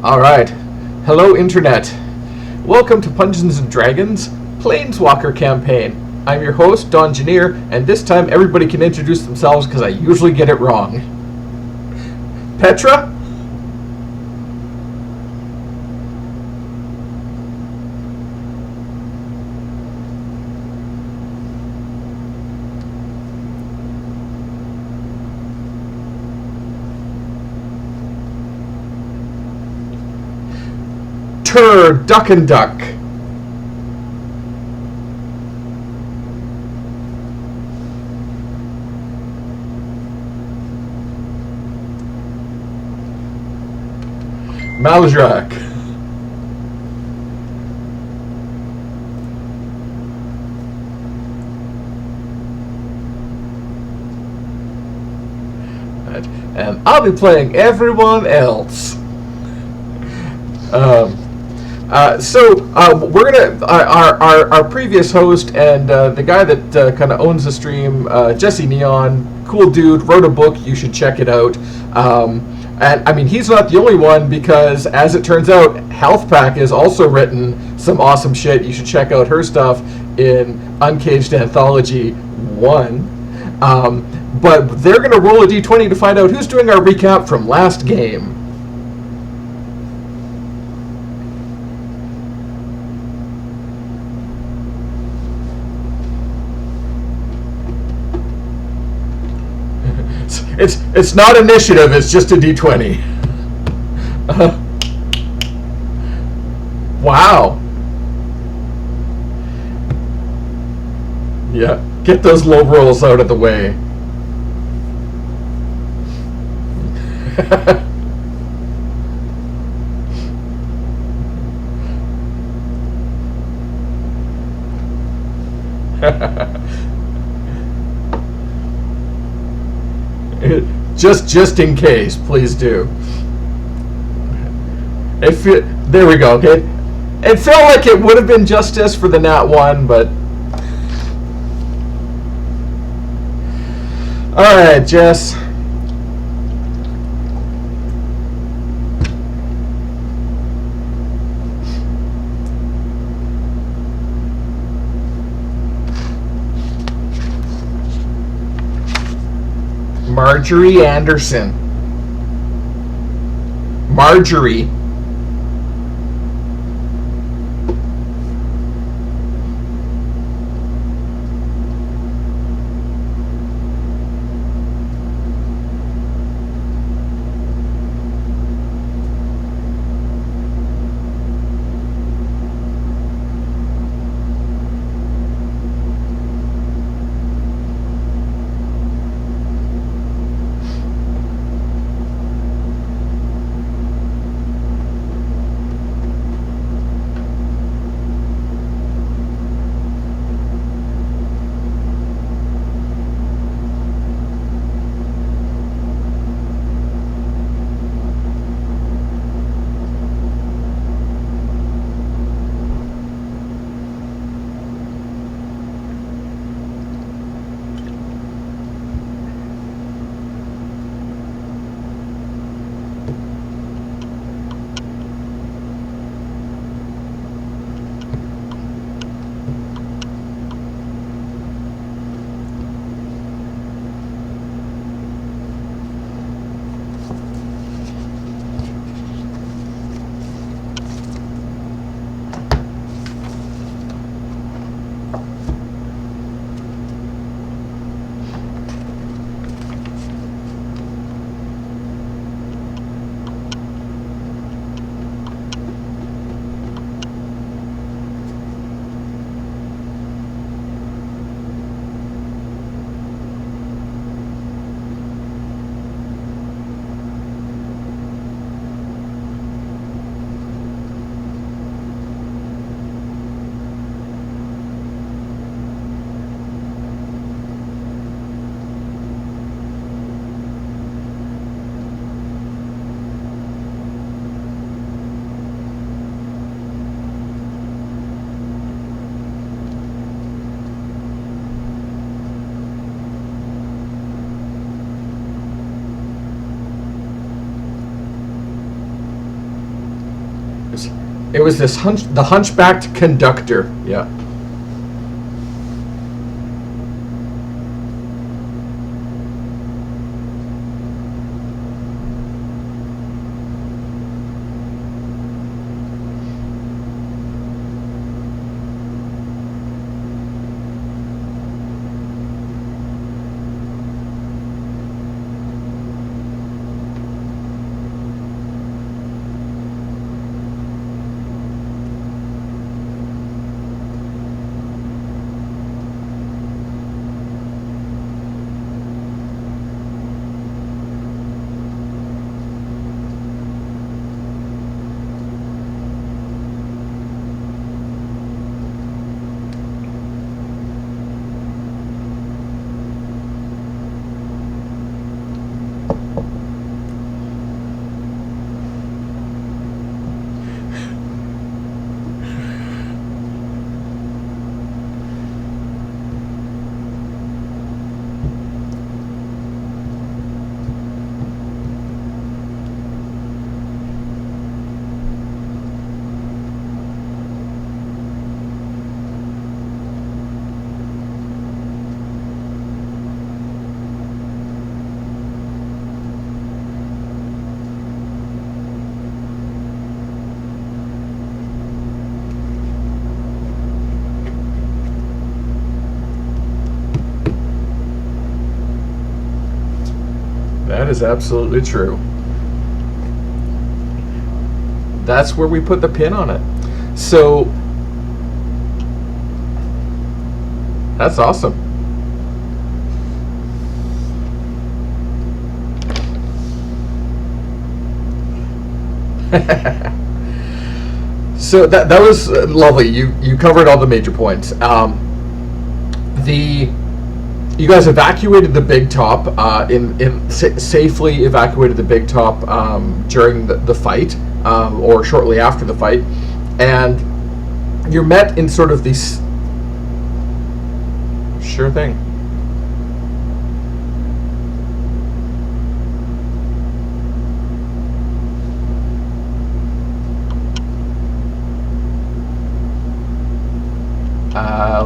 Alright. Hello, Internet. Welcome to Dungeons & Dragons Planeswalker campaign. I'm your host, Don Janier, and this time everybody can introduce themselves because I usually get it wrong. Petra? Duck and Duck. Maljack. And I'll be playing everyone else. We're gonna our previous host and the guy that kind of owns the stream, Jesse Neon, cool dude, wrote a book. You should check it out. And I mean, he's not the only one because, as it turns out, Health Pack has also written some awesome shit. You should check out her stuff in Uncaged Anthology 1. But they're gonna roll a d20 to find out who's doing our recap from last game. It's not initiative, it's just a d20. Wow. Yeah, get those low rolls out of the way. Just in case, please do. There we go. Okay, it felt like it would have been justice for the nat 1, but all right, Jess. Marjorie Anderson. Marjorie. It was this the hunchbacked conductor. Yeah. That is absolutely true. That's where we put the pin on it. So that's awesome. So that was lovely. You covered all the major points. You guys evacuated the big top, safely evacuated the big top during the fight, or shortly after the fight, and you're met in sort of these. Sure thing.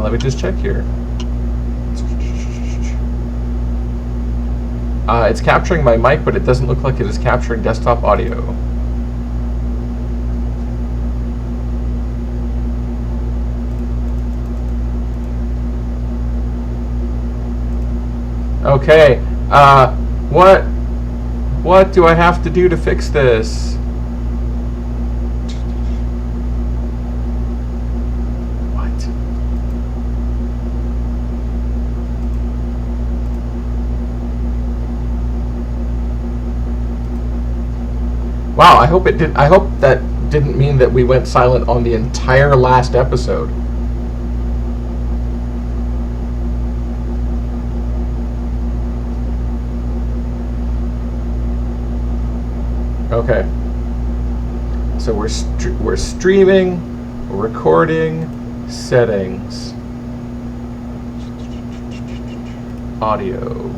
Let me just check here. It's capturing my mic, but it doesn't look like it is capturing desktop audio. Okay. What do I have to do to fix this? Wow, I hope that didn't mean that we went silent on the entire last episode. Okay. So we're streaming, we're recording, settings, audio.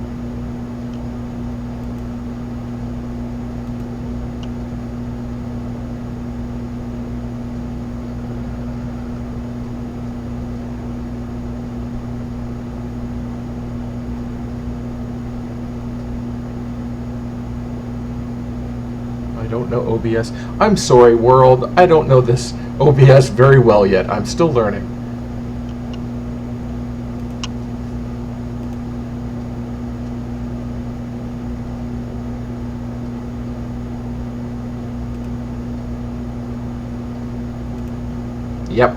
I don't know OBS. I'm sorry, world. I don't know this OBS very well yet. I'm still learning. Yep.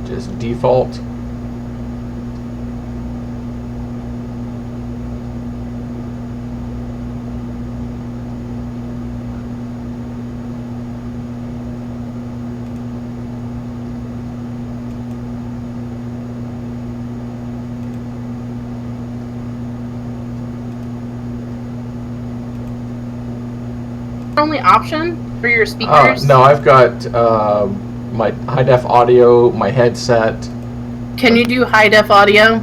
Just default. only option for your speakers? No, I've got my high def audio, my headset. Can you do high def audio?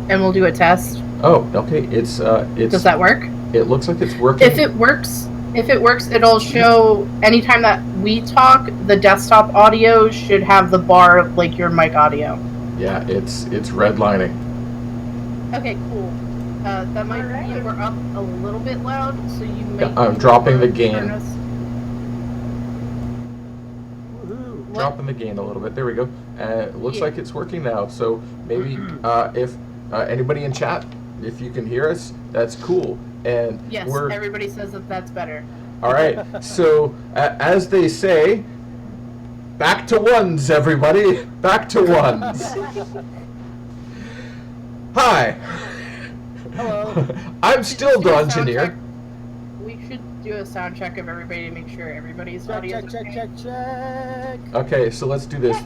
And we'll do a test. Oh, okay. It's. Does that work? It looks like it's working. If it works, it'll show anytime that we talk. The desktop audio should have the bar of like your mic audio. Yeah, it's redlining. Okay, cool. That might be we're up a little bit loud, so you may. Yeah, I'm dropping the gain. Dropping the gain a little bit. There we go. It looks like it's working now. So maybe if anybody in chat, if you can hear us, that's cool. And yes, everybody says that that's better. All right. So as they say, back to ones, everybody. Back to ones. Hi. Hello. I'm still Dungeoneer. We should do a sound check of everybody to make sure everybody's audio. Check. Okay, so let's do this.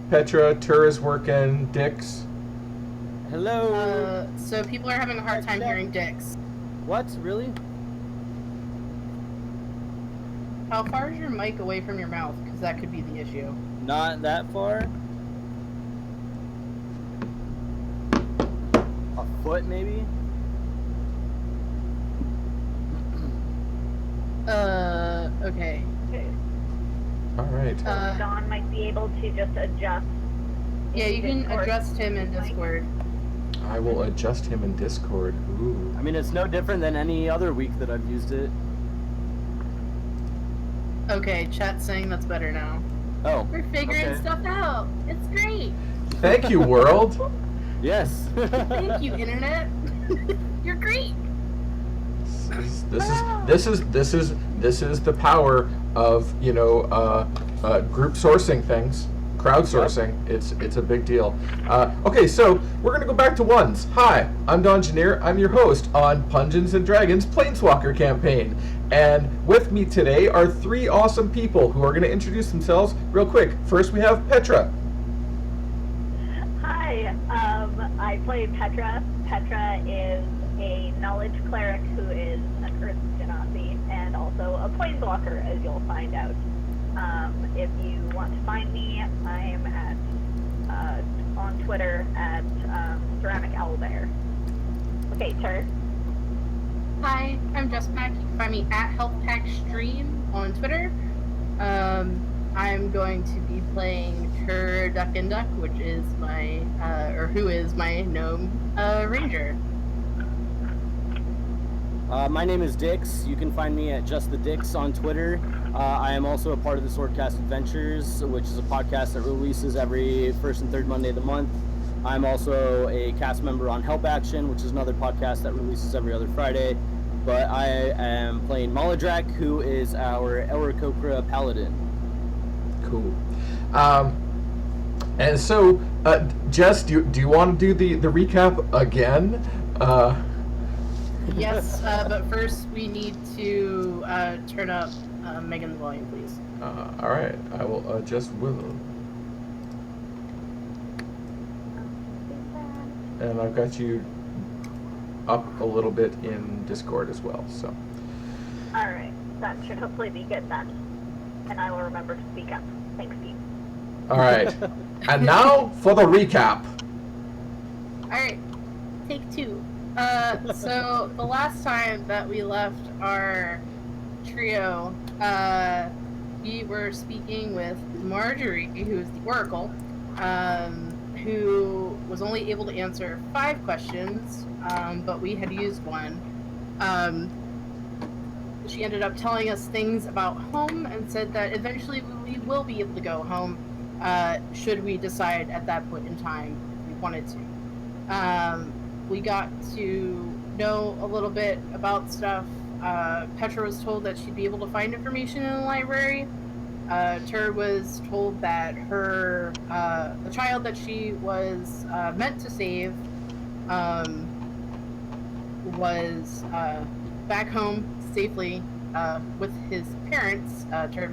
Petra, Tur is working. Dix. Hello. So people are having a hard time hearing Dix. What? Really? How far is your mic away from your mouth? Because that could be the issue. Not that far. A foot, maybe? Okay. All right. Dawn might be able to just adjust. Yeah, you can adjust him in Discord. I will adjust him in Discord. Ooh. I mean, it's no different than any other week that I've used it. Okay, chat's saying that's better now. Oh. We're figuring stuff out. It's great. Thank you, world. Yes. Thank you, internet. You're great. This is the power of group sourcing things, crowdsourcing. It's a big deal. Okay, so we're gonna go back to ones. Hi, I'm Dungeoneer. I'm your host on Dungeons and Dragons Planeswalker campaign, and with me today are three awesome people who are gonna introduce themselves real quick. First, we have Petra. Hi, I play Petra. Petra is a knowledge cleric who is an Earth Genasi and also a Planeswalker, as you'll find out. If you want to find me, I'm at on Twitter at Ceramic Owlbear. Okay, Tur. Hi, I'm JustPack. You can find me at HealthPackStream on Twitter. I'm going to be playing Tur Duck and Duck, which is my, who is my gnome ranger. My name is Dix. You can find me at Just the Dix on Twitter. I am also a part of the Swordcast Adventures, which is a podcast that releases every first and third Monday of the month. I'm also a cast member on Help Action, which is another podcast that releases every other Friday. But I am playing Maladrak, who is our Elricokra Paladin. Cool. And so, Jess, do you want to do the recap again? Yes, but first we need to turn up Megan's volume, please. All right, I will adjust Willow. And I've got you up a little bit in Discord as well, so. Alright, that should hopefully be good then. And I will remember to speak up. Thanks, Steve. All right, and now for the recap. Alright, take two. So the last time that we left our trio, we were speaking with Marjorie, who is the Oracle, who was only able to answer 5 questions, but we had used one. She ended up telling us things about home and said that eventually we will be able to go home, should we decide at that point in time if we wanted to. We got to know a little bit about stuff. Petra was told that she'd be able to find information in the library. Tur was told that her the child that she was meant to save was back home safely with his parents. Tur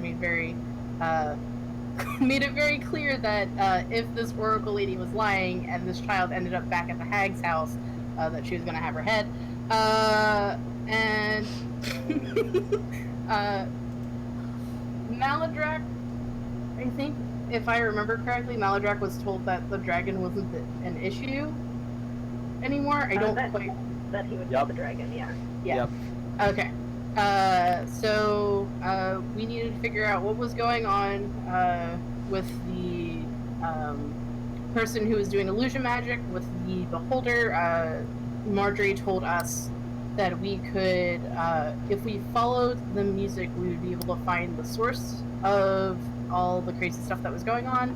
made it very clear that if this Oracle lady was lying and this child ended up back at the hag's house, that she was going to have her head. And Maladrak, I think, if I remember correctly, Maladrak was told that the dragon wasn't an issue anymore. I don't quite... That he would Yep. be the dragon, yeah. Yeah. Yep. Okay. So we needed to figure out what was going on with the person who was doing illusion magic with the beholder. Marjorie told us that we could, if we followed the music, we would be able to find the source of all the crazy stuff that was going on,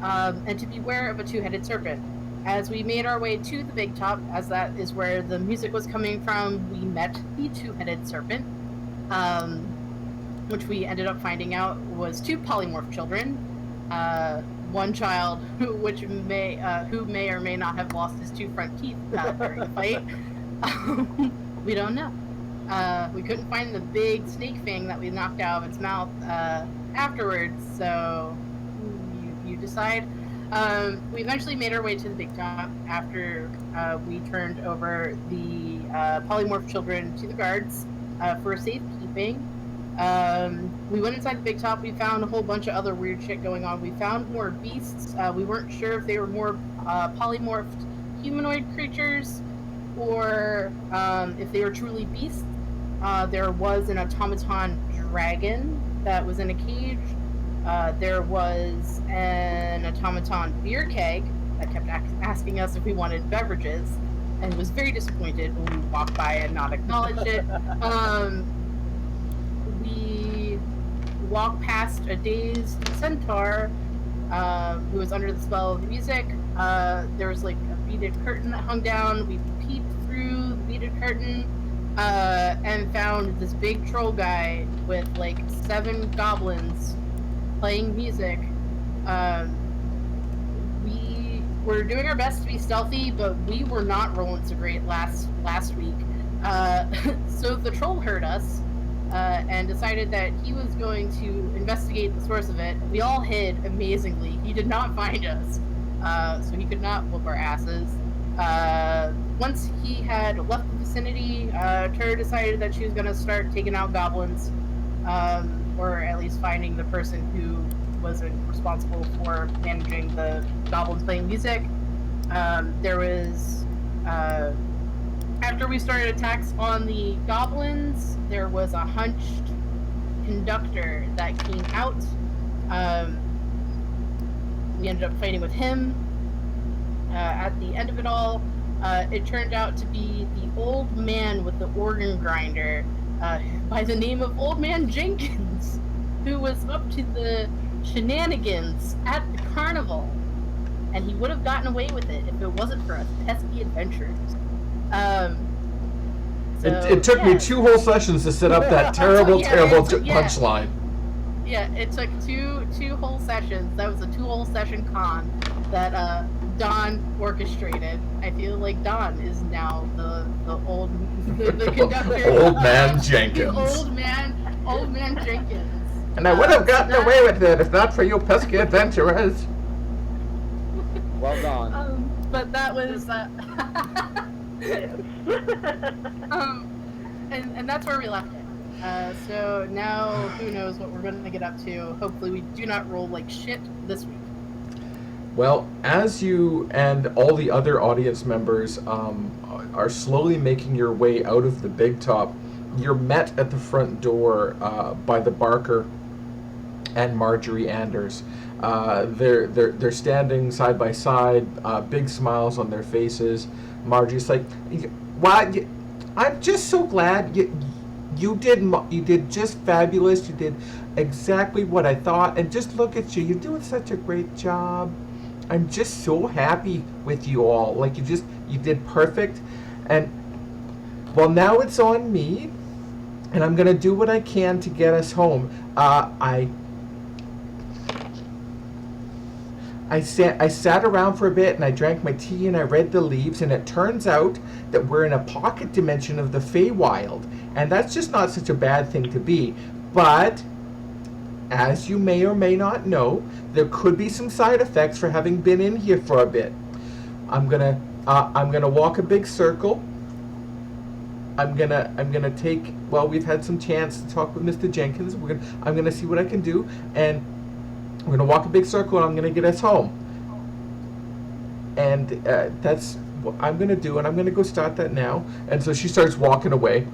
and to beware of a two-headed serpent. As we made our way to the big top, as that is where the music was coming from, we met the two-headed serpent, which we ended up finding out was two polymorph children. One child who may or may not have lost his two front teeth during the fight. We don't know. We couldn't find the big snake fang that we knocked out of its mouth afterwards, so you decide. We eventually made our way to the big top after we turned over the polymorph children to the guards for safekeeping. We went inside the big top. We found a whole bunch of other weird shit going on. We found more beasts. We weren't sure if they were more polymorphed humanoid creatures or if they were truly beasts. There was an automaton dragon that was in a cage. There was an automaton beer keg that kept asking us if we wanted beverages and was very disappointed when we walked by and not acknowledged it. We walked past a dazed centaur who was under the spell of the music. There was like a beaded curtain that hung down. We peeped through the beaded curtain and found this big troll guy with like 7 goblins playing music. We were doing our best to be stealthy, but we were not rolling so great last week. So the troll heard us and decided that he was going to investigate the source of it. We all hid amazingly. He did not find us, so he could not whoop our asses. Once he had left the vicinity, Tur decided that she was going to start taking out goblins, or at least finding the person who was responsible for managing the goblins playing music. There was, after we started attacks on the goblins, there was a hunched conductor that came out. We ended up fighting with him. At the end of it all, it turned out to be the old man with the organ grinder, by the name of Old Man Jenkins, who was up to the shenanigans at the carnival, and he would have gotten away with it if it wasn't for us pesky adventurers. It took me 2 whole sessions to set up that terrible punchline. Yeah, it took two whole sessions. That was a 2 whole session con that Don orchestrated. I feel like Don is now the conductor. Old Man Jenkins. Old man Jenkins. And I would have gotten away with it if not for you pesky adventurers. Well done. But that was and that's where we left it. So now who knows what we're going to get up to. Hopefully we do not roll like shit this week. Well, as you and all the other audience members are slowly making your way out of the big top, you're met at the front door by the Barker and Marjorie Anders. They're standing side by side, big smiles on their faces. Marjorie's like, "Wow, I'm just so glad you did just fabulous. You did exactly what I thought, and just look at you. You're doing such a great job. I'm just so happy with you all. Like you did perfect. And well, now it's on me, and I'm gonna do what I can to get us home. I sat around for a bit and I drank my tea and I read the leaves, and it turns out that we're in a pocket dimension of the Feywild, and that's just not such a bad thing to be. But as you may or may not know, there could be some side effects for having been in here for a bit. I'm gonna walk a big circle, I'm gonna take. Well, we've had some chance to talk with Mr. Jenkins. I'm gonna see what I can do, and we're gonna walk a big circle, and I'm gonna get us home. And that's what I'm gonna do, and I'm gonna go start that now. And so she starts walking away.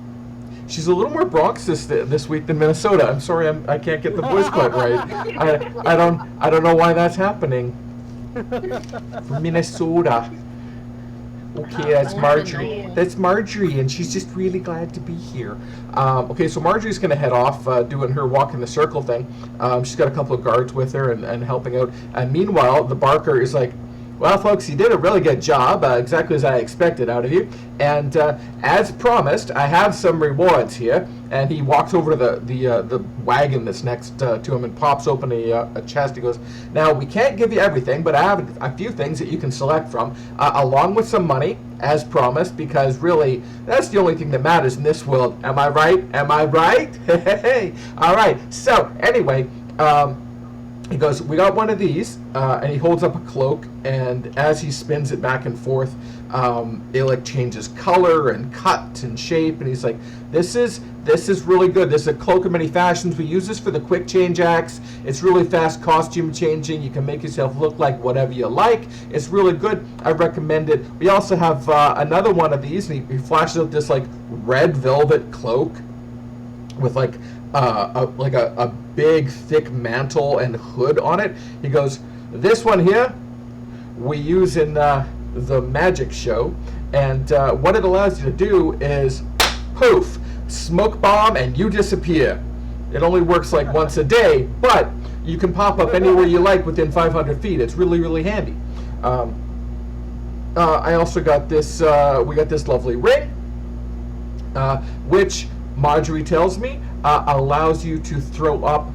She's a little more Bronx this week than Minnesota. I'm sorry, I can't get the voice quite right. I don't know why that's happening. From Minnesota. Okay, that's Marjorie. That's Marjorie, and she's just really glad to be here. Okay, so Marjorie's going to head off doing her walk in the circle thing. She's got a couple of guards with her and helping out. And meanwhile, the Barker is like, well, folks, you did a really good job, exactly as I expected out of you. And as promised, I have some rewards here. And he walks over to the wagon that's next to him and pops open a chest. He goes, now, we can't give you everything, but I have a few things that you can select from, along with some money, as promised, because really, that's the only thing that matters in this world. Am I right? Am I right? Hey, all right. So, anyway, he goes, we got one of these, and he holds up a cloak, and as he spins it back and forth, it like changes color and cut and shape, and he's like, this is really good. This is a cloak of many fashions. We use this for the quick change acts. It's really fast costume changing. You can make yourself look like whatever you like. It's really good. I recommend it. We also have another one of these, and he flashes out this like red velvet cloak with like a big thick mantle and hood on it. He goes, this one here we use in the magic show, and what it allows you to do is poof, smoke bomb, and you disappear. It only works like once a day, but you can pop up anywhere you like within 500 feet. It's really, really handy. I also got this, we got this lovely ring, which Marjorie tells me allows you to throw up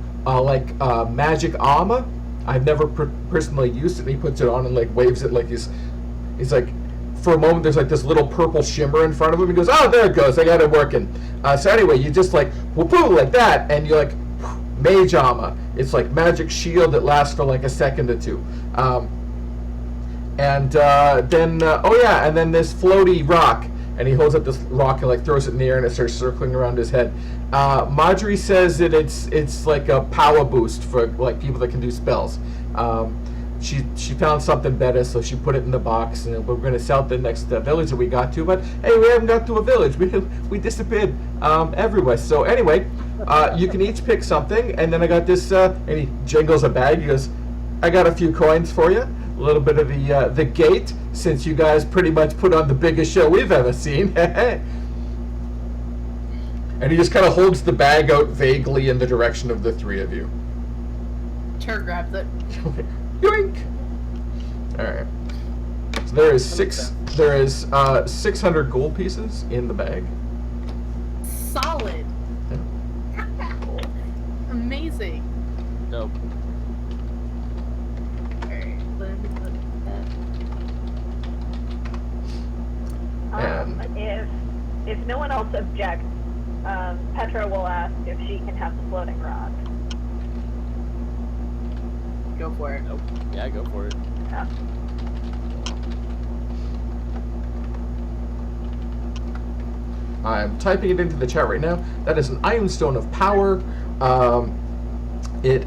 magic armor. I've never personally used it. And he puts it on and like waves it like he's like, for a moment there's like this little purple shimmer in front of him. He goes, oh, there it goes. I got it working. So anyway, you just like whoop like that, and you're like mage armor. It's like magic shield that lasts for like a second or two. And then this floaty rock. And he holds up this rock and like throws it in the air, and it starts circling around his head. Marjorie says that it's like a power boost for like people that can do spells. She found something better, so she put it in the box, and we're going to sell it the next village that we got to. But hey, we haven't got to a village. We disappeared everywhere. So anyway, you can each pick something, and then I got this. And he jingles a bag. He goes, I got a few coins for you. A little bit of the gate, since you guys pretty much put on the biggest show we've ever seen. And he just kind of holds the bag out vaguely in the direction of the three of you. Tur grabs it. Yoink! Alright. So there is 600 gold pieces in the bag. Solid. Yeah. Amazing. Dope. If no one else objects, Petra will ask if she can have the floating rock. Go for it. Nope. Yeah, go for it. Yeah. I'm typing it into the chat right now. That is an Iron Stone of Power. It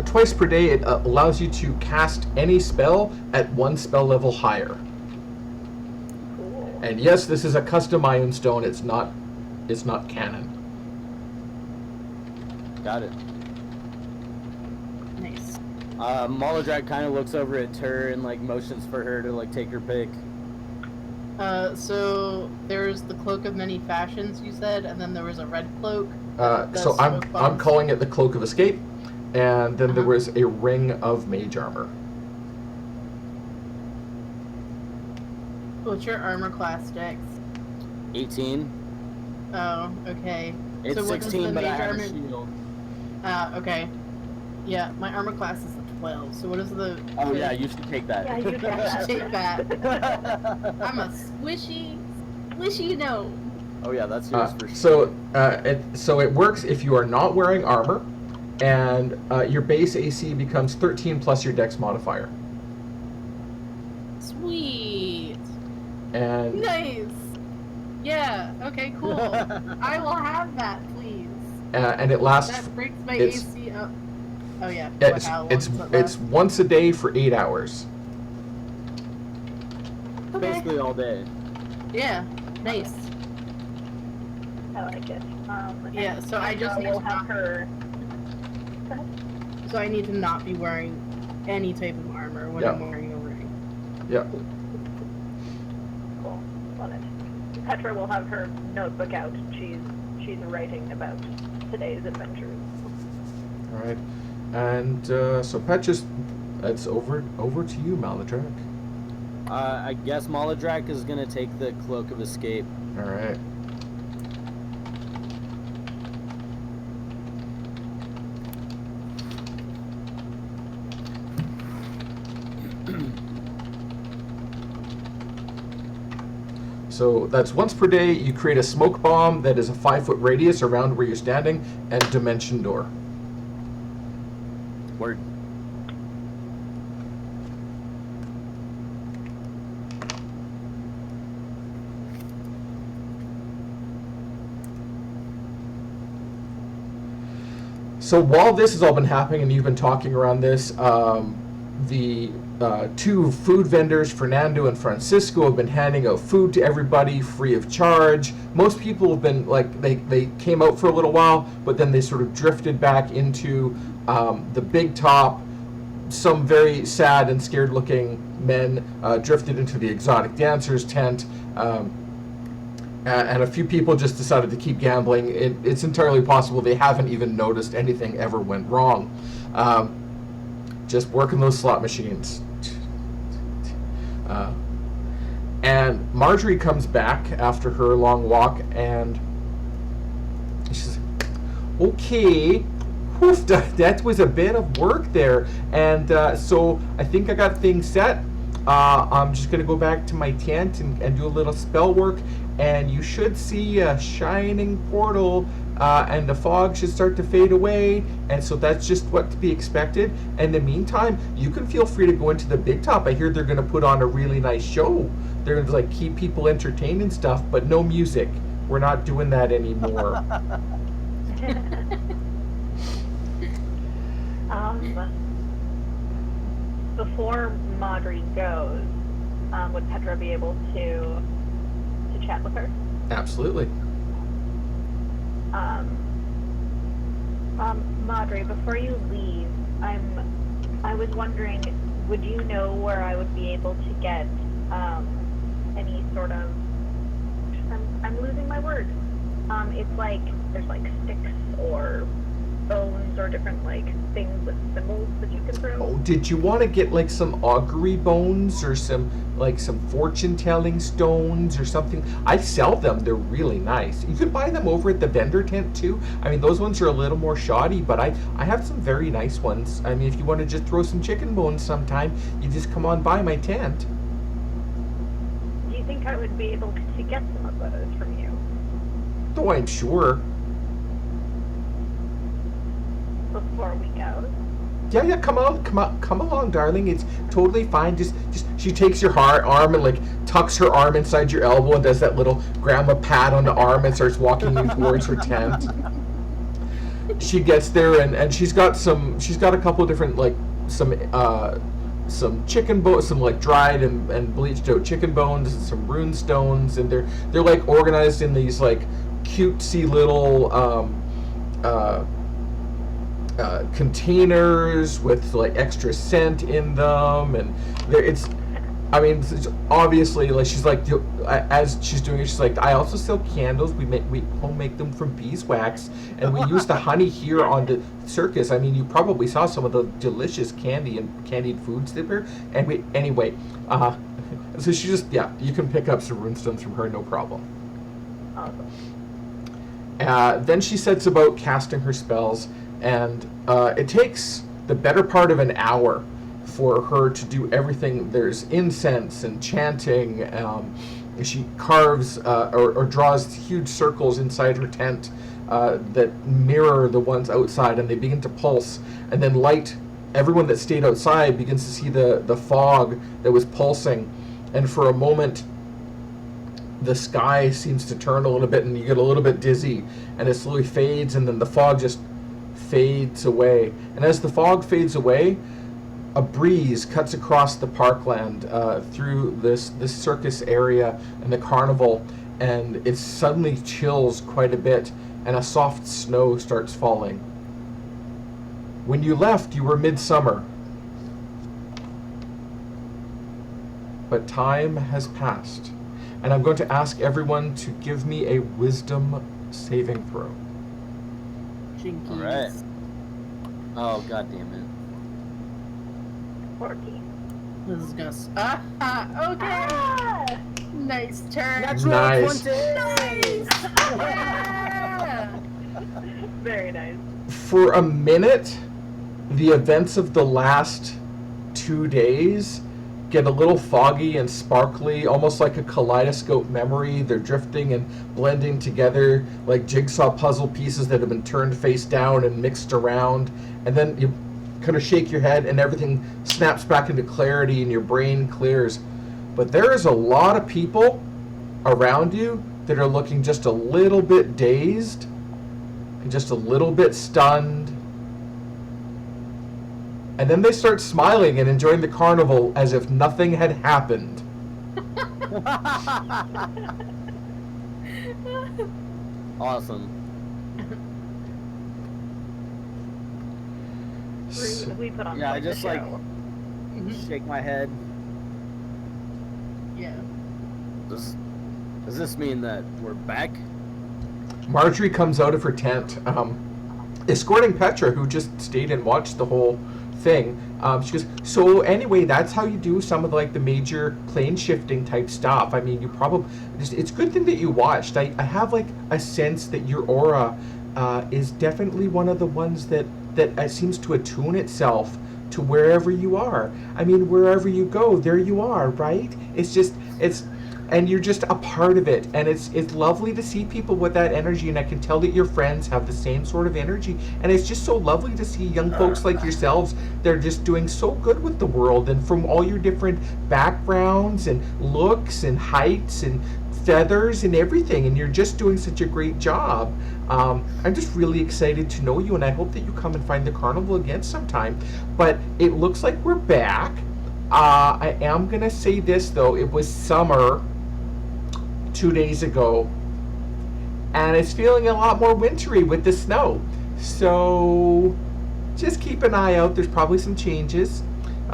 twice per day it allows you to cast any spell at one spell level higher. Cool. And yes, this is a custom Iron Stone. It's not canon. Got it. Nice. Molodrak kind of looks over at Tur and like motions for her to like take her pick. So there's the Cloak of Many Fashions, you said, and then there was a red cloak. So I'm calling it the Cloak of Escape, and then there was a Ring of Mage Armor. What's your armor class, Dex? 18. Oh, okay. It's so what 16, does the but I mage have armor... a shield. Okay. Yeah, my armor class is a 12. So what is the... Oh yeah, you should take that. Yeah, you should take that. I'm a squishy gnome. Oh yeah, that's yours for sure. So it works if you are not wearing armor, and your base AC becomes 13 plus your Dex modifier. Sweet. And Nice. Yeah. Okay. Cool. I will have that, please. And it lasts. That breaks my it's- AC up. Oh yeah. It's How long it's does it it's last? once a day for 8 hours. Okay. Basically all day. Yeah. Nice. I like it. Yeah, and so I just need will to have not- her. Go ahead. So I need to not be wearing any type of armor when Yeah. I'm wearing a ring. Yeah. Cool. Love it. Petra will have her notebook out. She's writing about today's adventures. All right. And so Petrus, it's over to you, Maladrak. I guess Maladrak is gonna take the Cloak of Escape. All right. So that's once per day. You create a smoke bomb that is a 5-foot radius around where you're standing, and dimension door. Word. So while this has all been happening and you've been talking around this, the two food vendors, Fernando and Francisco, have been handing out food to everybody free of charge. Most people have been like, they came out for a little while, but then they sort of drifted back into the big top. Some very sad and scared looking men drifted into the exotic dancers tent. And a few people just decided to keep gambling. It's entirely possible they haven't even noticed anything ever went wrong. Just working those slot machines. And Marjorie comes back after her long walk, and she's like, okay, woof, that was a bit of work there. And so I think I got things set. I'm just going to go back to my tent and do a little spell work, and you should see a shining portal, and the fog should start to fade away, and so that's just what to be expected. In the meantime, you can feel free to go into the big top. I hear they're going to put on a really nice show. They're going to like keep people entertained and stuff, but no music. We're not doing that anymore. Before Maudry goes, would Petra be able to chat with her? Absolutely. Maudry, before you leave, I was wondering, would you know where I would be able to get any sort of? I'm losing my word. It's like there's like sticks or bones or different like things with symbols that you can throw. Oh, did you want to get like some augury bones or some fortune telling stones or something? I sell them. They're really nice. You can buy them over at the vendor tent too. I mean, those ones are a little more shoddy, but I have some very nice ones. I mean, if you want to just throw some chicken bones sometime, you just come on by my tent. Do you think I would be able to get some of those from you? Oh, I'm sure. Before we go? Yeah, come along, darling. It's totally fine. Just she takes your arm and like tucks her arm inside your elbow and does that little grandma pat on the arm and starts walking you towards her tent. She gets there and she's got a couple of different like some chicken bones, some like dried and bleached out chicken bones, and some rune stones, and they're like organized in these like cutesy little containers with like extra scent in them, and it's obviously like she's like, as she's doing it, she's like, I also sell candles. We home make them from beeswax, and we use the honey here on the circus. I mean, you probably saw some of the delicious candy and candied foods there. And anyway, so she just you can pick up some runestones from her, no problem. Awesome. Then she sets about casting her spells, and it takes the better part of an hour for her to do everything. There's incense and chanting. She carves or draws huge circles inside her tent that mirror the ones outside, and they begin to pulse. And then light, everyone that stayed outside begins to see the fog that was pulsing. And for a moment, the sky seems to turn a little bit, and you get a little bit dizzy, and it slowly fades, and then the fog just fades away. And as the fog fades away, a breeze cuts across the parkland through this circus area and the carnival, and it suddenly chills quite a bit, and a soft snow starts falling. When you left, you were midsummer. But time has passed, and I'm going to ask everyone to give me a wisdom saving throw. Jinkies. All right. Oh, god damn it. 14. This is gonna. Okay. Ah! Nice turn. Nice. 20! Yeah. Very nice. For a minute, the events of the last 2 days get a little foggy and sparkly, almost like a kaleidoscope memory. They're drifting and blending together like jigsaw puzzle pieces that have been turned face down and mixed around. And then you kind of shake your head and everything snaps back into clarity and your brain clears. But there is a lot of people around you that are looking just a little bit dazed and just a little bit stunned. And then they start smiling and enjoying the carnival as if nothing had happened. Awesome. We put on Yeah, I quite the just like show. shake my head. Yeah. Does this mean that we're back? Marjorie comes out of her tent, escorting Petra, who just stayed and watched the whole thing. She goes, so anyway, that's how you do some of the major plane shifting type stuff. I mean, you probably, it's a good thing that you watched. I have a sense that your aura is definitely one of the ones that seems to attune itself to wherever you are. I mean, wherever you go, there you are, right? And you're just a part of it, and it's lovely to see people with that energy, and I can tell that your friends have the same sort of energy, and it's just so lovely to see young folks like yourselves. They're just doing so good with the world, and from all your different backgrounds and looks and heights and feathers and everything, and you're just doing such a great job. I'm just really excited to know you, and I hope that you come and find the carnival again sometime. But it looks like we're back. I am gonna say this though, it was summer 2 days ago, and it's feeling a lot more wintry with the snow. So just keep an eye out. There's probably some changes.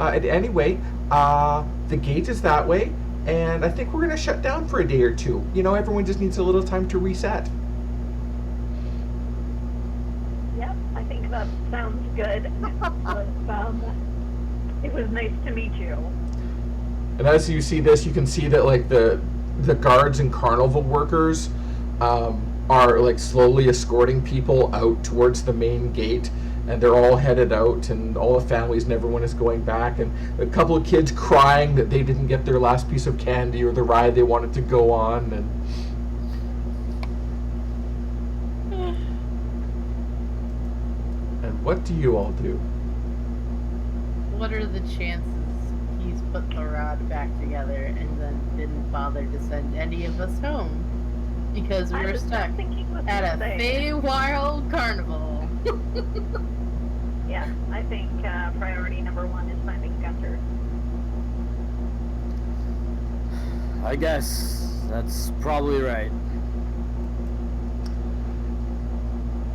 Anyway, the gate is that way, and I think we're gonna shut down for a day or two. You know, everyone just needs a little time to reset. Yep, I think that sounds good. It was nice to meet you. And as you see this, you can see that the guards and carnival workers are slowly escorting people out towards the main gate, and they're all headed out, and all the families and everyone is going back, and a couple of kids crying that they didn't get their last piece of candy or the ride they wanted to go on. And what do you all do? What are the chances he's put the rod back together and then didn't bother to send any of us home because we I were was stuck just thinking the at a same thing. Feywild carnival? Yeah, I think priority number 1 is finding Gunther. I guess that's probably right.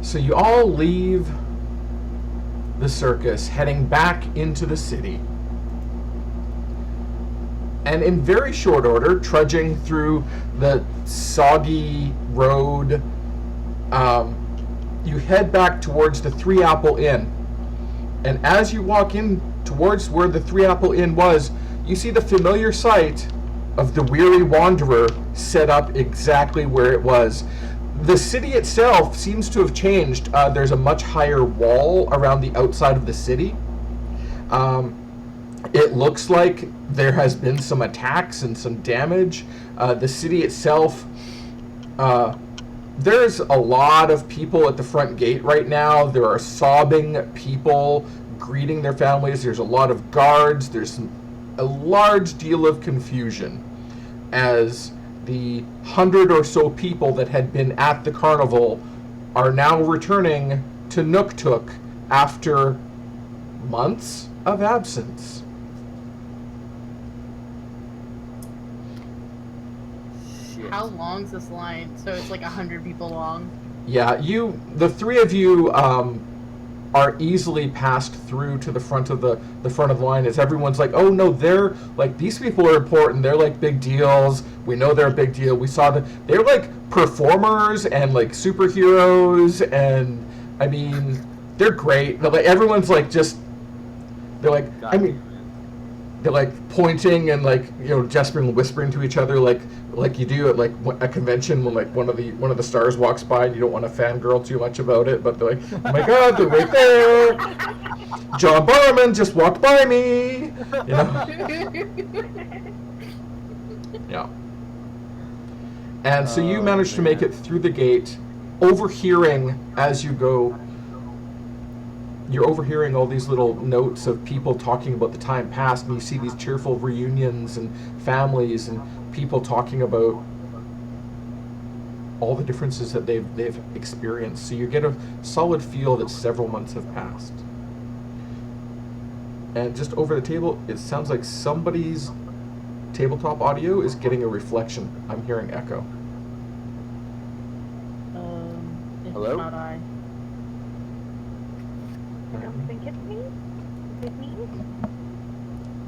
So you all leave the circus, heading back into the city. And in very short order, trudging through the soggy road, you head back towards the Three Apple Inn. And as you walk in towards where the Three Apple Inn was, you see the familiar sight of the Weary Wanderer set up exactly where it was. The city itself seems to have changed. There's a much higher wall around the outside of the city. It looks like there has been some attacks and some damage. The city itself, there's a lot of people at the front gate right now. There are sobbing people greeting their families. There's a lot of guards. There's a large deal of confusion as the 100 or so people that had been at the carnival are now returning to NukTuk after months of absence. Shit. How long's this line? So it's like 100 people long. Yeah, the three of you are easily passed through to the front of the front of the line, as everyone's like, oh no, they're like, these people are important, they're like big deals, we know they're a big deal, we saw that they're like performers and like superheroes, and I mean they're great. They're like, everyone's like, just they're like, God, I mean, they're like pointing and like, you know, gesturing and whispering to each other like you do at like a convention when like one of the stars walks by and you don't want to fangirl too much about it, but they're like, oh my god, they're right there. John Barrowman just walked by me. You know? Yeah. And so you manage to make it through the gate, overhearing as you go. You're overhearing all these little notes of people talking about the time past, and you see these cheerful reunions and families and people talking about all the differences that they've experienced. So you get a solid feel that several months have passed. And just over the table, it sounds like somebody's tabletop audio is getting a reflection. I'm hearing echo. It's Hello? not I. I don't think it's me. Is it me?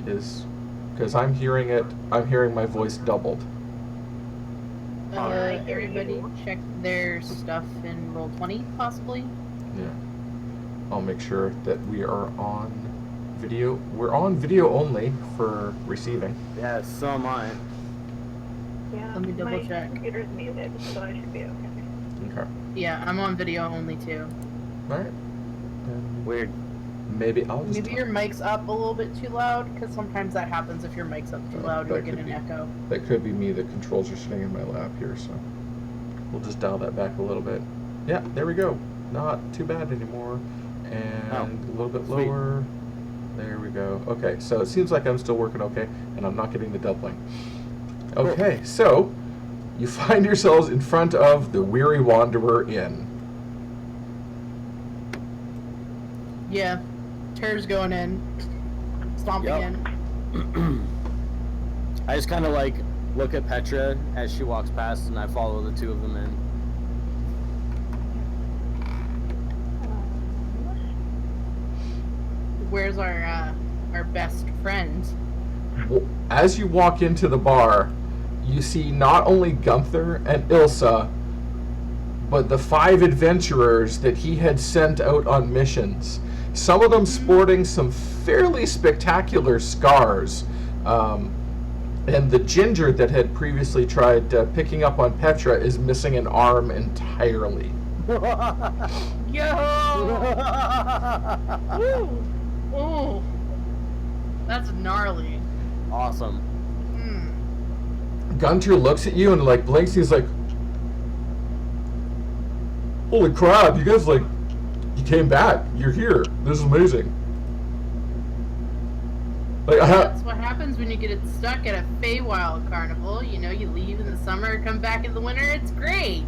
Is because I'm hearing it. I'm hearing my voice doubled. I hear Everybody you. check their stuff in Roll20, possibly. Yeah. I'll make sure that we are on video. We're on video only for receiving. Yeah, so am I. Yeah. Let me double my check. computer's muted, so I should be okay. Okay. Yeah, I'm on video only too. All right. Then Weird. maybe I'll just. Maybe your mic's up a little bit too loud, because sometimes that happens if your mic's up too loud, you'll that get could an be. echo. That could be me. The controls are sitting in my lap here, so we'll just dial that back a little bit. Yeah, there we go. Not too bad anymore. And Oh, a little bit sweet. lower. There we go. Okay, so it seems like I'm still working okay, and I'm not getting the doubling. Okay, so you find yourselves in front of the Weary Wanderer Inn. Yeah, Ter's going in, stomping Yup. in. I just kind of like look at Petra as she walks past, and I follow the two of them in. Where's our best friend? As you walk into the bar, you see not only Gunther and Ilsa, but the 5 adventurers that he had sent out on missions. Some of them sporting some fairly spectacular scars. And the ginger that had previously tried picking up on Petra is missing an arm entirely. Yo! Ooh! Ooh! That's gnarly. Awesome. Gunther looks at you and like blinks. He's like, "Holy crap! You guys like, you came back. You're here. This is amazing." Like That's what happens when you get stuck at a Feywild carnival. You know, you leave in the summer, come back in the winter. It's great.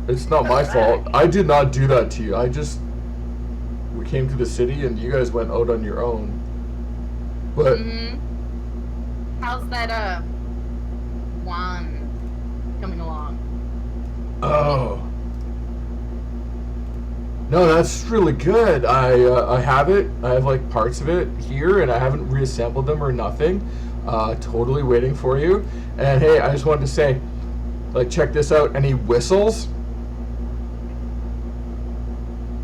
it's not my fault. I did not do that to you. We came to the city and you guys went out on your own. But How's that wand coming along? oh. No, that's really good. I have it. I have like parts of it here, and I haven't reassembled them or nothing. Totally waiting for you. And hey, I just wanted to say, like, check this out. And he whistles,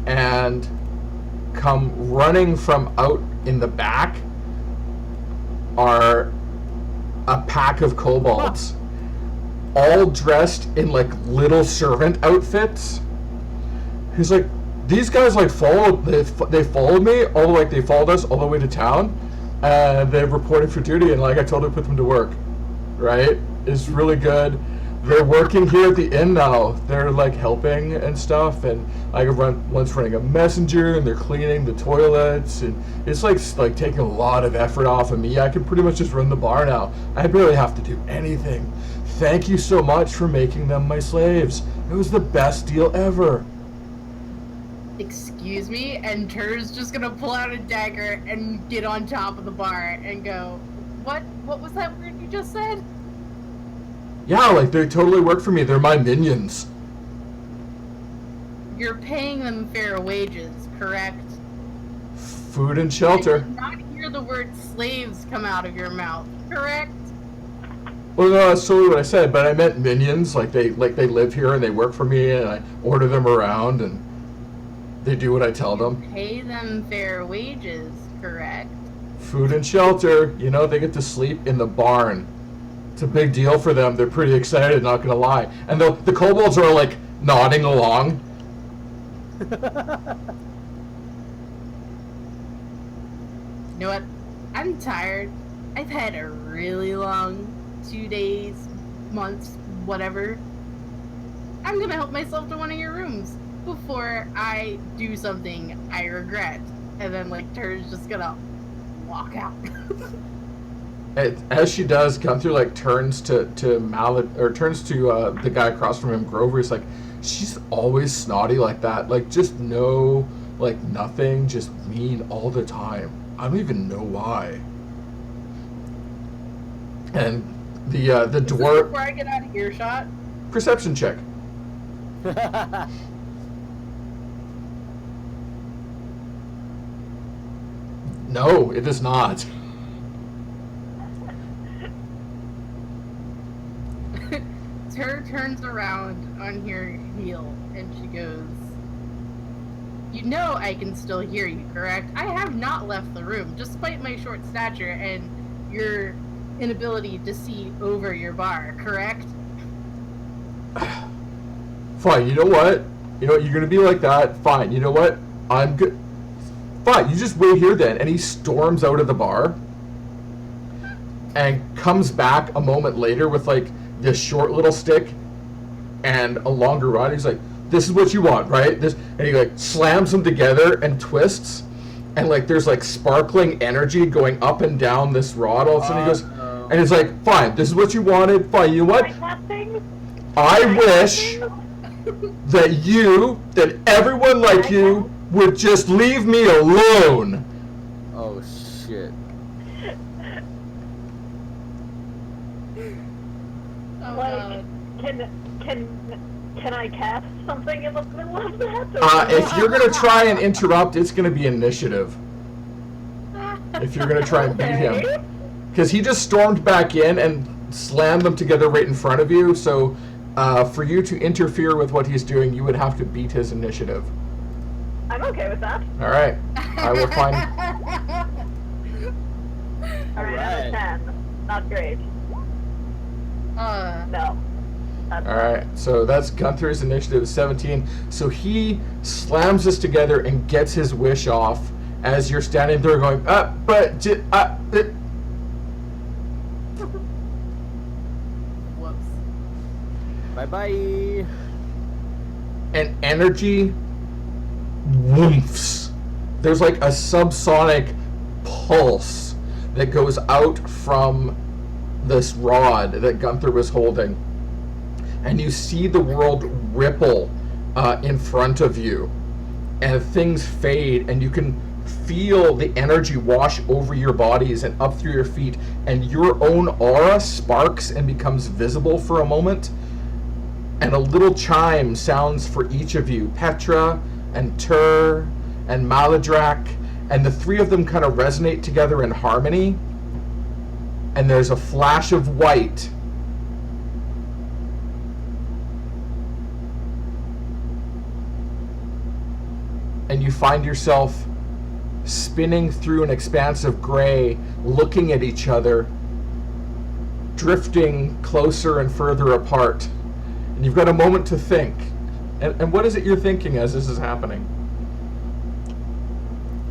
and come running from out in the back are a pack of kobolds, all dressed in like little servant outfits. He's like, these guys like followed. They followed me all like they followed us all the way to town, and they've reported for duty. And like I totally put them to work. Right? It's really good. they're working here at the inn now. They're like helping and stuff, and one's running a messenger, and they're cleaning the toilets, and it's like taking a lot of effort off of me. I can pretty much just run the bar now. I barely have to do anything. Thank you so much for making them my slaves. It was the best deal ever. Excuse me? And Tur's just gonna pull out a dagger and get on top of the bar and go, what? What was that word you just said? Yeah, like they totally work for me. They're my minions. You're paying them fair wages, correct? Food and shelter. I did not hear the word slaves come out of your mouth, correct? Well, no, that's totally what I said, but I meant minions. Like they live here and they work for me, and I order them around, and they do what I tell them. Pay them fair wages, correct? Food and shelter. You know, they get to sleep in the barn. It's a big deal for them. They're pretty excited, not gonna lie. And the kobolds are like nodding along. You know what? I'm tired. I've had a really long 2 days, months, whatever. I'm gonna help myself to one of your rooms before I do something I regret. And then like Tur's just gonna walk out. As she does, Gunther like turns to the guy across from him, Grover. He's like, she's always snotty like that. Like just no, like nothing, just mean all the time. I don't even know why. And the dwarf. Before I get out of earshot. Perception check. No, it is not. Tur turns around on her heel and she goes, "You know I can still hear you, correct? I have not left the room, despite my short stature and your inability to see over your bar, correct?" Fine, you know what? You know what, you're gonna be like that. Fine, you know what? I'm good. Fine, you just wait here then. And he storms out of the bar and comes back a moment later with like this short little stick and a longer rod. He's like, "This is what you want, right?" And he like slams them together and twists, and like there's like sparkling energy going up and down this rod. All of a sudden he goes, and it's like, "Fine, this is what you wanted. Fine, you know what? I wish that everyone like you would just leave me alone." Oh shit. Oh, Like, God. can I cast something in the middle of that? If you're gonna try and interrupt, it's gonna be initiative. If you're gonna try and beat him, because he just stormed back in and slammed them together right in front of you. So, for you to interfere with what he's doing, you would have to beat his initiative. I'm okay with that. All right, I will find. Alright, out of 10. Not great. No. That's All right, so that's Gunther's initiative, 17. So he slams us together and gets his wish off as you're standing there going, Whoops. Bye-bye. and energy woomphs. There's like a subsonic pulse that goes out from this rod that Gunther was holding, and you see the world ripple in front of you, and things fade, and you can feel the energy wash over your bodies and up through your feet, and your own aura sparks and becomes visible for a moment, and a little chime sounds for each of you, Petra and Tur and Maladrak, and the three of them kind of resonate together in harmony, and there's a flash of white, and you find yourself spinning through an expanse of gray, looking at each other, drifting closer and further apart. And you've got a moment to think. And what is it you're thinking as this is happening?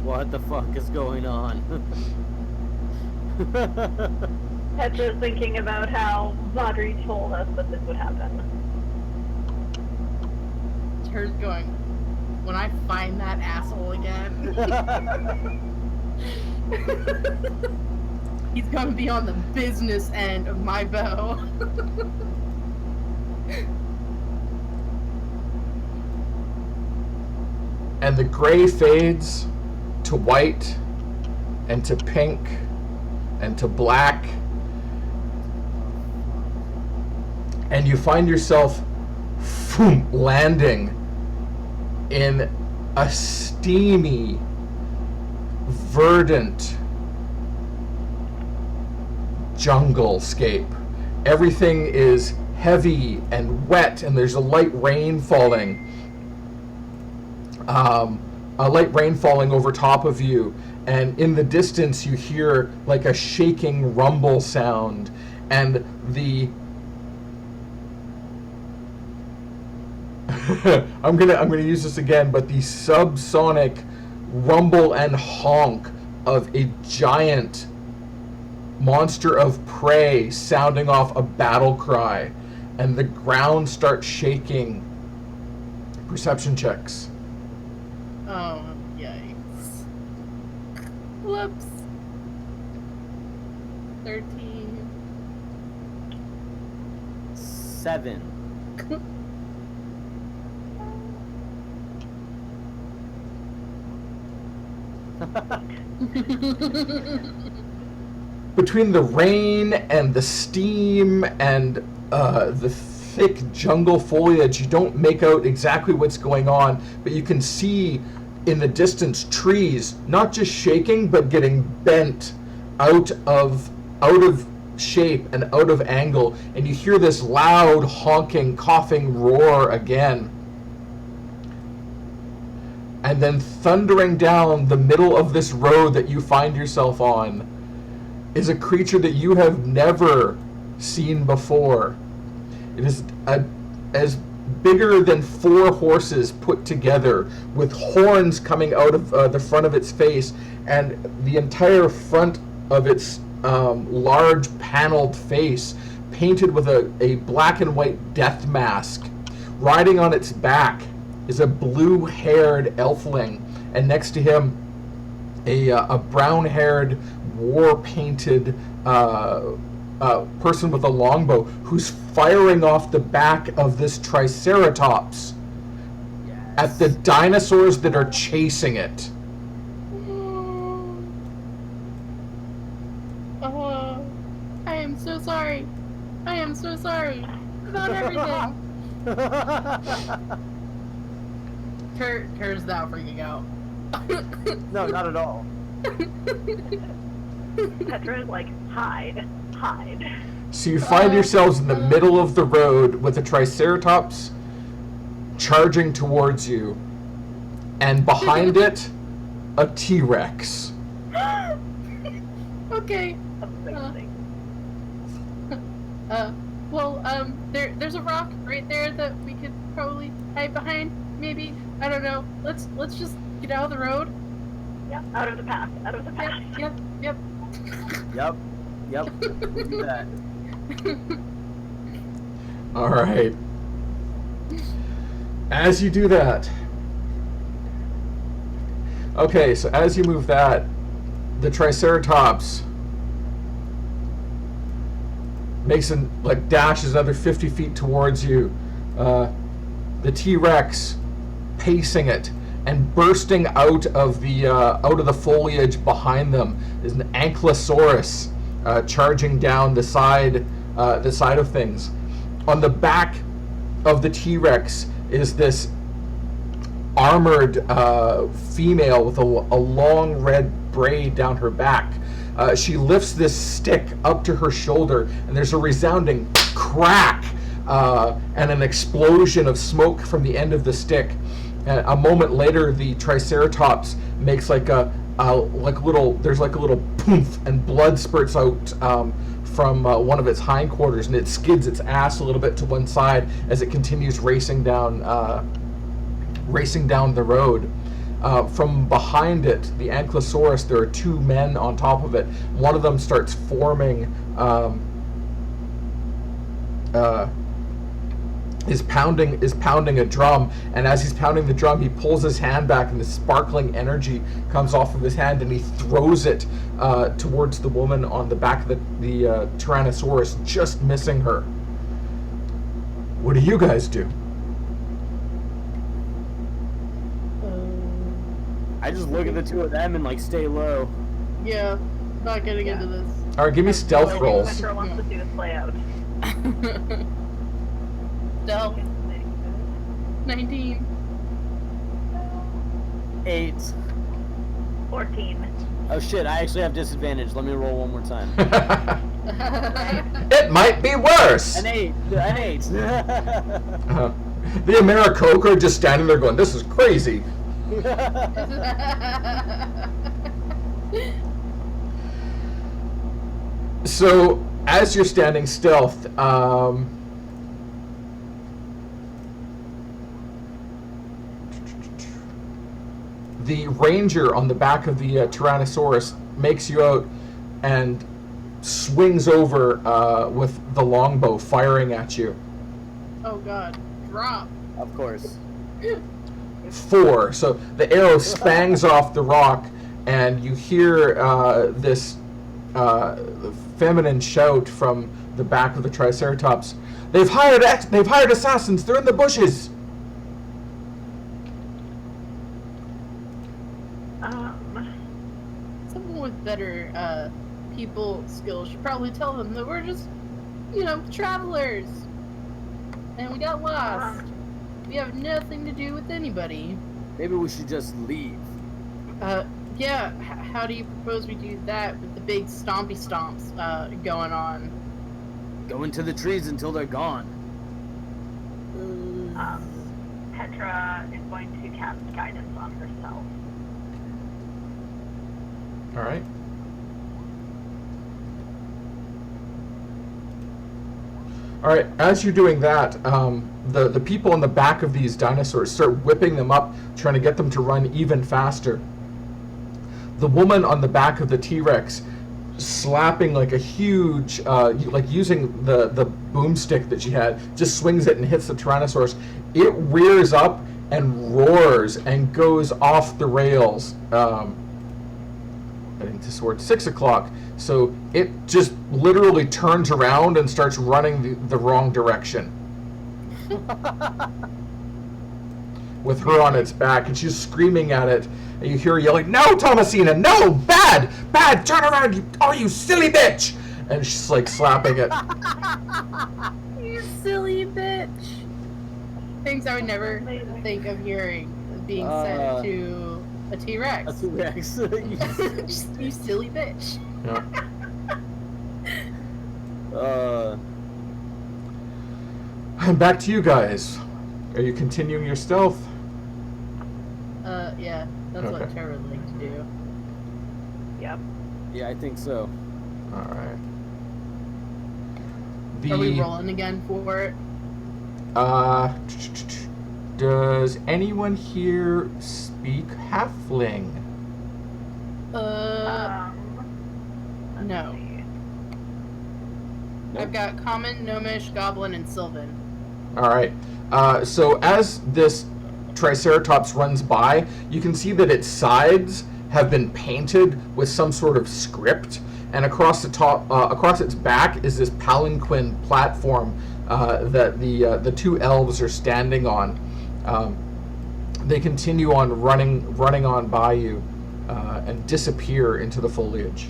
What the fuck is going on? Petra's thinking about how Vaudry told us that this would happen. Ter's going, when I find that asshole again, he's gonna be on the business end of my bow. And the gray fades to white and to pink and to black. And you find yourself landing in a steamy, verdant jungle-scape. Everything is heavy and wet, and there's a light rain falling. A light rain falling over top of you, and in the distance you hear like a shaking rumble sound, and the I'm gonna use this again, but the subsonic rumble and honk of a giant monster of prey sounding off a battle cry, and the ground starts shaking. Perception checks. Oh, yikes. Whoops. 13. 7. Between the rain and the steam and the thick jungle foliage, you don't make out exactly what's going on, but you can see in the distance trees not just shaking but getting bent out of shape and out of angle, and you hear this loud honking, coughing roar again. And then thundering down the middle of this road that you find yourself on is a creature that you have never seen before. It is as bigger than 4 horses put together, with horns coming out of the front of its face, and the entire front of its large paneled face painted with a black and white death mask. Riding on its back is a blue-haired elfling, and next to him a brown-haired, war-painted person with a longbow who's firing off the back of this triceratops at the dinosaurs that are chasing it. Oh, I am so sorry. I am so sorry about everything. Ter's now freaking out. No, not at all. Petra is like, hide. So you find yourselves in the middle of the road with a triceratops charging towards you, and behind it, a T-Rex. Okay. Amazing. There's a rock right there that we could probably hide behind. Maybe, I don't know. Let's just get out of the road. Yep, out of the path. Yep. Yep. We'll do that. All right. As you do that, okay, so as you move that, the Triceratops makes an dashes another 50 feet towards you. The T-Rex pacing it, and bursting out of the foliage behind them is an Ankylosaurus charging down the side of things. On the back of the T-Rex is this armored female with a long red braid down her back. She lifts this stick up to her shoulder, and there's a resounding crack and an explosion of smoke from the end of the stick. And a moment later, the Triceratops makes there's like a little poof, and blood spurts out from one of its hindquarters, and it skids its ass a little bit to one side as it continues racing down the road. From behind it, the Ankylosaurus, there are two men on top of it. One of them starts forming, is pounding a drum, and as he's pounding the drum, he pulls his hand back, and the sparkling energy comes off of his hand, and he throws it towards the woman on the back of the Tyrannosaurus, just missing her. What do you guys do? I just look at the two of them and like stay low. Yeah, not getting into this. All right, give me stealth rolls. Gunther wants to see this play out. Stealth 19. 8. 14. Oh shit! I actually have disadvantage. Let me roll one more time. It might be worse. An 8. An 8. The Americoke are just standing there going, "This is crazy." So, as you're standing stealth, the ranger on the back of the Tyrannosaurus makes you out and swings over with the longbow, firing at you. Oh god, drop. Of course. 4. So the arrow spangs off the rock, and you hear this feminine shout from the back of the Triceratops. They've hired assassins. They're in the bushes. Someone with better people skills should probably tell them that we're just, travelers. And we got lost. We have nothing to do with anybody. Maybe we should just leave. Yeah, how do you propose we do that with the big stompy stomps going on? Go into the trees until they're gone. Petra is going to cast guidance on herself. All right. All right. As you're doing that, the people on the back of these dinosaurs start whipping them up, trying to get them to run even faster. The woman on the back of the T-Rex, slapping like a huge, like using the boomstick that she had, just swings it and hits the Tyrannosaurus. It rears up and roars and goes off the rails. Heading towards 6 o'clock. So it just literally turns around and starts running the wrong direction. With her on its back, and she's screaming at it, and you hear her yelling, "No, Thomasina, no! Bad! Bad! Turn around, you silly bitch!" And she's like slapping it. You silly bitch! Things I would never think of hearing being said to a T-Rex. A T-Rex. Just, you silly bitch. Yeah. And back to you guys. Are you continuing your stealth? Yeah, that's Okay. what Tara would like to do. Yep. Yeah, I think so. All right. Are we rolling again for it? Does anyone here speak Halfling? No. I've got Common, Gnomish, Goblin, and Sylvan. All right. So as this Triceratops runs by, you can see that its sides have been painted with some sort of script, and across the top, across its back, is this palanquin platform that the two elves are standing on. They continue on running on by you and disappear into the foliage.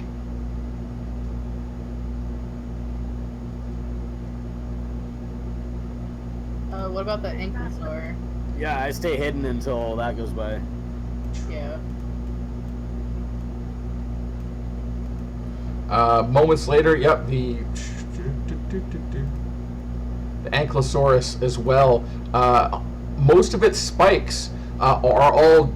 What about the Ankylosaur? Yeah, I stay hidden until that goes by. Yeah. Moments later, yep, the Ankylosaurus as well. Most of its spikes are all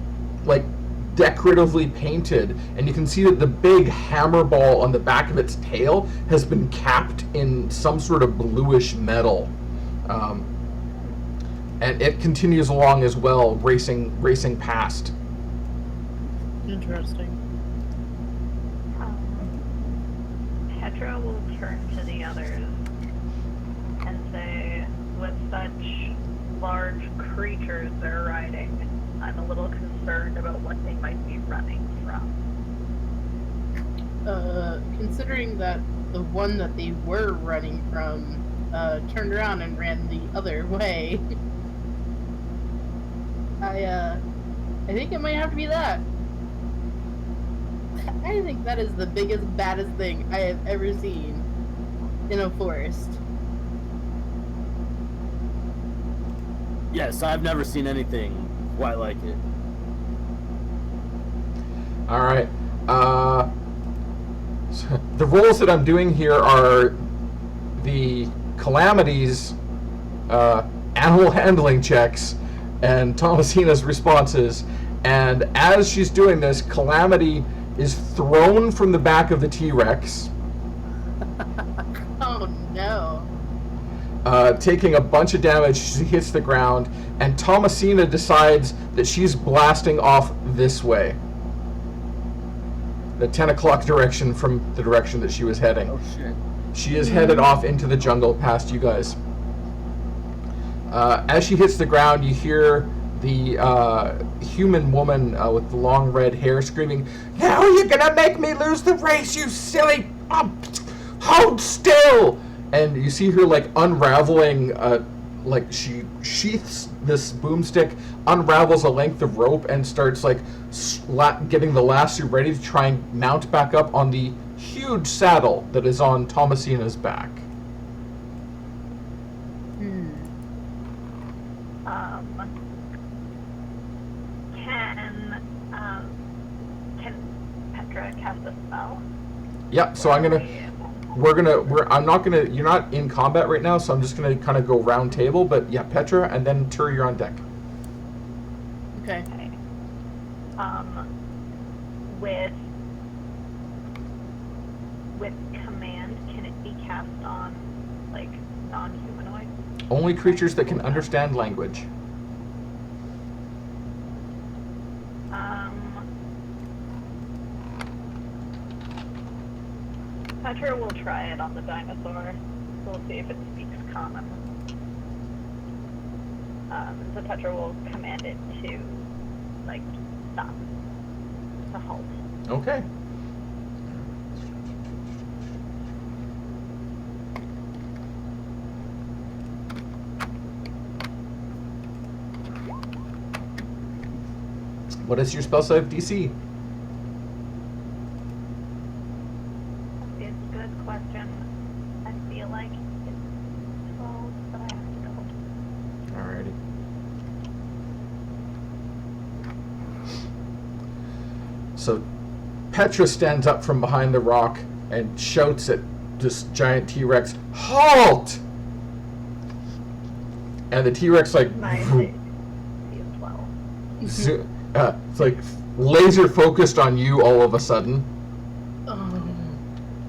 like decoratively painted, and you can see that the big hammer ball on the back of its tail has been capped in some sort of bluish metal. And it continues along as well, racing past. Interesting. Petra will turn to the others and say, with such large creatures they're riding, I'm a little concerned about what they might be running from. Considering that the one that they were running from turned around and ran the other way, I think it might have to be that. I think that is the biggest, baddest thing I have ever seen in a forest. Yes, I've never seen anything quite like it. All right. The roles that I'm doing here are the Calamity's animal handling checks and Thomasina's responses. And as she's doing this, Calamity is thrown from the back of the T-Rex, Oh no. taking a bunch of damage. She hits the ground, and Thomasina decides that she's blasting off this way. The 10 o'clock direction from the direction that she was heading. Oh shit. She is headed off into the jungle past you guys. As she hits the ground, you hear the human woman with the long red hair screaming, "How are you gonna make me lose the race, you silly... hold still!" And you see her like unraveling, like she sheaths this boomstick, unravels a length of rope, and starts like getting the lasso ready to try and mount back up on the huge saddle that is on Thomasina's back. Can Petra cast a spell? Yep. So I'm not you're not in combat right now, so I'm just gonna kind of go round table. But yeah, Petra, and then Tur, you're on deck. Okay. With command, can it be cast on like non-humanoid? Only creatures that can understand language. Petra will try it on the dinosaur. We'll see if it speaks common. So Petra will command it to, like, stop. To halt. Okay. What is your spell save DC? It's a good question. I feel like it's 12, but I have to double. Alrighty. So Petra stands up from behind the rock and shouts at this giant T-Rex, "Halt!" And the T-Rex like Nice. He's 12. it's like laser focused on you all of a sudden.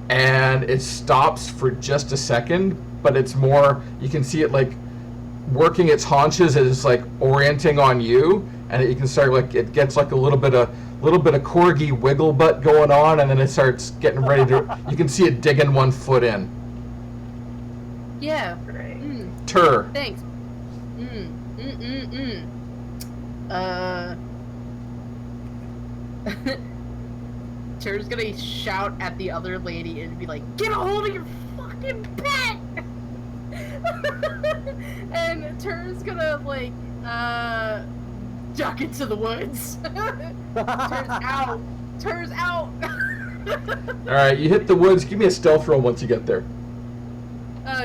And it stops for just a second, but it's more, you can see it like working its haunches as it's like orienting on you, and you can start like, it gets like a little bit of corgi wiggle butt going on, and then it starts getting ready to, you can see it digging one foot in. Yeah. Great. Tur. Thanks. Tur's gonna shout at the other lady and be like, "Get a hold of your fucking pet!" And Tur's gonna like duck into the woods. Tur's out. Alright, you hit the woods. Give me a stealth roll once you get there.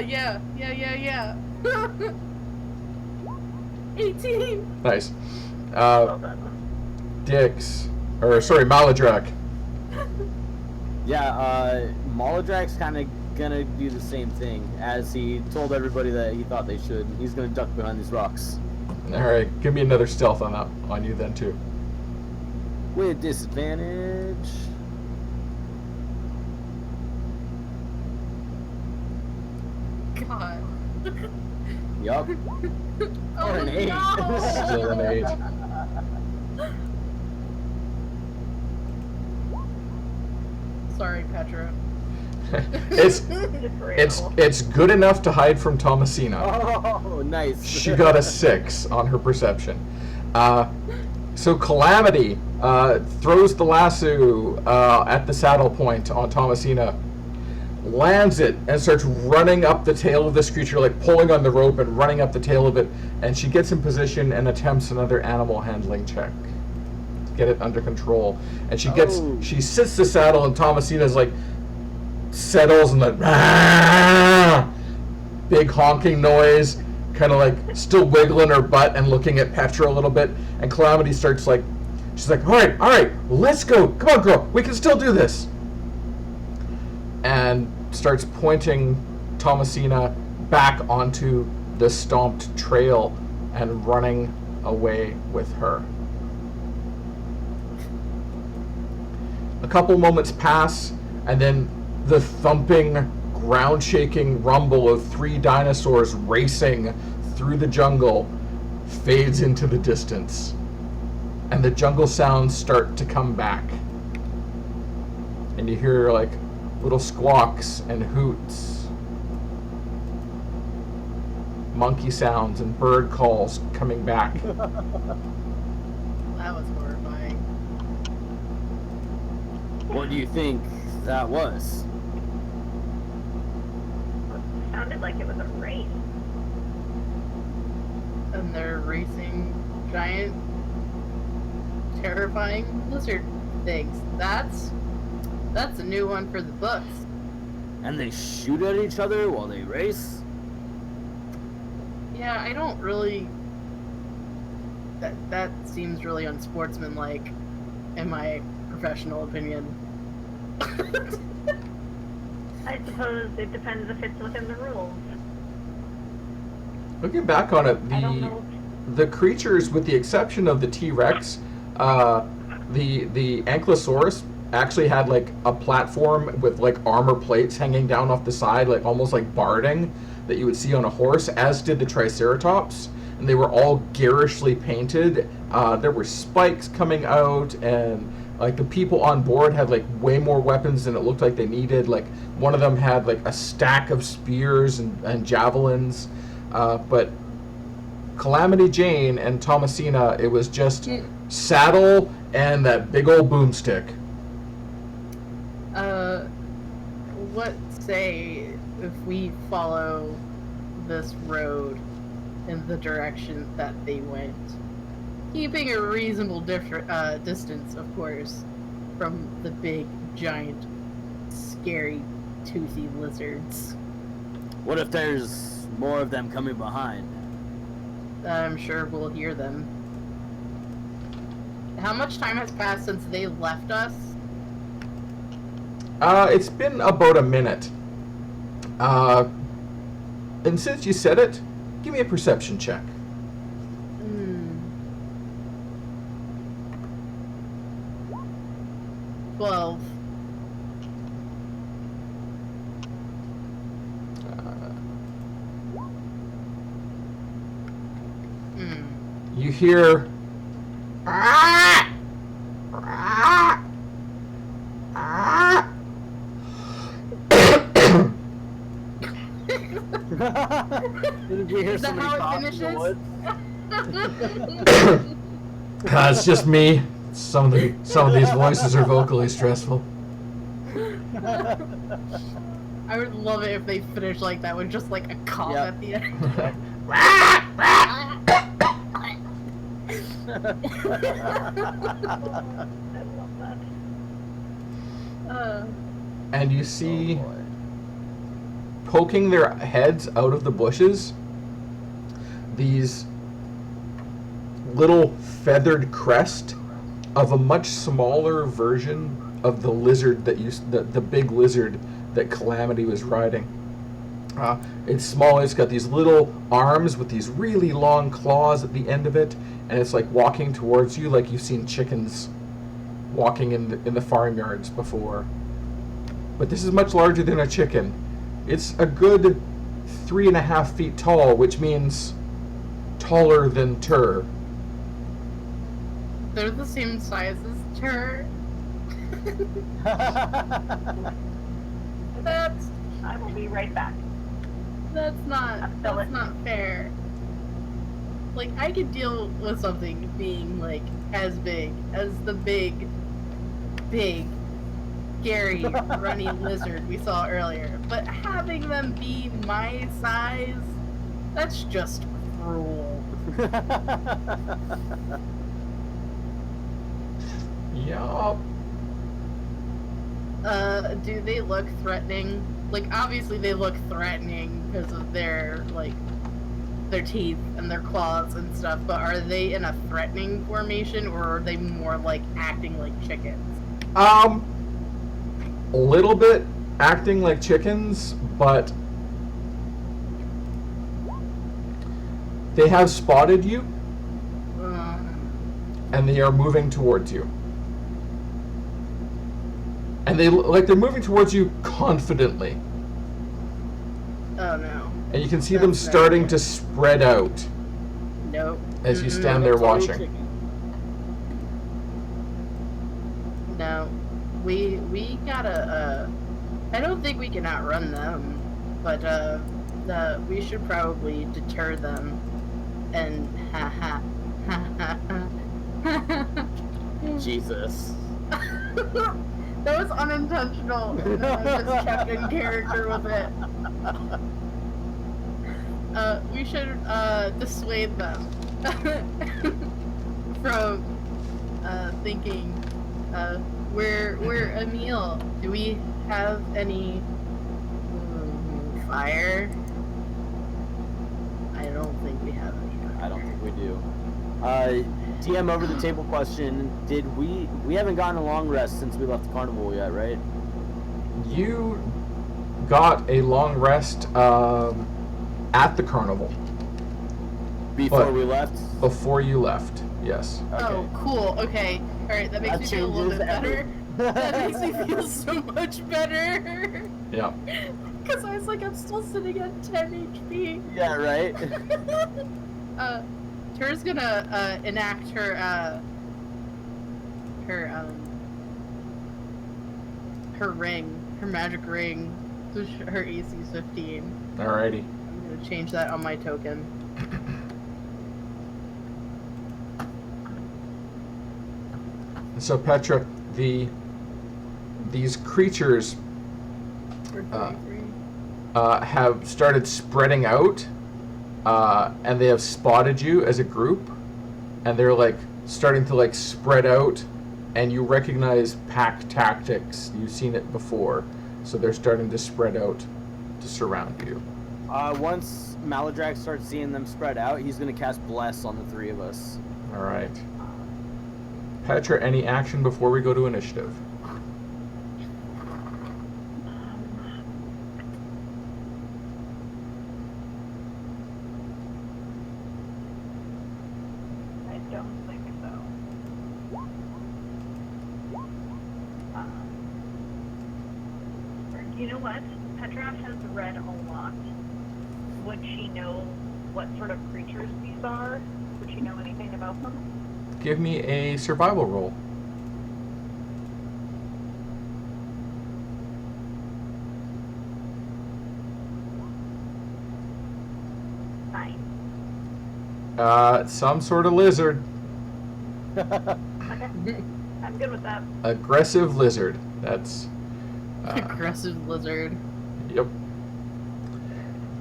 Yeah. 18. Nice. Well done. Maladrak. Yeah, Maladrak's kind of gonna do the same thing, as he told everybody that he thought they should. He's gonna duck behind these rocks. Alright, give me another stealth on you then too. With disadvantage. God. Yup. Oh, Or an 8. no. Still an 8. Sorry, Petra. it's For it's good enough to hide from Thomasina. Oh, nice. She got a 6 on her perception. So Calamity throws the lasso at the saddle point on Thomasina, lands it, and starts running up the tail of this creature, like pulling on the rope and running up the tail of it. And she gets in position and attempts another animal handling check to get it under control. And she sits the saddle, and Thomasina's like settles and like big honking noise, kind of like still wiggling her butt and looking at Petra a little bit. And Calamity starts like, she's like, all right, let's go. Come on, girl, we can still do this. And starts pointing Thomasina back onto the stomped trail and running away with her. A couple moments pass, and then the thumping, ground-shaking rumble of 3 dinosaurs racing through the jungle fades into the distance, and the jungle sounds start to come back. And you hear like little squawks and hoots, monkey sounds and bird calls coming back. That was horrifying. What do you think that was? Sounded like it was a race. And they're racing giant, terrifying lizard things. That's a new one for the books. And they shoot at each other while they race? Yeah, I don't really... That seems really unsportsmanlike, in my professional opinion. I suppose it depends if it's within the rules. Looking back on it, I don't know. the creatures, with the exception of the T-Rex, the Ankylosaurus actually had like a platform with like armor plates hanging down off the side, like almost like barding that you would see on a horse, as did the Triceratops, and they were all garishly painted. There were spikes coming out, and like the people on board had like way more weapons than it looked like they needed. Like one of them had like a stack of spears and javelins, but Calamity Jane and Thomasina, it was just saddle and that big old boomstick. What say if we follow this road in the direction that they went? Keeping a reasonable distance, of course, from the big, giant, scary, toothy lizards. What if there's more of them coming behind? I'm sure we'll hear them. How much time has passed since they left us? It's been about a minute. And since you said it, give me a perception check. 12. You hear Did you hear Is that somebody how it cough in the finishes? woods? it's just me. Some of these voices are vocally stressful. I would love it if they finished like that with just like a cough Yep. at the end. I love that. And you see, Oh, boy. poking their heads out of the bushes, these little feathered crest of a much smaller version of the lizard that the big lizard that Calamity was riding. It's small. It's got these little arms with these really long claws at the end of it, and it's like walking towards you, like you've seen chickens walking in the farmyards before. But this is much larger than a chicken. It's a good 3.5 feet tall, which means taller than Tur. They're the same size as Tur. That's I will be right back. that's not I'm still that's not fair. Like, I could deal with something being like as big as the big, scary, runny lizard we saw earlier, but having them be my size, that's just cruel. Yeah. Do they look threatening? Like, obviously they look threatening because of their, like, their teeth and their claws and stuff, but are they in a threatening formation, or are they more, like, acting like chickens? A little bit acting like chickens, but they have spotted you, and they are moving towards you. And they're moving towards you confidently. Oh, no. And you can see them That's not starting good. to spread out Nope. as you stand there watching. No. We gotta, I don't think we can outrun them, but, we should probably deter them, and Jesus. That was unintentional, and I just kept in character with it. We should, dissuade them from, thinking, we're a meal. Do we have any fire? I don't think we have any fire. I don't think we do. DM over the table question, we haven't gotten a long rest since we left the carnival yet, right? You got a long rest at the carnival Before But- we left? before you left. Yes. Okay. Oh, cool. Okay. Alright, that makes That me feel a little bit changes better. That makes me feel so much better. Yeah. Because I was like, I'm still sitting at 10 HP. Yeah, right? Ter's gonna enact her ring, her magic ring. So her AC is 15. Alrighty. I'm gonna change that on my token. So Petra, these creatures For Uh, 33. have started spreading out, and they have spotted you as a group, and they're like starting to like spread out, and you recognize pack tactics. You've seen it before, so they're starting to spread out to surround you. Once Maladrak starts seeing them spread out, he's gonna cast Bless on the three of us. All right. Petra, any action before we go to initiative? I don't think so. You know what? Petra has read a lot. Would she know what sort of creatures these are? Would she know anything about them? Give me a survival roll. Nine. Some sort of lizard. Okay. I'm good with that. Aggressive lizard. That's. Aggressive lizard. Yep.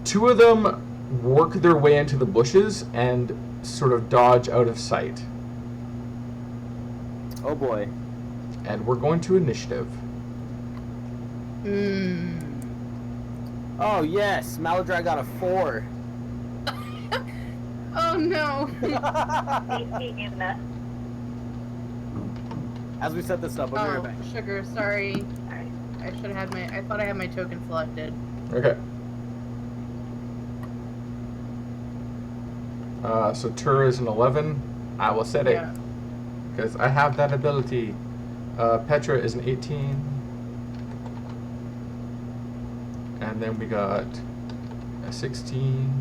Two of them work their way into the bushes and sort of dodge out of sight. Oh boy. And we're going to initiative. Oh yes, Maladrak got a 4. Oh no. 18. As we set this up, we'll be right Oh, back. sugar, sorry. Alright. I should have had I thought I had my token selected. Okay. So Tur is an 11. I will set it. Yeah. Because I have that ability. Petra is an 18. And then we got a 16.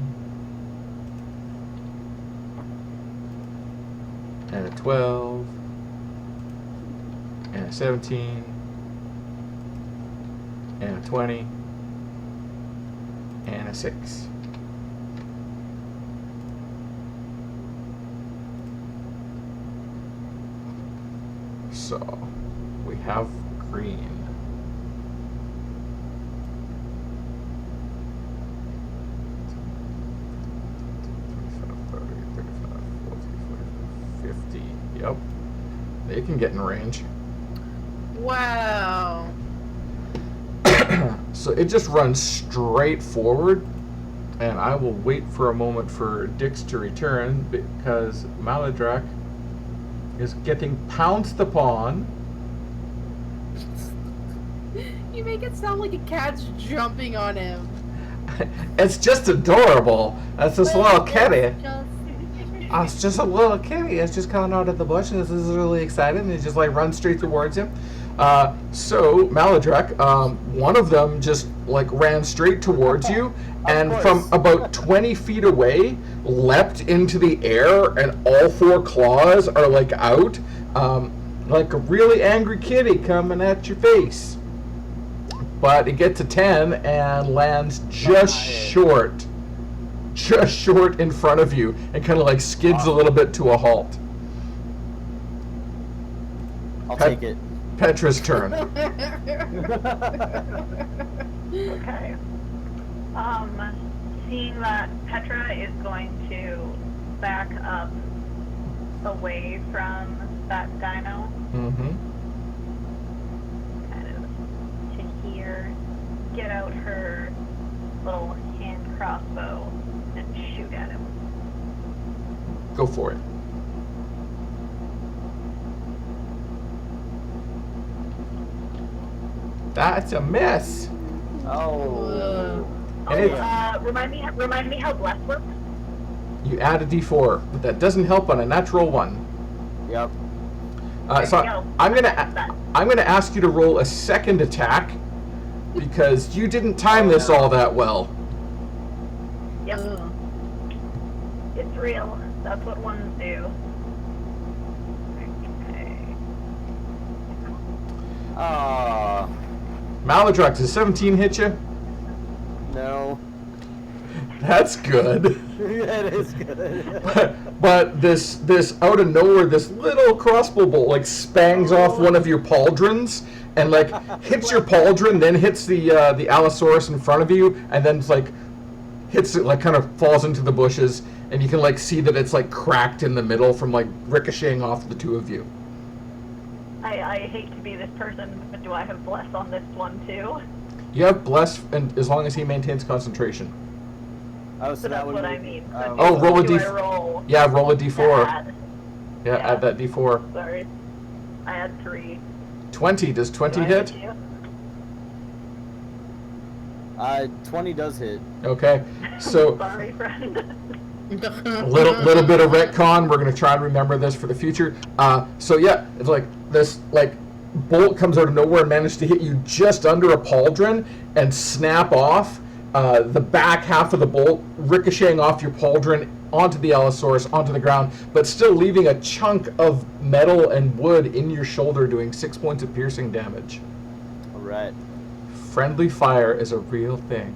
And a 12. and a 17, and a 20, and a 6. So we have green. Yep. They can get in range. Wow. So it just runs straight forward, and I will wait for a moment for Dix to return because Maladrak is getting pounced upon. You make it sound like a cat's jumping on him. It's just adorable. That's this little kitty. Just... It's just a little kitty. It's just coming out of the bush, and this is really excited. And it just like runs straight towards him. So Maladrak, one of them just like ran straight towards you, and from about 20 feet away, leapt into the air, and all 4 claws are like out, like a really angry kitty coming at your face. But it gets to 10 and lands just short in front of you, and kind of like skids a little bit to a halt. I'll take it. Petra's turn. Okay. Seeing that Petra is going to back up away from that dino, Mm-hmm. kind of to here, get out her little hand crossbow and shoot at him. Go for it. That's a miss. Oh. And it, Remind me how bless works. you add a d4, but that doesn't help on a natural 1. Yep. So There you go. I'm gonna That. ask you to roll a second attack because you didn't time this all that well. Yep. It's real. That's what ones do. Okay. Maladrak, does 17 hit you? No. That's good. That is good. But this out of nowhere, this little crossbow bolt like spangs off one of your pauldrons and like hits your pauldron, then hits the Allosaurus in front of you, and then like hits it, like kind of falls into the bushes, and you can like see that it's like cracked in the middle from like ricocheting off the 2 of you. I hate to be this person, but do I have bless on this one too? You have bless, and as long as he maintains concentration. Oh, So so that that's would what be, I mean. Oh, roll a do D- I roll Yeah, roll a d4. that? Yeah, Yeah. add that d4. Sorry. I had 3. 20. Does 20 Do I hit? have 20 does hit. Okay. So Sorry, friend. a little bit of retcon. We're gonna try and remember this for the future. So yeah, it's like this like bolt comes out of nowhere and managed to hit you just under a pauldron and snap off the back half of the bolt, ricocheting off your pauldron onto the Allosaurus, onto the ground, but still leaving a chunk of metal and wood in your shoulder, doing 6 points of piercing damage. All right. Friendly fire is a real thing.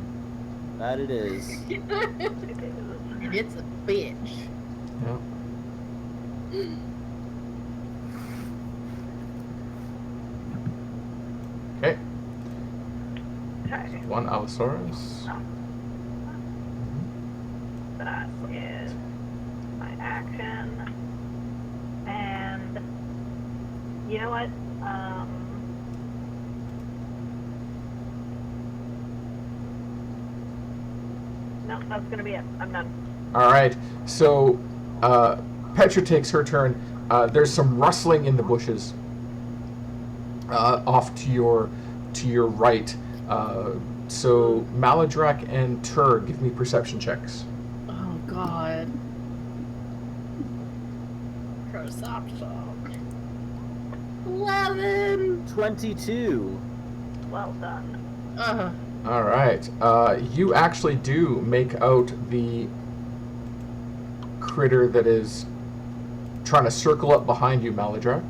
That it is. It's a bitch. Yeah. Okay. Okay. 1 Allosaurus. That is my action. And you know what? No, that's gonna be it. I'm done. All right. So Petra takes her turn. There's some rustling in the bushes off to your right. So Maladrak and Tur, give me perception checks. Oh god. Perception. 11. 22. Well done. All right. You actually do make out the critter that is trying to circle up behind you, Maladrak.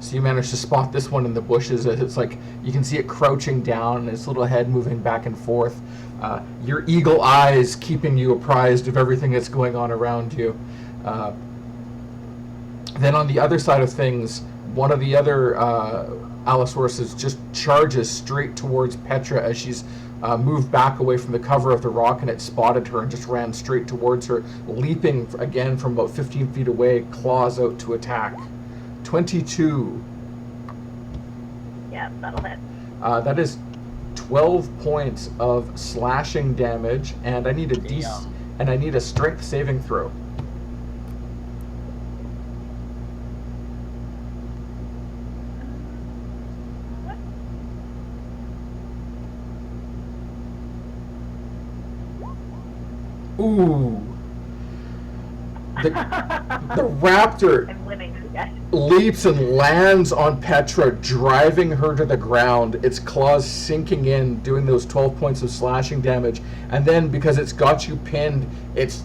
So you manage to spot this one in the bushes. It's like you can see it crouching down, its little head moving back and forth. Your eagle eyes keeping you apprised of everything that's going on around you. Then on the other side of things, one of the other Allosauruses just charges straight towards Petra as she's moved back away from the cover of the rock, and it spotted her and just ran straight towards her, leaping again from about 15 feet away, claws out to attack. 22. Yeah, that'll hit. That is 12 points of slashing damage, and I need a strength saving throw. Ooh. The raptor I'm living through that. leaps and lands on Petra, driving her to the ground, its claws sinking in, doing those 12 points of slashing damage. And then, because it's got you pinned, its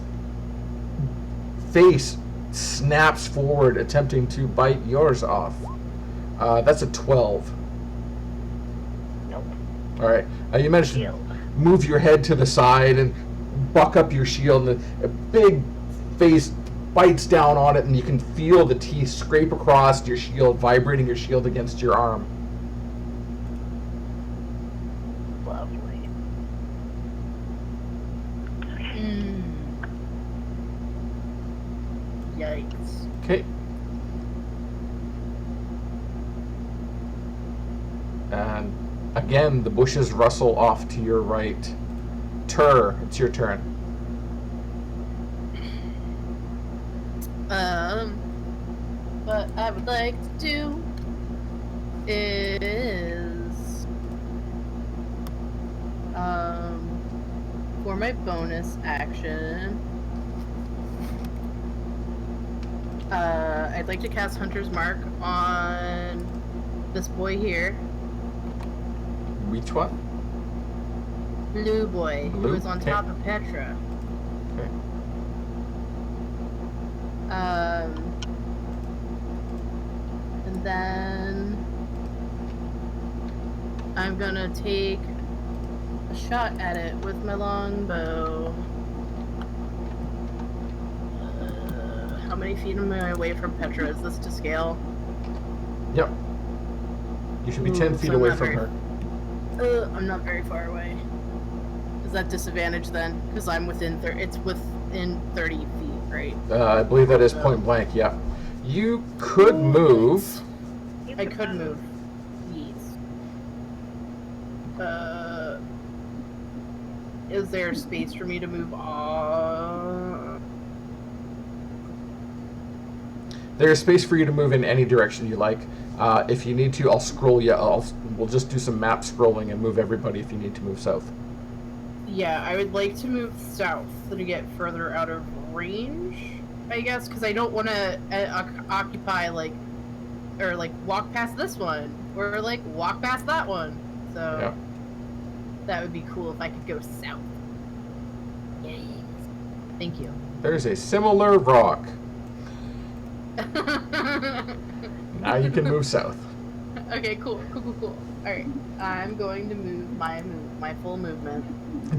face snaps forward, attempting to bite yours off. That's a 12. Nope. All right. You managed to Shield. move your head to the side and buck up your shield, and a big face bites down on it, and you can feel the teeth scrape across your shield, vibrating your shield against your arm. Lovely. Yikes. Okay. And again, the bushes rustle off to your right. Tur, it's your turn. What I would like to do is, for my bonus action, I'd like to cast Hunter's Mark on this boy here. Which one? Blue boy, Blue? who is on Okay. top of Petra. Okay. And then I'm gonna take a shot at it with my longbow. How many feet am I away from Petra? Is this to scale? Yep. You should be Ooh, 10 feet so I'm away not from very- her. I'm not very far away. Is that disadvantage then? Because I'm within it's within 30 feet, right? I believe that is point blank, yeah. You could move. You I could move. Yes. Is there space for me to move on? There is space for you to move in any direction you like. If you need to, I'll scroll you. We'll just do some map scrolling and move everybody if you need to move south. Yeah, I would like to move south to get further out of range, I guess, because I don't want to occupy, or walk past this one, or walk past that one. So Yeah. that would be cool if I could go south. Yes. Thank you. There's a similar rock. Now you can move south. Okay, cool. Alright, I'm going to move my full movement.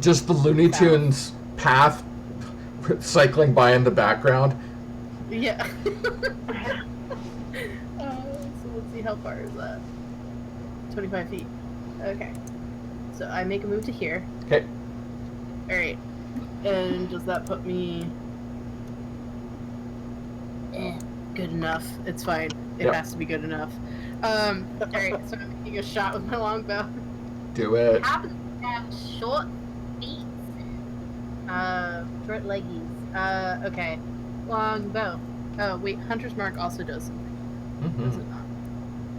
Just the Looney Tunes path cycling by in the background. Yeah. So let's see, how far is that? 25 feet. Okay. So I make a move to here. Okay. Alright. And does that put me... good enough. It's fine. It Yep. has to be good enough. Alright, so I'm making a shot with my longbow. Do it. Happens to have short feet. Short leggies. Okay. Longbow. Oh, wait, Hunter's Mark also does something. Does it not?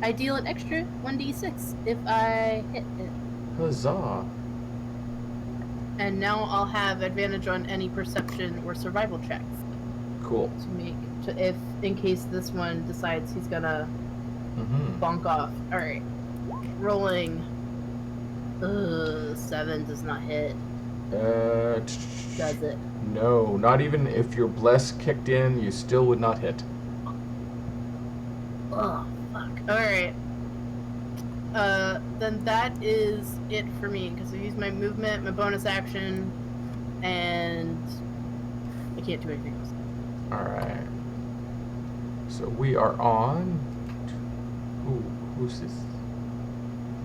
I deal an extra 1d6 if I hit it. Huzzah. And now I'll have advantage on any perception or survival checks Cool. if in case this one decides he's gonna bonk off. Alright. Rolling. 7 does not hit. Does it? No, not even if your bless kicked in, you still would not hit. Oh, fuck. Alright. Then that is it for me, because I used my movement, my bonus action, and I can't do anything else. Alright. So we are on... Ooh, who's this?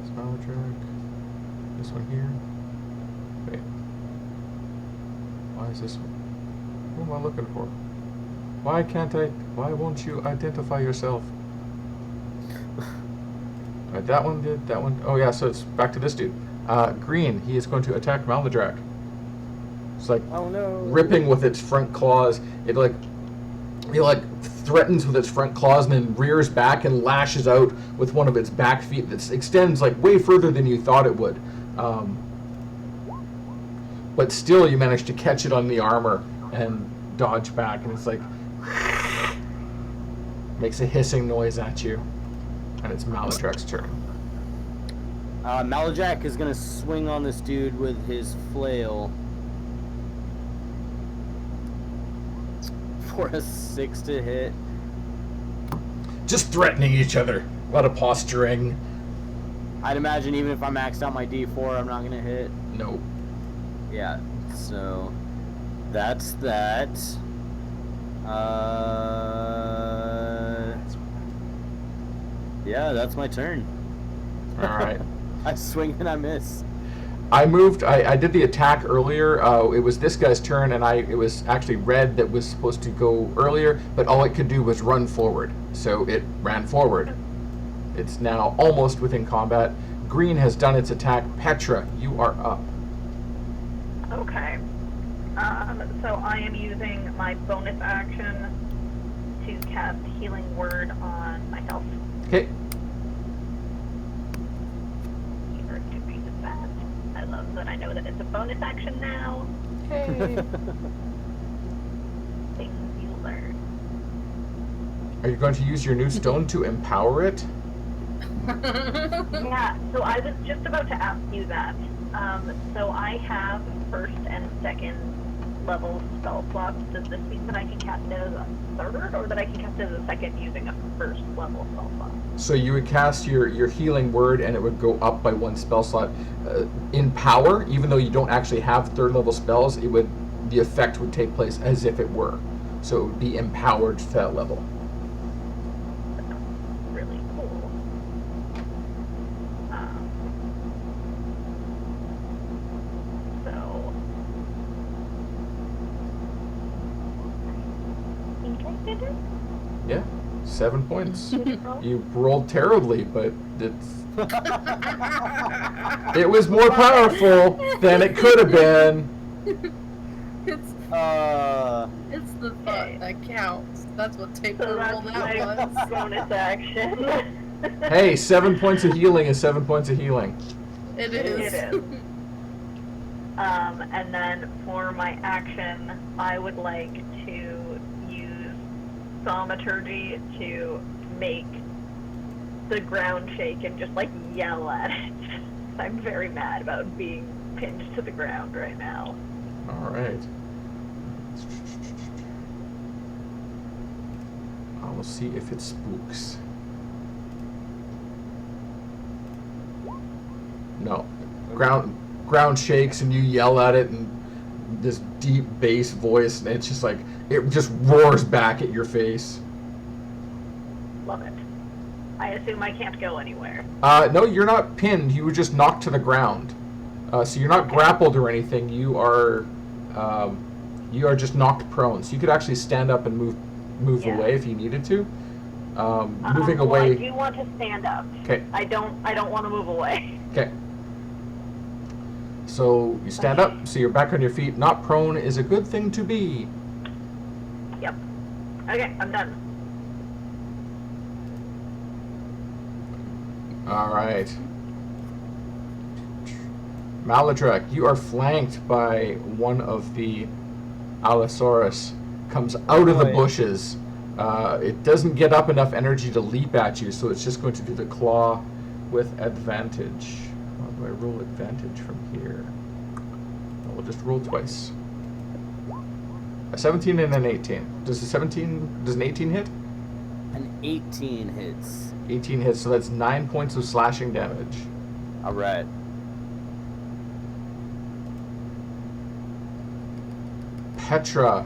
This Maladrak. This one here. Wait. Why is this one? Who am I looking for? Why can't I... Why won't you identify yourself? Alright, that one did. That one... Oh yeah, so it's back to this dude. Green, he is going to attack Maladrak. It's like... Oh no. ripping with its front claws. It like threatens with its front claws and then rears back and lashes out with one of its back feet that extends like way further than you thought it would. But still, you manage to catch it on the armor and dodge back, and it's like makes a hissing noise at you, and it's Maladrak's turn. Maladrak is gonna swing on this dude with his flail for a 6 to hit. Just threatening each other. A lot of posturing. I'd imagine even if I maxed out my D4, I'm not gonna hit. Nope. Yeah, so that's that. Yeah, that's my turn. All right. I swing and I miss. I moved. I did the attack earlier. It was this guy's turn, and it was actually red that was supposed to go earlier, but all it could do was run forward. So it ran forward. It's now almost within combat. Green has done its attack. Petra, you are up. Okay. So I am using my bonus action to cast Healing Word on myself. Okay. You're doing that. I love that I know that it's a bonus action now. Hey. Things you learn. Are you going to use your new stone to empower it? Yeah, so I was just about to ask you that. So I have first and second level spell slots. Does this mean that I can cast it as a third, or that I can cast it as a second using a first level spell slot? So you would cast your healing word, and it would go up by one spell slot. In power, even though you don't actually have third level spells, the effect would take place as if it were. So it would be empowered to that level. Really cool. So I think I did it. Yeah, 7 points. Did it roll? You rolled terribly, but it was more powerful than it could have been. It's the thought that counts. That's what So taper roll that's that my was. bonus action. Hey, 7 points of healing is 7 points of healing. It is. It is. And then for my action, I would like to use thaumaturgy to make the ground shake and just like yell at it. I'm very mad about being pinned to the ground right now. All right. I will see if it spooks. No. Ground shakes and you yell at it in this deep bass voice, and it's just like it just roars back at your face. Love it. I assume I can't go anywhere. No, you're not pinned. You were just knocked to the ground. So you're not grappled or anything. You are just knocked prone. So you could actually stand up and move Yeah. away if you needed to. Moving well, away. I do want to stand up. Okay. I don't want to move away. Okay. So you stand up. So you're back on your feet. Not prone is a good thing to be. Yep. Okay, I'm done. All right. Maladrak, you are flanked by one of the Allosaurus. Comes out of the bushes. It doesn't get up enough energy to leap at you, so it's just going to do the claw with advantage. How do I roll advantage from here? We'll just roll twice. A 17 and an 18. Does an 18 hit? An 18 hits. 18 hits, so that's 9 points of slashing damage. All right. Petra,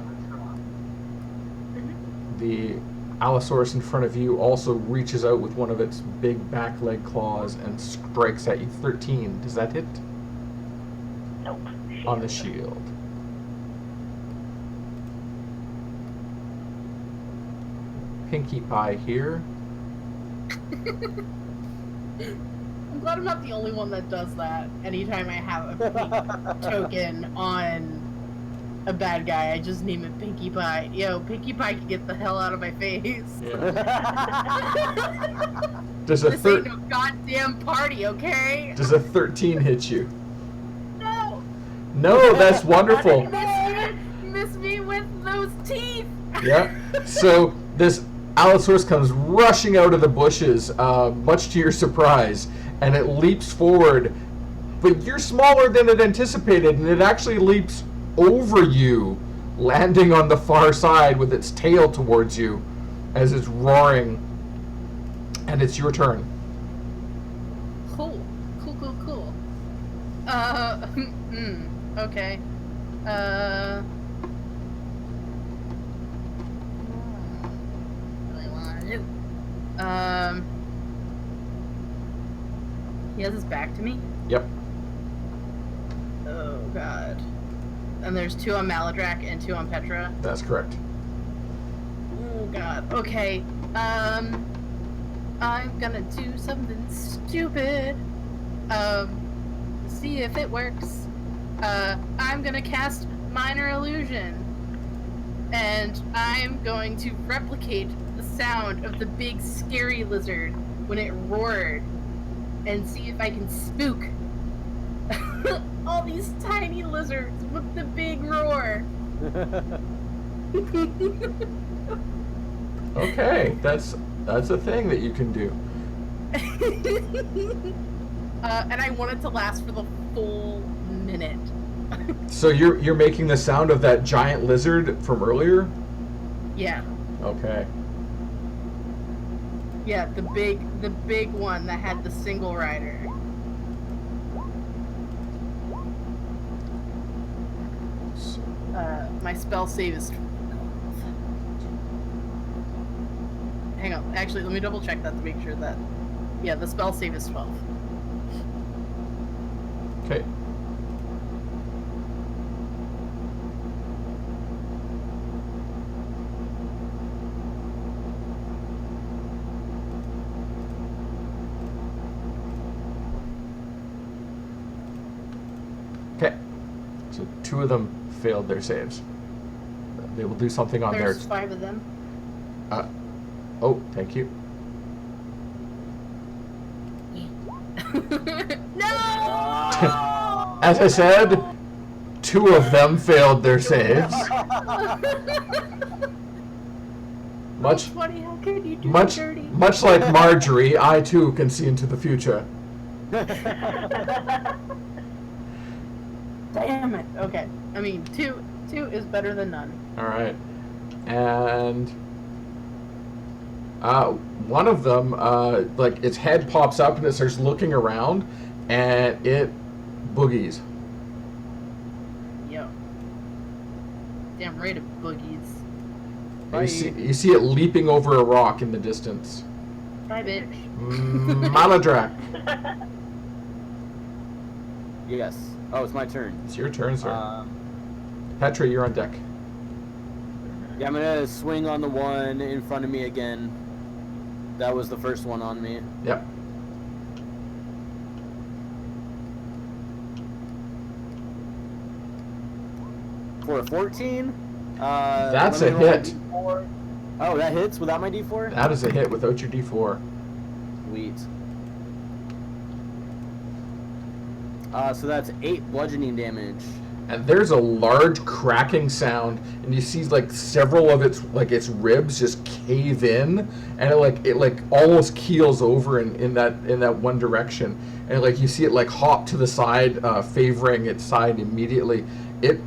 the Allosaurus in front of you also reaches out with one of its big back leg claws and strikes at you. 13. Does that hit? Nope. On the shield. Pinkie Pie here. I'm glad I'm not the only one that does that. Anytime I have a pink token on a bad guy, I just name it Pinkie Pie. Yo, Pinkie Pie can get the hell out of my face. Yeah. Does a This ain't no goddamn party, okay? Does a 13 hit you? No! No, that's wonderful. Miss me with those teeth! Yeah. So this Allosaurus comes rushing out of the bushes, much to your surprise, and it leaps forward. But you're smaller than it anticipated, and it actually leaps over you, landing on the far side with its tail towards you as it's roaring. And it's your turn. Cool. Okay. Really want to do. He has his back to me? Yep. Oh, God. And there's 2 on Maladrak and 2 on Petra? That's correct. Oh, God. Okay. I'm gonna do something stupid. See if it works. I'm gonna cast Minor Illusion. And I'm going to replicate the sound of the big scary lizard when it roared. And see if I can spook all these tiny lizards with the big roar. Okay, that's a thing that you can do. And I want it to last for the full minute. So you're making the sound of that giant lizard from earlier? Yeah. Okay. Yeah, the big one that had the single rider. My spell save is 12. Hang on, actually, let me double check that to make sure that. Yeah, the spell save is 12. Okay. Okay. So 2 of them failed their saves. They will do something on There's their... 5 of them. Oh, thank you. No! As I said, 2 of them failed their saves. Much, Funny, how can you do much, dirty? much like Marjorie, I too can see into the future. Damn it. Okay. I mean, two is better than none. All right, and one of them, like its head pops up and it starts looking around, and it boogies. Yo. Damn right it boogies. And you see it leaping over a rock in the distance. Bye, bitch. Maladrak. Yes. Oh, it's my turn. It's your turn, sir. Petra, you're on deck. Yeah, I'm gonna swing on the one in front of me again. That was the first one on me. Yep. For a 14. That's let a me roll hit. my D4. Oh, that hits without my D4? That is a hit without your D4. Sweet. So that's 8 bludgeoning damage. And there's a large cracking sound, and you see like several of its ribs just cave in, and it almost keels over in that one direction, and like you see it like hop to the side, favoring its side immediately. It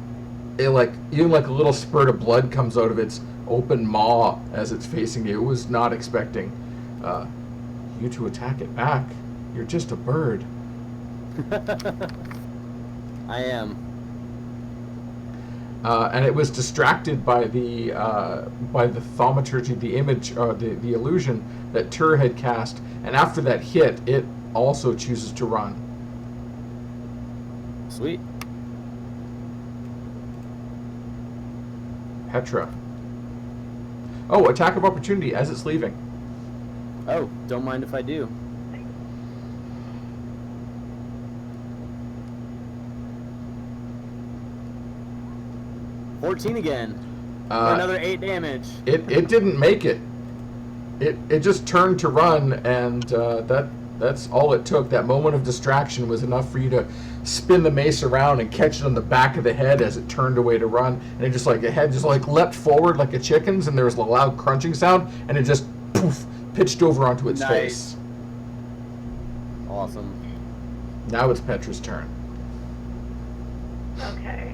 like even like a little spurt of blood comes out of its open maw as it's facing you. It was not expecting you to attack it back. You're just a bird. I am. And it was distracted by the thaumaturgy, the image, the illusion that Tur had cast. And after that hit, it also chooses to run. Sweet. Petra. Oh, attack of opportunity as it's leaving. Oh, don't mind if I do. $14 again. For another 8 damage. It didn't make it. It just turned to run, and that's all it took. That moment of distraction was enough for you to spin the mace around and catch it on the back of the head as it turned away to run. And it just like the head just like leapt forward like a chicken's, and there was a loud crunching sound, and it just poof pitched over onto its face. Awesome. Now it's Petra's turn. Okay.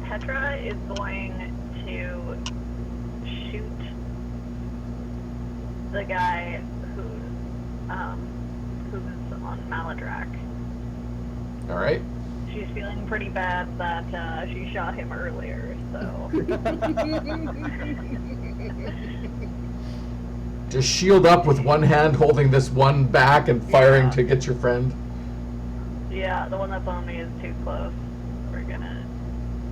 Petra is going to shoot the guy who's on Maladrak. All right. She's feeling pretty bad that she shot him earlier, so... Just shield up with one hand holding this one back and firing to get your friend. Yeah, the one that's on me is too close. We're gonna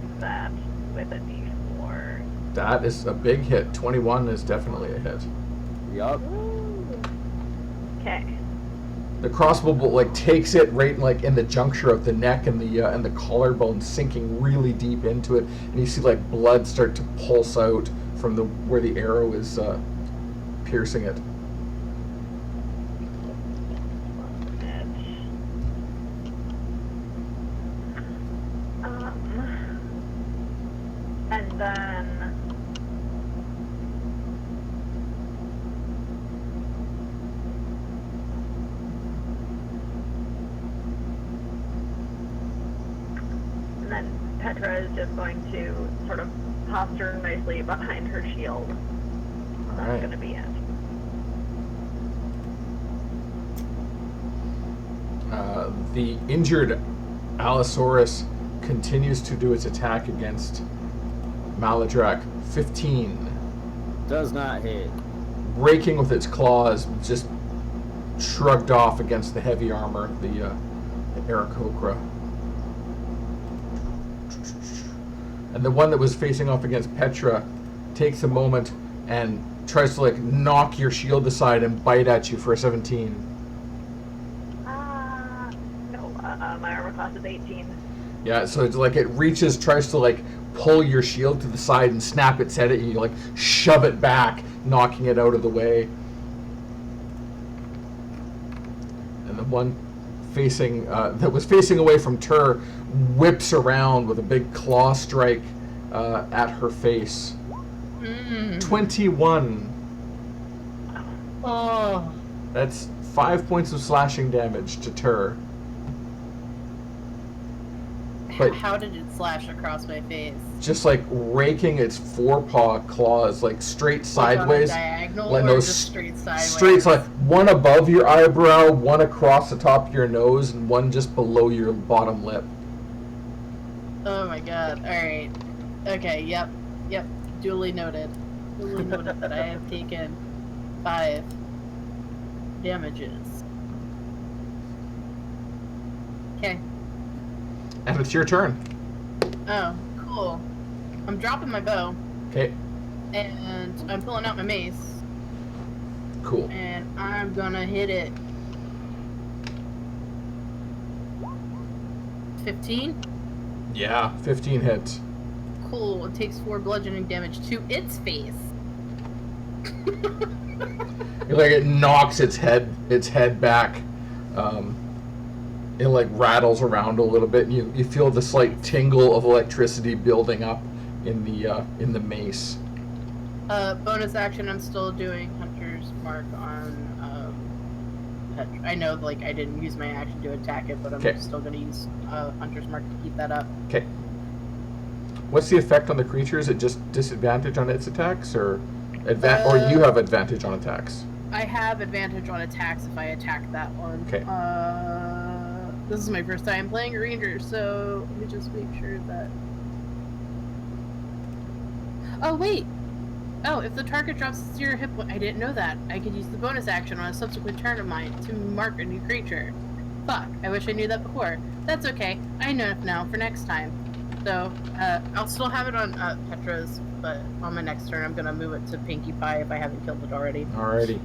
do that with a D4. That is a big hit. 21 is definitely a hit. Yup. Okay. The crossbow bolt like takes it right like in the juncture of the neck and the collarbone, sinking really deep into it, and you see like blood start to pulse out from the where the arrow is piercing it. And then Petra is just going to sort of posture nicely behind her shield. That's Alright. going to be it. The injured Allosaurus continues to do its attack against Maladrak. 15. Does not hit. Raking with its claws, just shrugged off against the heavy armor of the Aarakocra. And the one that was facing off against Petra takes a moment and tries to like knock your shield aside and bite at you for a 17. My armor class is 18. Yeah, so it's like it reaches, tries to like pull your shield to the side and snap its head at you, like shove it back, knocking it out of the way. And the one facing that was facing away from Tur whips around with a big claw strike at her face. 21. Oh. That's 5 points of slashing damage to Tur. But how did it slash across my face? just like raking its forepaw claws like straight sideways. Like on a diagonal like or those just straight sideways? Straight, like one above your eyebrow, one across the top of your nose, and one just below your bottom lip. Oh my god. Alright. Okay, yep. Duly noted. Duly noted that I have taken 5 damages. Okay. And it's your turn. Oh, cool. I'm dropping my bow, Okay, and I'm pulling out my mace, cool. and I'm gonna hit it. 15? Yeah, 15 hits. Cool. It takes 4 bludgeoning damage to its face. Like it knocks its head back. It like rattles around a little bit, and you feel the slight tingle of electricity building up in the mace. Bonus action, I'm still doing Hunter's Mark on Petra. I know, like, I didn't use my action to attack it, but I'm Okay. still going to use Hunter's Mark to keep that up. Okay. What's the effect on the creature? Is it just disadvantage on its attacks, or or you have advantage on attacks? I have advantage on attacks if I attack that one. Okay. This is my first time playing a ranger, so let me just make sure that... Oh, wait! Oh, if the target drops 0 hit point, I didn't know that. I could use the bonus action on a subsequent turn of mine to mark a new creature. Fuck, I wish I knew that before. That's okay, I know enough now for next time. So, I'll still have it on Petra's, but on my next turn I'm gonna move it to Pinkie Pie if I haven't killed it already. Alrighty.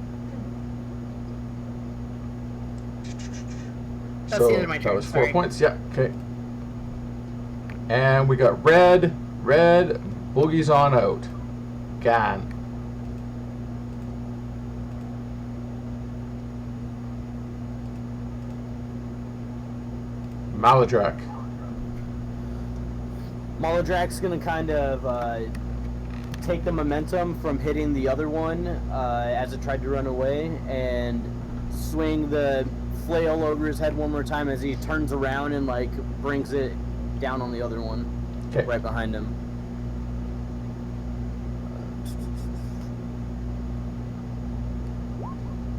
That's the end of my turn, that was 4 sorry. points, yeah, okay. And we got red, boogies on out. Gan. Maladrak. Maladrak's gonna kind of take the momentum from hitting the other one as it tried to run away, and swing the flail over his head one more time as he turns around and like brings it down on the other one. Okay. Right behind him.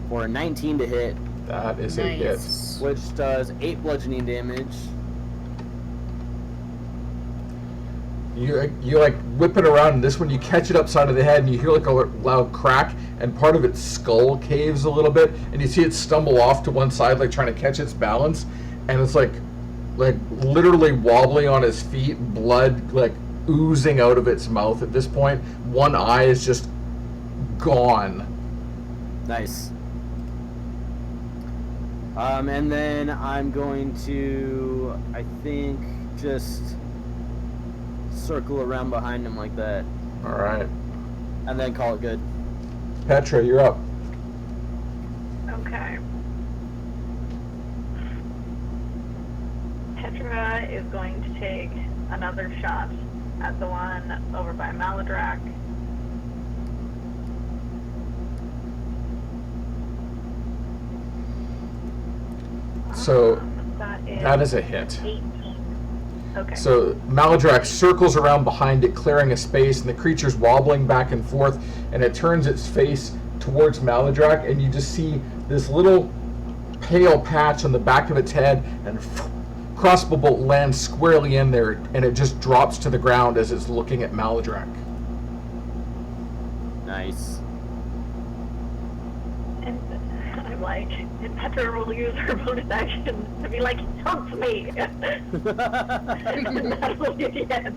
For a 19 to hit, That is a hit. Nice. which does 8 bludgeoning damage. You like whip it around, and this one you catch it upside of the head, and you hear like a loud crack, and part of its skull caves a little bit, and you see it stumble off to one side, like trying to catch its balance, and it's like literally wobbling on its feet, blood like oozing out of its mouth at this point. One eye is just gone. Nice. And then I'm going to, I think, just circle around behind him like that, All right, and then call it good. Petra, you're up. Okay. Petra is going to take another shot at the one over by Maladrak. So that is a 18. hit. Okay. So Maladrak circles around behind it, clearing a space, and the creature's wobbling back and forth, and it turns its face towards Maladrak, and you just see this little pale patch on the back of its head, and crossbow bolt lands squarely in there, and it just drops to the ground as it's looking at Maladrak. Nice. And I'm like, and Petra will use her bonus action to be like, help me! And that will be the end.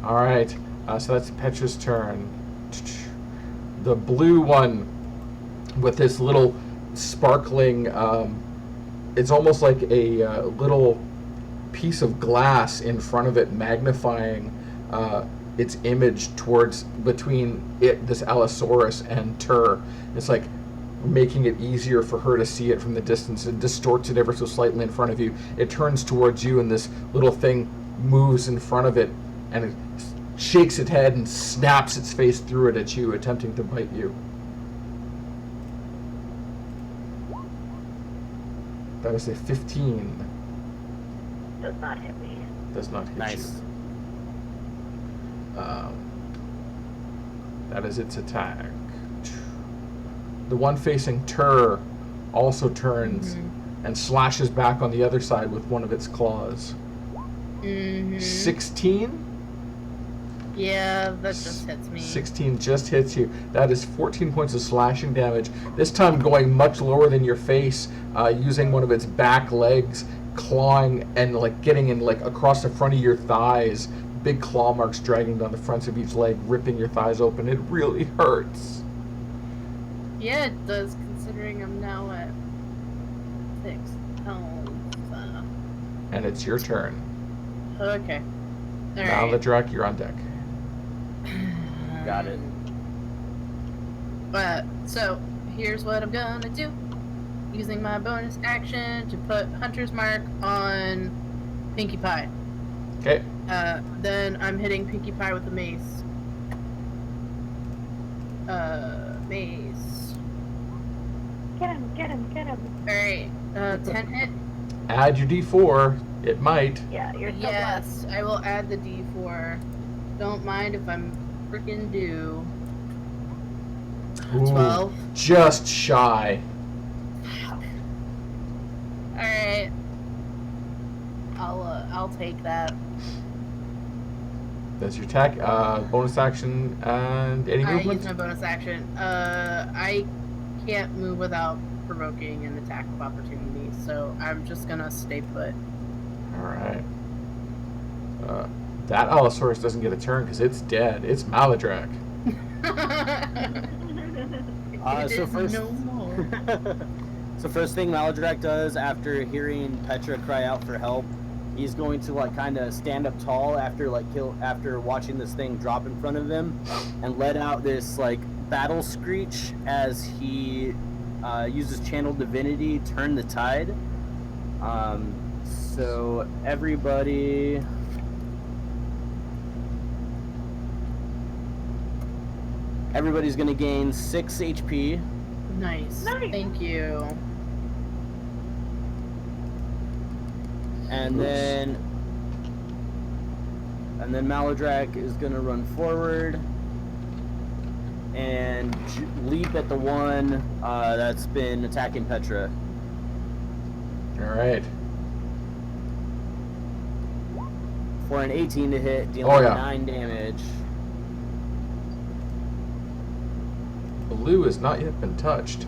All right, so that's Petra's turn. The blue one with this little sparkling, it's almost like a little piece of glass in front of it, magnifying its image towards between it, this Allosaurus, and Tur. It's like making it easier for her to see it from the distance. It distorts it ever so slightly in front of you. It turns towards you, and this little thing moves in front of it, and it shakes its head and snaps its face through it at you, attempting to bite you. That is a 15. Does not hit me. Does not hit Nice. you. That is its attack. The one facing Tur also turns and slashes back on the other side with one of its claws. 16? Yeah, that just hits me. 16 just hits you. That is 14 points of slashing damage. This time going much lower than your face, using one of its back legs, clawing and like getting in like across the front of your thighs. Big claw marks dragging down the fronts of each leg, ripping your thighs open. It really hurts. Yeah, it does, considering I'm now at 6 health. And it's your turn. Okay. Now, Alright. Ladrak, you're on deck. Got it. So, here's what I'm gonna do. Using my bonus action to put Hunter's Mark on Pinkie Pie. Okay. Then I'm hitting Pinkie Pie with the mace. Mace. Get him, get him, get him. Alright, 10 hit? Add your D4. It might. Yeah, you're still Yes, I will add the D4. Don't mind if I'm freaking due. Ooh, 12. Just shy. Alright. I'll take that. That's your attack, bonus action, and any I movement? use my bonus action. I can't move without provoking an attack of opportunity, so I'm just gonna stay put. Alright. That Allosaurus doesn't get a turn because it's dead. It's Maladrak. It So is first- no more. So first thing Maladrak does after hearing Petra cry out for help, he's going to like kind of stand up tall after watching this thing drop in front of him, and let out this like battle screech as he uses Channel Divinity, Turn the Tide. So everybody's gonna gain 6 HP. Nice. Nice. Thank you. And then Maladrak is gonna run forward and leap at the one that's been attacking Petra. Alright. For an 18 to hit, dealing 9 9 damage. Blue has not yet been touched.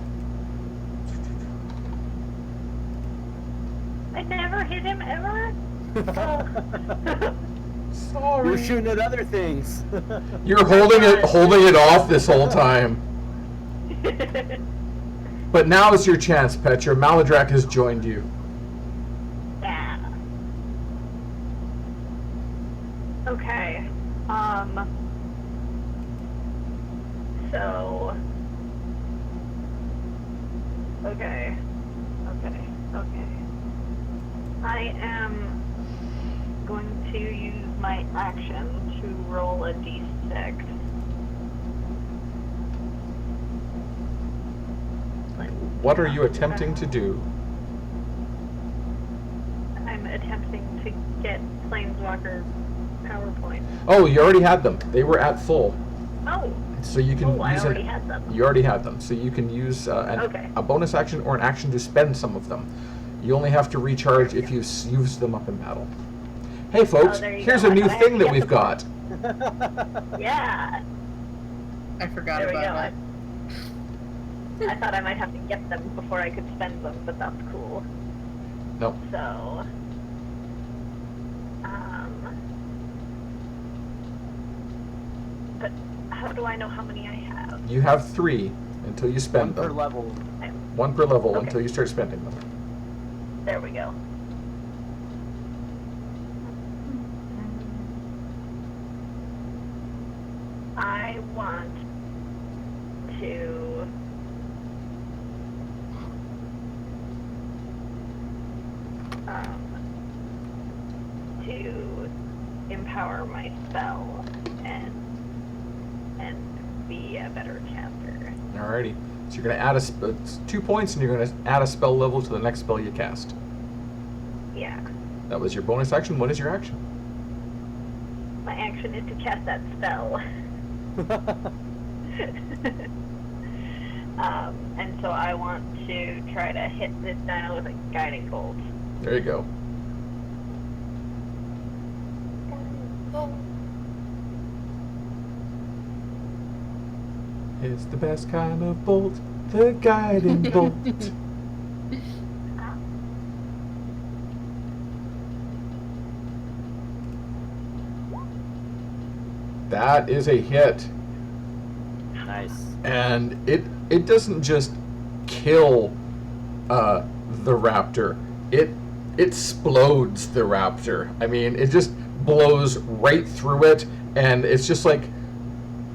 I never hit him ever. Oh. Sorry. You're shooting at other things. You're holding it off this whole time. But now is your chance, Petra. Maladrak has joined you. Yeah. Okay. So. Okay. I am going to use my action to roll a d6. What are you attempting to do? I'm attempting to get Planeswalker power points. Oh, you already had them. They were at full. Oh, So you can I use already had them. You already had them. So you can use Okay. a bonus action or an action to spend some of them. You only have to recharge if you use them up in battle. Hey folks, there you here's go. a new I thing that get we've them. got. Yeah. I forgot There we about go. I thought I might have to get them before I could spend them, but that's cool. Nope. So, but how do I know how many I have? You have 3 until you One spend per them. level. 1 per level Okay. until you start spending them. There we go. I want to empower my spell and be a better caster. Alrighty. So you're going to add it's 2 points, and you're going to add a spell level to the next spell you cast. Yeah. That was your bonus action. What is your action? My action is to cast that spell. And so I want to try to hit this dino with a guiding bolt. There you go. It's the best kind of bolt, the guiding bolt. That is a hit. Nice. And it doesn't just kill the raptor. It explodes the raptor. I mean, it just blows right through it, and it's just like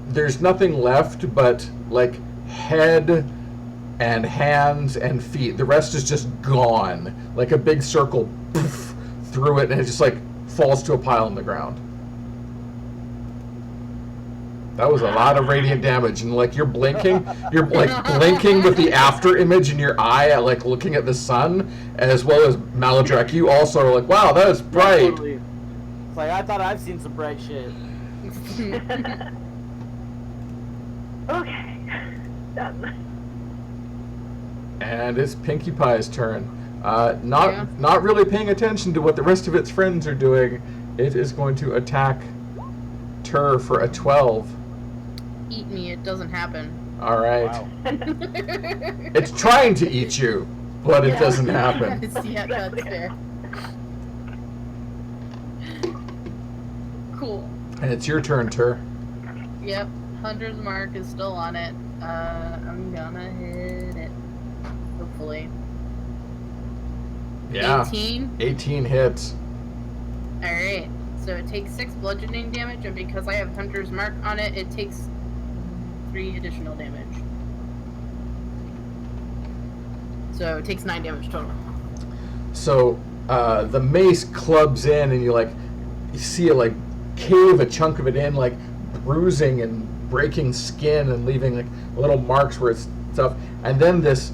there's nothing left but like head and hands and feet. The rest is just gone, like a big circle poof, through it, and it just like falls to a pile on the ground. That was a lot of radiant damage, and like you're blinking with the after image in your eye, at, like looking at the sun, as well as Maladrak. You also are like, wow, that is bright. Totally. It's like I thought I've seen some bright shit. Okay. Done. And it's Pinkie Pie's turn. Not really paying attention to what the rest of its friends are doing. It is going to attack Tur for a 12. Eat me, it doesn't happen. All right. Wow. It's trying to eat you, but it doesn't happen. Yeah, that's fair. Cool. And it's your turn, Tur. Yep, Hunter's Mark is still on it. I'm gonna hit it. Hopefully. Yeah. 18? 18 hits. Alright, so it takes 6 bludgeoning damage, and because I have Hunter's Mark on it, it takes 3 additional damage. So it takes 9 damage total. So the mace clubs in, and you see it like cave a chunk of it in, like bruising and breaking skin and leaving like little marks where it's stuff. And then this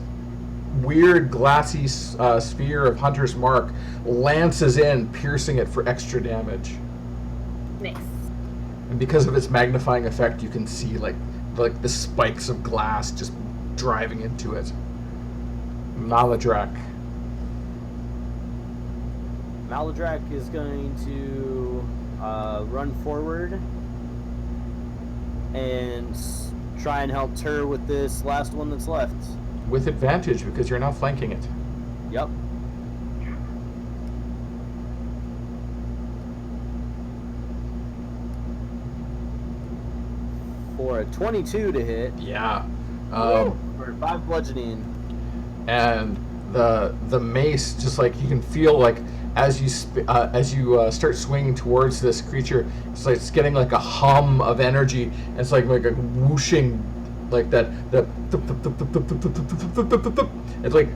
weird glassy sphere of Hunter's Mark lances in, piercing it for extra damage. Nice. And because of its magnifying effect, you can see like the spikes of glass just driving into it. Maladrak. Maladrak is going to run forward and try and help Tur with this last one that's left. With advantage, because you're now flanking it. Yep. For a 22 to hit. Yeah. For 5 bludgeoning. And the mace, just like you can feel like as you start swinging towards this creature, it's getting like a hum of energy. And it's like a whooshing, like that. It's like,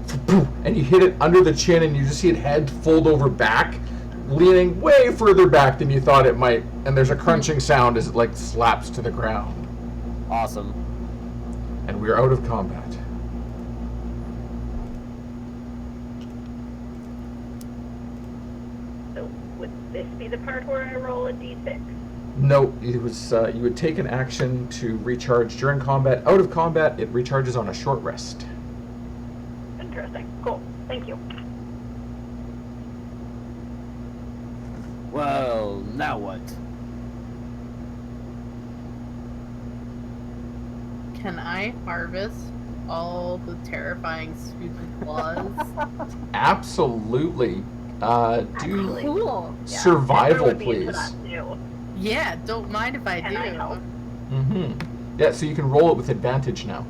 and you hit it under the chin, and you just see it head fold over back, leaning way further back than you thought it might. And there's a crunching sound as it like slaps to the ground. Awesome. And we're out of combat. So would this be the part where I roll a d6? No, it was you would take an action to recharge during combat. Out of combat, it recharges on a short rest. Interesting. Cool. Thank you. Well, now what? Can I harvest all the terrifying spooky claws? Absolutely. Do Cool. survival, Would be into please. that too. Yeah, don't mind if I Can do. I help? Mm-hmm. Yeah, so you can roll it with advantage now.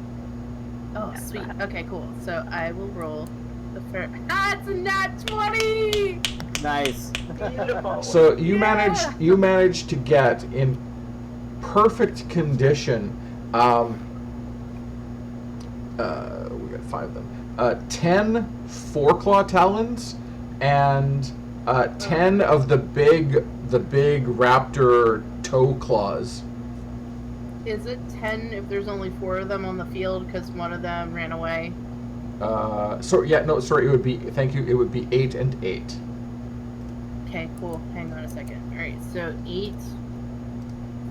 Oh, sweet. Okay, cool. So I will roll the first. Ah, it's a nat 20! Nice. Beautiful. So you managed to get in perfect condition. We got 5 of them. 10 4-claw talons and 10 of the big raptor toe claws. Is it 10 if there's only 4 of them on the field because one of them ran away? It would be, thank you, it would be 8 and 8. Okay, cool. Hang on a second. Alright, so 8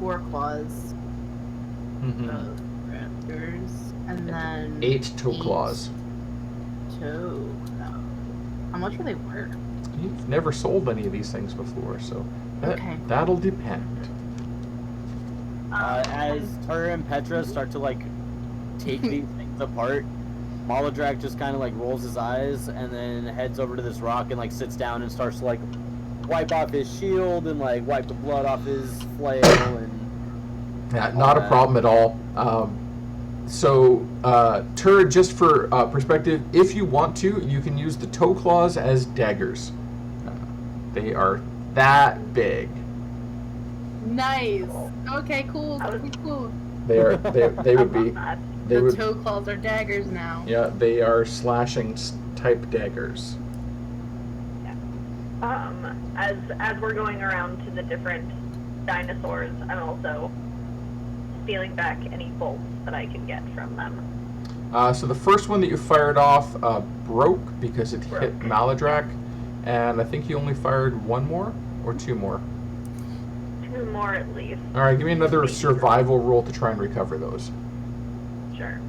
4 claws Mm-hmm. of raptors, and then 8 toe claws. Toe. How much are they worth? You've never sold any of these things before, so Okay. that'll depend. As Tur and Petra start to take these things apart, Maladrak just kind of rolls his eyes and then heads over to this rock and sits down and starts to wipe off his shield and wipe the blood off his flail and. Yeah, not a problem at all. Tur, just for perspective, if you want to, you can use the toe claws as daggers. They are that big. Nice. Okay, cool. They would be. They The would. toe claws are daggers now. Yeah, they are slashing type daggers. As we're going around to the different dinosaurs, I'm also stealing back any bolts that I can get from them. So the first one that you fired off broke because it hit Maladrak, and I think you only fired one more or two more. 2 more at least. All right, give me another survival roll to try and recover those. Sure.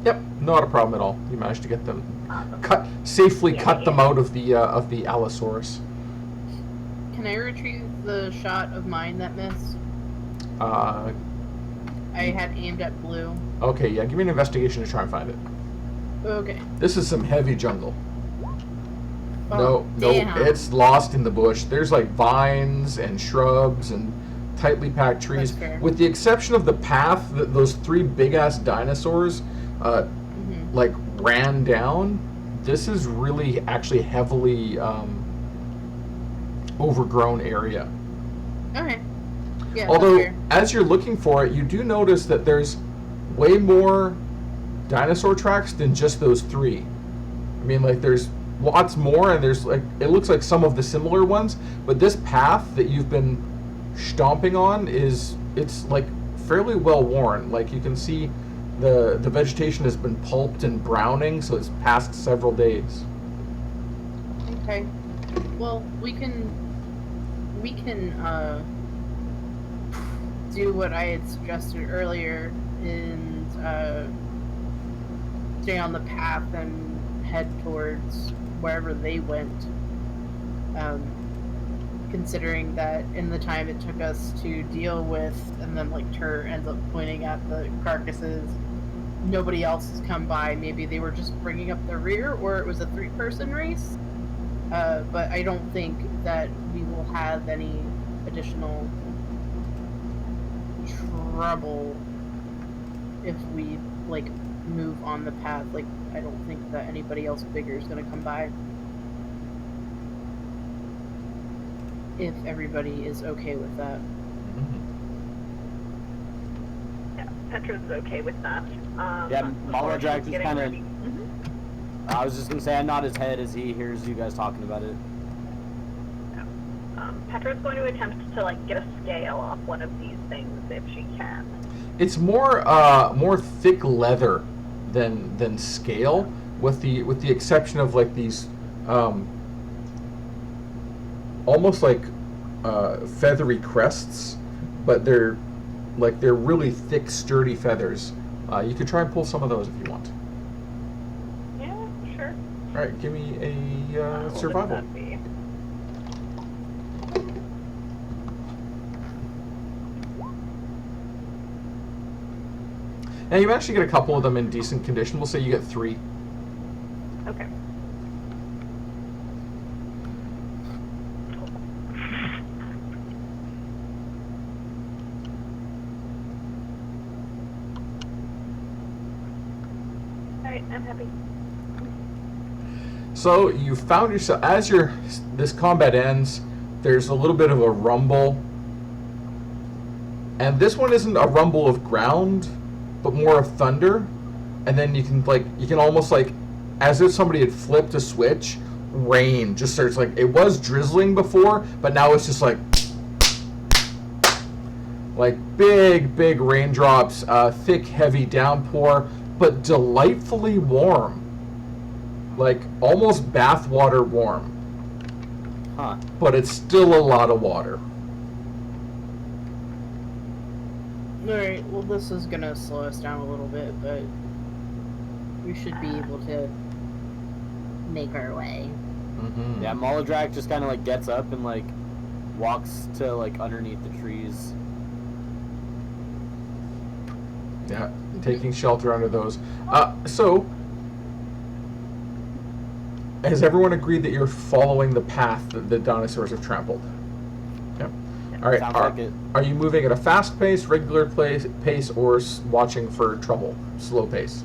Yep, not a problem at all. You managed to get them Awesome. safely Yeah, cut them yeah. out of the Allosaurus. Can I retrieve the shot of mine that missed? Uh, I had aimed at blue. okay, yeah, give me an investigation to try and find it. Okay. This is some heavy jungle. Oh, No, damn. it's lost in the bush. There's like vines and shrubs and tightly packed trees. That's fair. With the exception of the path that those 3 big-ass dinosaurs like ran down, this is really actually heavily overgrown area. Okay. Yeah, Although, that's fair. as you're looking for it, you do notice that there's way more dinosaur tracks than just those 3. I mean, like, there's lots more, and there's, like, it looks like some of the similar ones, but this path that you've been stomping on it's, like, fairly well worn. Like, you can see the vegetation has been pulped and browning, so it's past several days. Okay. Well, we can do what I had suggested earlier and stay on the path and head towards wherever they went. Considering that in the time it took us to deal with, and then like Tur ends up pointing at the carcasses, nobody else has come by. Maybe they were just bringing up the rear, or it was a 3-person race. But I don't think that we will have any additional trouble if we like move on the path. Like, I don't think that anybody else bigger is going to come by. If everybody is okay with that. Yeah, Petra's okay with that. Yeah, before Maladrak she's is getting kinda- ready. Mhm. I was just gonna say I nod his head as he hears you guys talking about it. Petra's going to attempt to like get a scale off one of these things if she can. It's more thick leather than scale, with the exception of like these almost like feathery crests, but they're really thick, sturdy feathers. You could try and pull some of those if you want. Yeah, sure. All right, give me a What would survival. that be? And you actually get a couple of them in decent condition. We'll say you get 3. Okay. Alright, I'm happy. So you found yourself, as this combat ends, there's a little bit of a rumble, and this one isn't a rumble of ground, but more of thunder. And then you can almost like, as if somebody had flipped a switch, rain just starts. Like, it was drizzling before, but now it's just like big raindrops, thick heavy downpour, but delightfully warm. Like, almost bathwater warm. Huh. But it's still a lot of water. Alright, well, this is gonna slow us down a little bit, but we should be able to make our way. Mm-hmm. Yeah, Maladrak just kind of like gets up and like walks to like underneath the trees. Yeah, taking shelter under those. So, has everyone agreed that you're following the path that the dinosaurs have trampled? Yep. All right. Sounds like it. Are you moving at a fast pace, regular pace, or watching for trouble? Slow pace.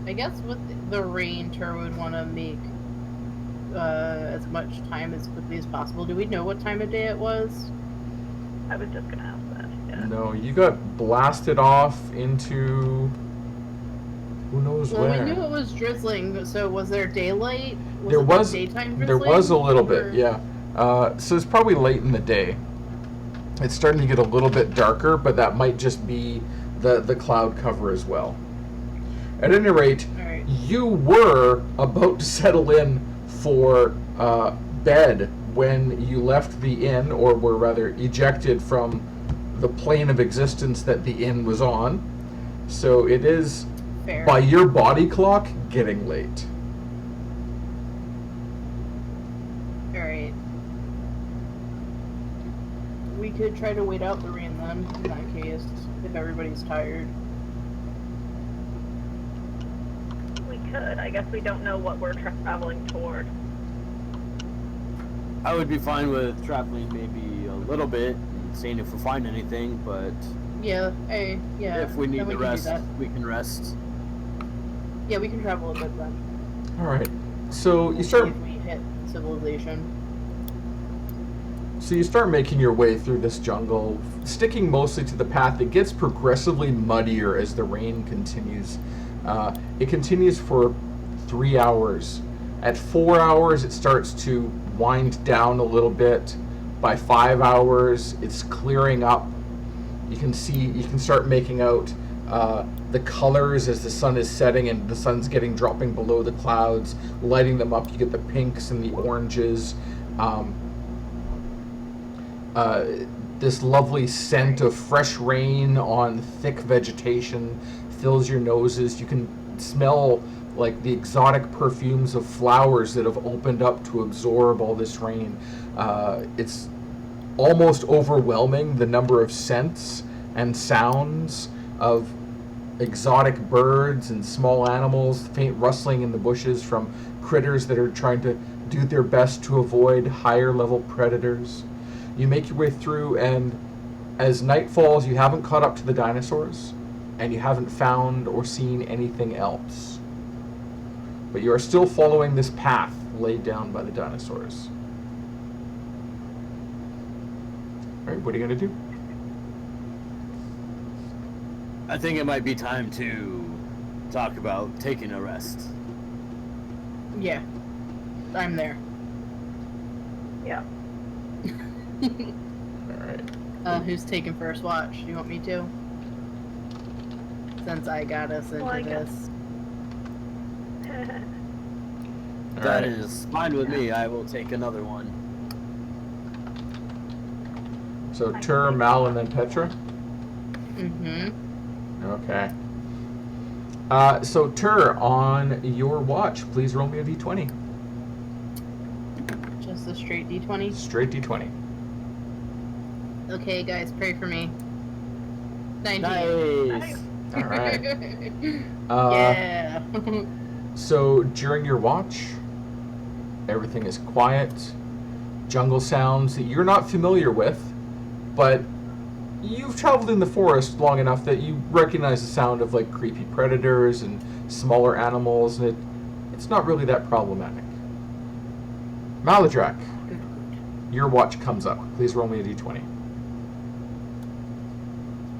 I guess with the rain, Tur would want to make as much time as quickly as possible. Do we know what time of day it was? I was just gonna ask that. Yeah. No, you got blasted off into who knows knows Well, where. we knew it was drizzling, so was there daylight? There it was daytime there drizzling? was a little or- bit, yeah. So it's probably late in the day. It's starting to get a little bit darker, but that might just be the cloud cover as well. At any rate, Alright. you were about to settle in for bed when you left the inn, or were rather ejected from the plane of existence that the inn was on. So it is, Fair. by your body clock, getting late. Alright. We could try to wait out the rain then, in that case, if everybody's tired. We could. I guess we don't know what we're traveling toward. I would be fine with traveling maybe a little bit, and seeing if we find anything, but Yeah, yeah. if we need then to can do rest, that. we can rest. Yeah, we can travel a bit then. Alright. So you We'll start see if we hit civilization. So you start making your way through this jungle, sticking mostly to the path. It gets progressively muddier as the rain continues. It continues for 3 hours. At 4 hours, it starts to wind down a little bit. By 5 hours, it's clearing up. You can start making out the colors as the sun is setting and the sun's dropping below the clouds, lighting them up. You get the pinks and the oranges. This lovely scent of fresh rain on thick vegetation fills your noses. You can smell like the exotic perfumes of flowers that have opened up to absorb all this rain. It's almost overwhelming, the number of scents and sounds of exotic birds and small animals, faint rustling in the bushes from critters that are trying to do their best to avoid higher level predators. You make your way through, and as night falls, you haven't caught up to the dinosaurs, and you haven't found or seen anything else. But you are still following this path laid down by the dinosaurs. Alright, what are you going to do? I think it might be time to talk about taking a rest. Yeah. I'm there. Yeah. Alright. Who's taking first watch? Do you want me to? Since I got us into Well, I guess. this. That is fine with me. I will take another one. So Tur, Mal, and then Petra? Mm-hmm. Okay. So Tur, on your watch, please roll me a d20. Just a straight D20. Straight d20. Okay, guys, pray for me. 19. Nice. All right. Yeah. So during your watch, everything is quiet. Jungle sounds that you're not familiar with, but you've traveled in the forest long enough that you recognize the sound of like creepy predators and smaller animals, and it's not really that problematic. Maladrak, your watch comes up. Please roll me a d20.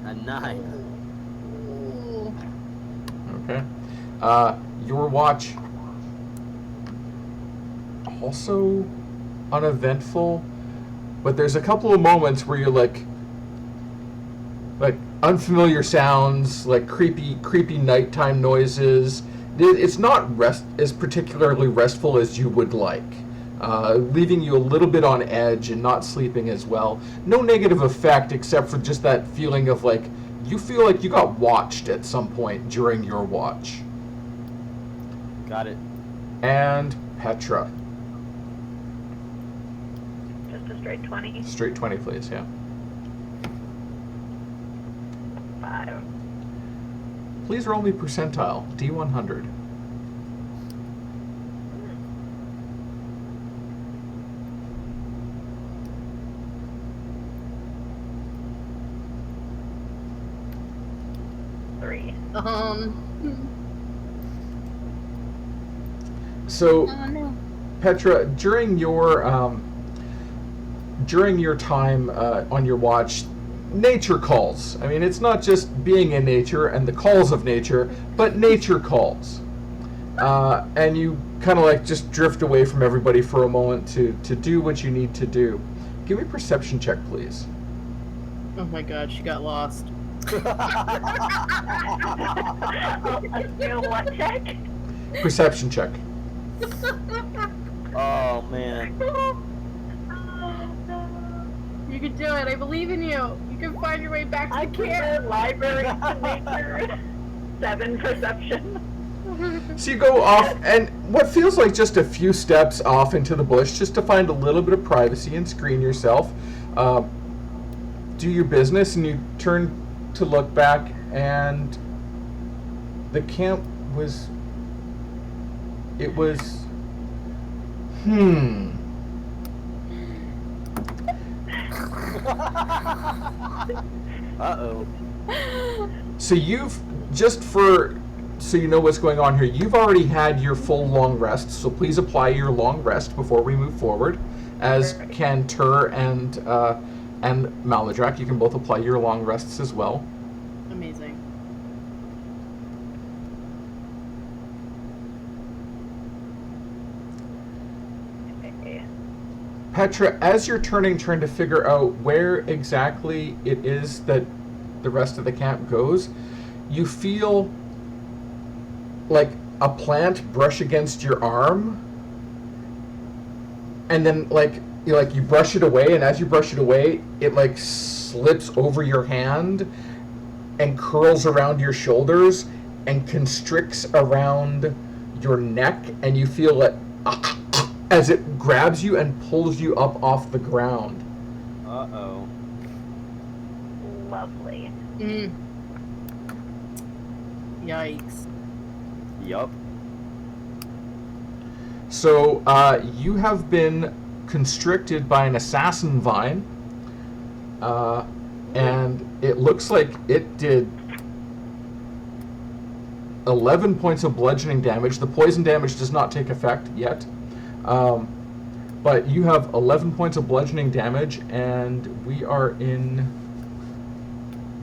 A 9. Ooh. Okay. Your watch also uneventful, but there's a couple of moments where you're like unfamiliar sounds, like creepy nighttime noises. It's not as particularly restful as you would like, leaving you a little bit on edge and not sleeping as well. No negative effect except for just that feeling of like you feel like you got watched at some point during your watch. Got it. And Petra. Just a straight 20. Straight 20, please, yeah. 5. Please roll me percentile, D100. So, Oh no. Petra, during your time on your watch, nature calls. I mean, it's not just being in nature and the calls of nature, but nature calls. And you kind of like just drift away from everybody for a moment to do what you need to do. Give me a perception check, please. Oh my god, she got lost. A skill what check? Perception check. Oh man. You can do it. I believe in you. You can find your way back to I the camp. can't. Library to nature. 7 perception. So you go off, and what feels like just a few steps off into the bush, just to find a little bit of privacy and screen yourself. Do your business, and you turn to look back, and the camp was. It was. Uh-oh. So you've so you know what's going on here. You've already had your full long rest, so please apply your long rest before we move forward. As can Tur and Maladrak, you can both apply your long rests as well. Amazing. Petra, as you're trying to figure out where exactly it is that the rest of the camp goes, you feel like a plant brush against your arm, and then you brush it away, and as you brush it away, it like slips over your hand and curls around your shoulders and constricts around your neck, and you feel it as it grabs you and pulls you up off the ground. Uh-oh. Lovely. Yikes. Yup. So you have been constricted by an assassin vine, and it looks like it did 11 points of bludgeoning damage. The poison damage does not take effect yet, but you have 11 points of bludgeoning damage, and we are in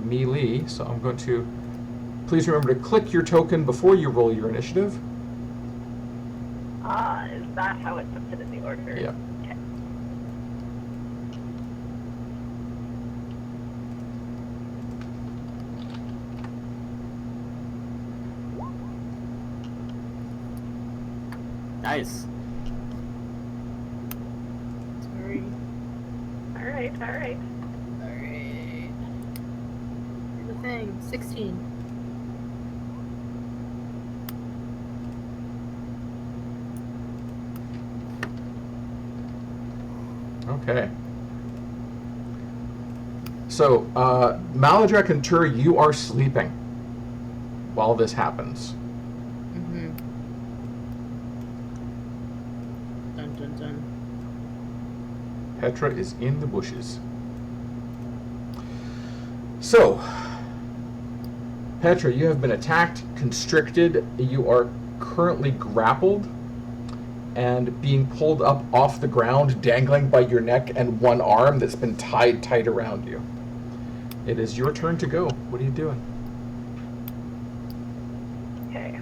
melee, so I'm going to please remember to click your token before you roll your initiative. Is that how it puts it in the order? Yeah. Okay. Nice. Sorry. Alright. Alright. The thing. 16. Okay. So, Maladrak and Tur, you are sleeping while this happens. Mm-hmm. Dun dun dun. Petra is in the bushes. So, Petra, you have been attacked, constricted, you are currently grappled, and being pulled up off the ground, dangling by your neck and one arm that's been tied tight around you. It is your turn to go. What are you doing? Okay.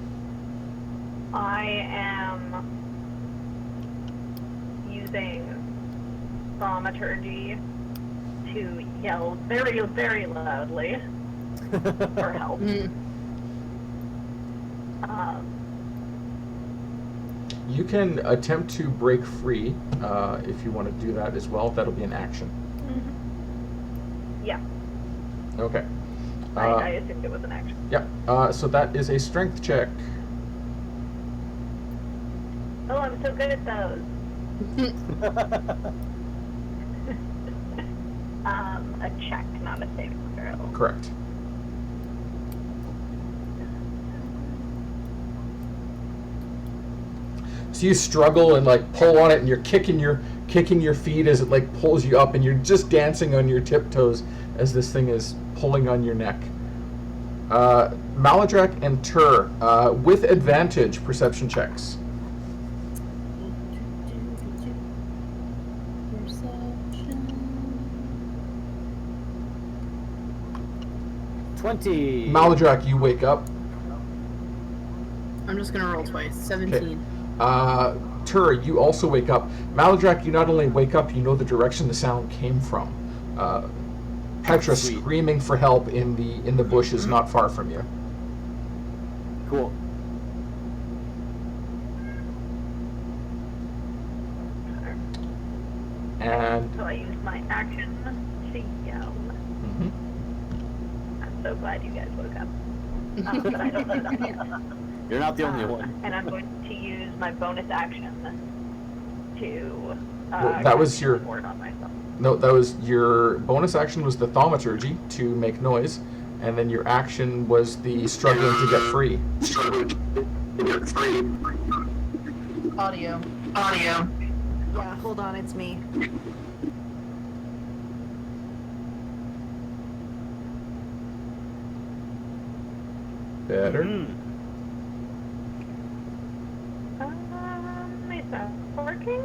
I am using thaumaturgy to yell very, very loudly for help. You can attempt to break free if you want to do that as well. That'll be an action. Yeah, Okay. I assumed it was an action. Yep. So that is a strength check. Oh, I'm so good at those. A check, not a saving throw. Correct. So you struggle and like pull on it, and you're kicking your feet as it like pulls you up, and you're just dancing on your tiptoes as this thing is pulling on your neck. Maladrak and Tur, with advantage, perception checks. Perception. 20. Maladrak, you wake up. I'm just gonna roll twice. 17. Tur, you also wake up. Maladrak, you not only wake up, you know the direction the sound came from. Petra Sweet. screaming for help in the bushes not far from you. Cool. And So I use my action to yell. mhm. I'm so glad you guys woke up. But I don't know that. You're not the only one. And I'm going to use my bonus action to Well, that was your- teleport on myself. No, that was your bonus action was the thaumaturgy to make noise, and then your action was the struggling to get free. Audio. Yeah, hold on, it's me. Better. Is that working?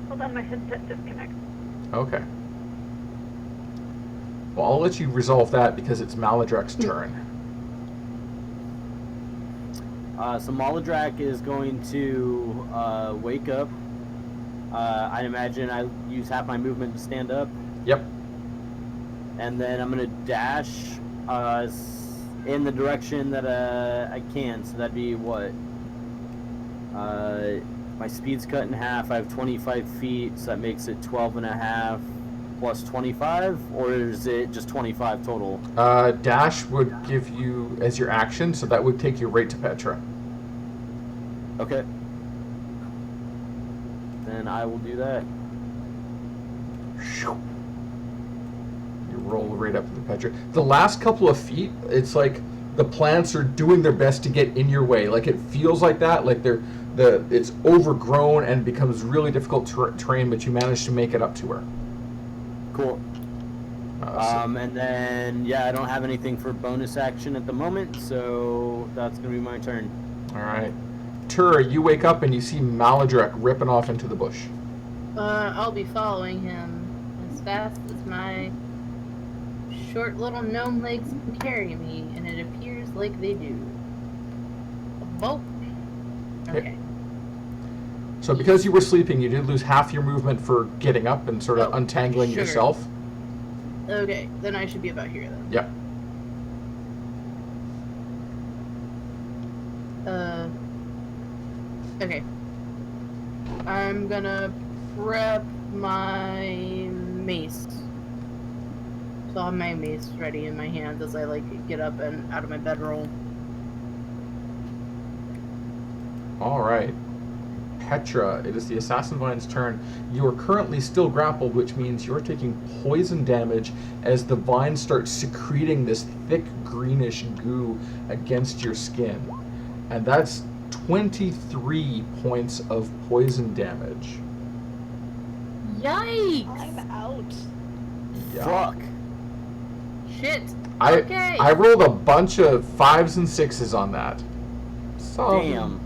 Hold on, my headset disconnected. Okay. Well, I'll let you resolve that because it's Maladrak's turn. So Maladrak is going to wake up. I'd imagine I use half my movement to stand up. Yep. And then I'm going to dash in the direction that I can. So that'd be what? My speed's cut in half. I have 25 feet, so that makes it 12 and a half plus 25, or is it just 25 total? Dash would give you as your action, so that would take you right to Petra. Okay. Then I will do that. You roll right up to the Petra. The last couple of feet, it's like the plants are doing their best to get in your way. Like it feels like that, like it's overgrown and becomes really difficult terrain, but you manage to make it up to her. Cool. So- And then, yeah, I don't have anything for bonus action at the moment, so that's going to be my turn. all right. Tur, you wake up and you see Maladrak ripping off into the bush. I'll be following him as fast as my short little gnome legs can carry me, and it appears like they do. Bolt. Okay. So because you were sleeping, you did lose half your movement for getting up and sort of Oh, untangling sugar. yourself. Okay, then I should be about here then. Yep. Okay. I'm gonna prep my mace. So I'll have my mace ready in my hands as I get up and out of my bedroll. All right. Petra, it is the Assassin Vine's turn. You are currently still grappled, which means you're taking poison damage as the vine starts secreting this thick greenish goo against your skin. And that's 23 points of poison damage. Yikes! I'm out. Yeah. Fuck. Shit! I Okay. I rolled a bunch of 5s and 6s on that. So Damn.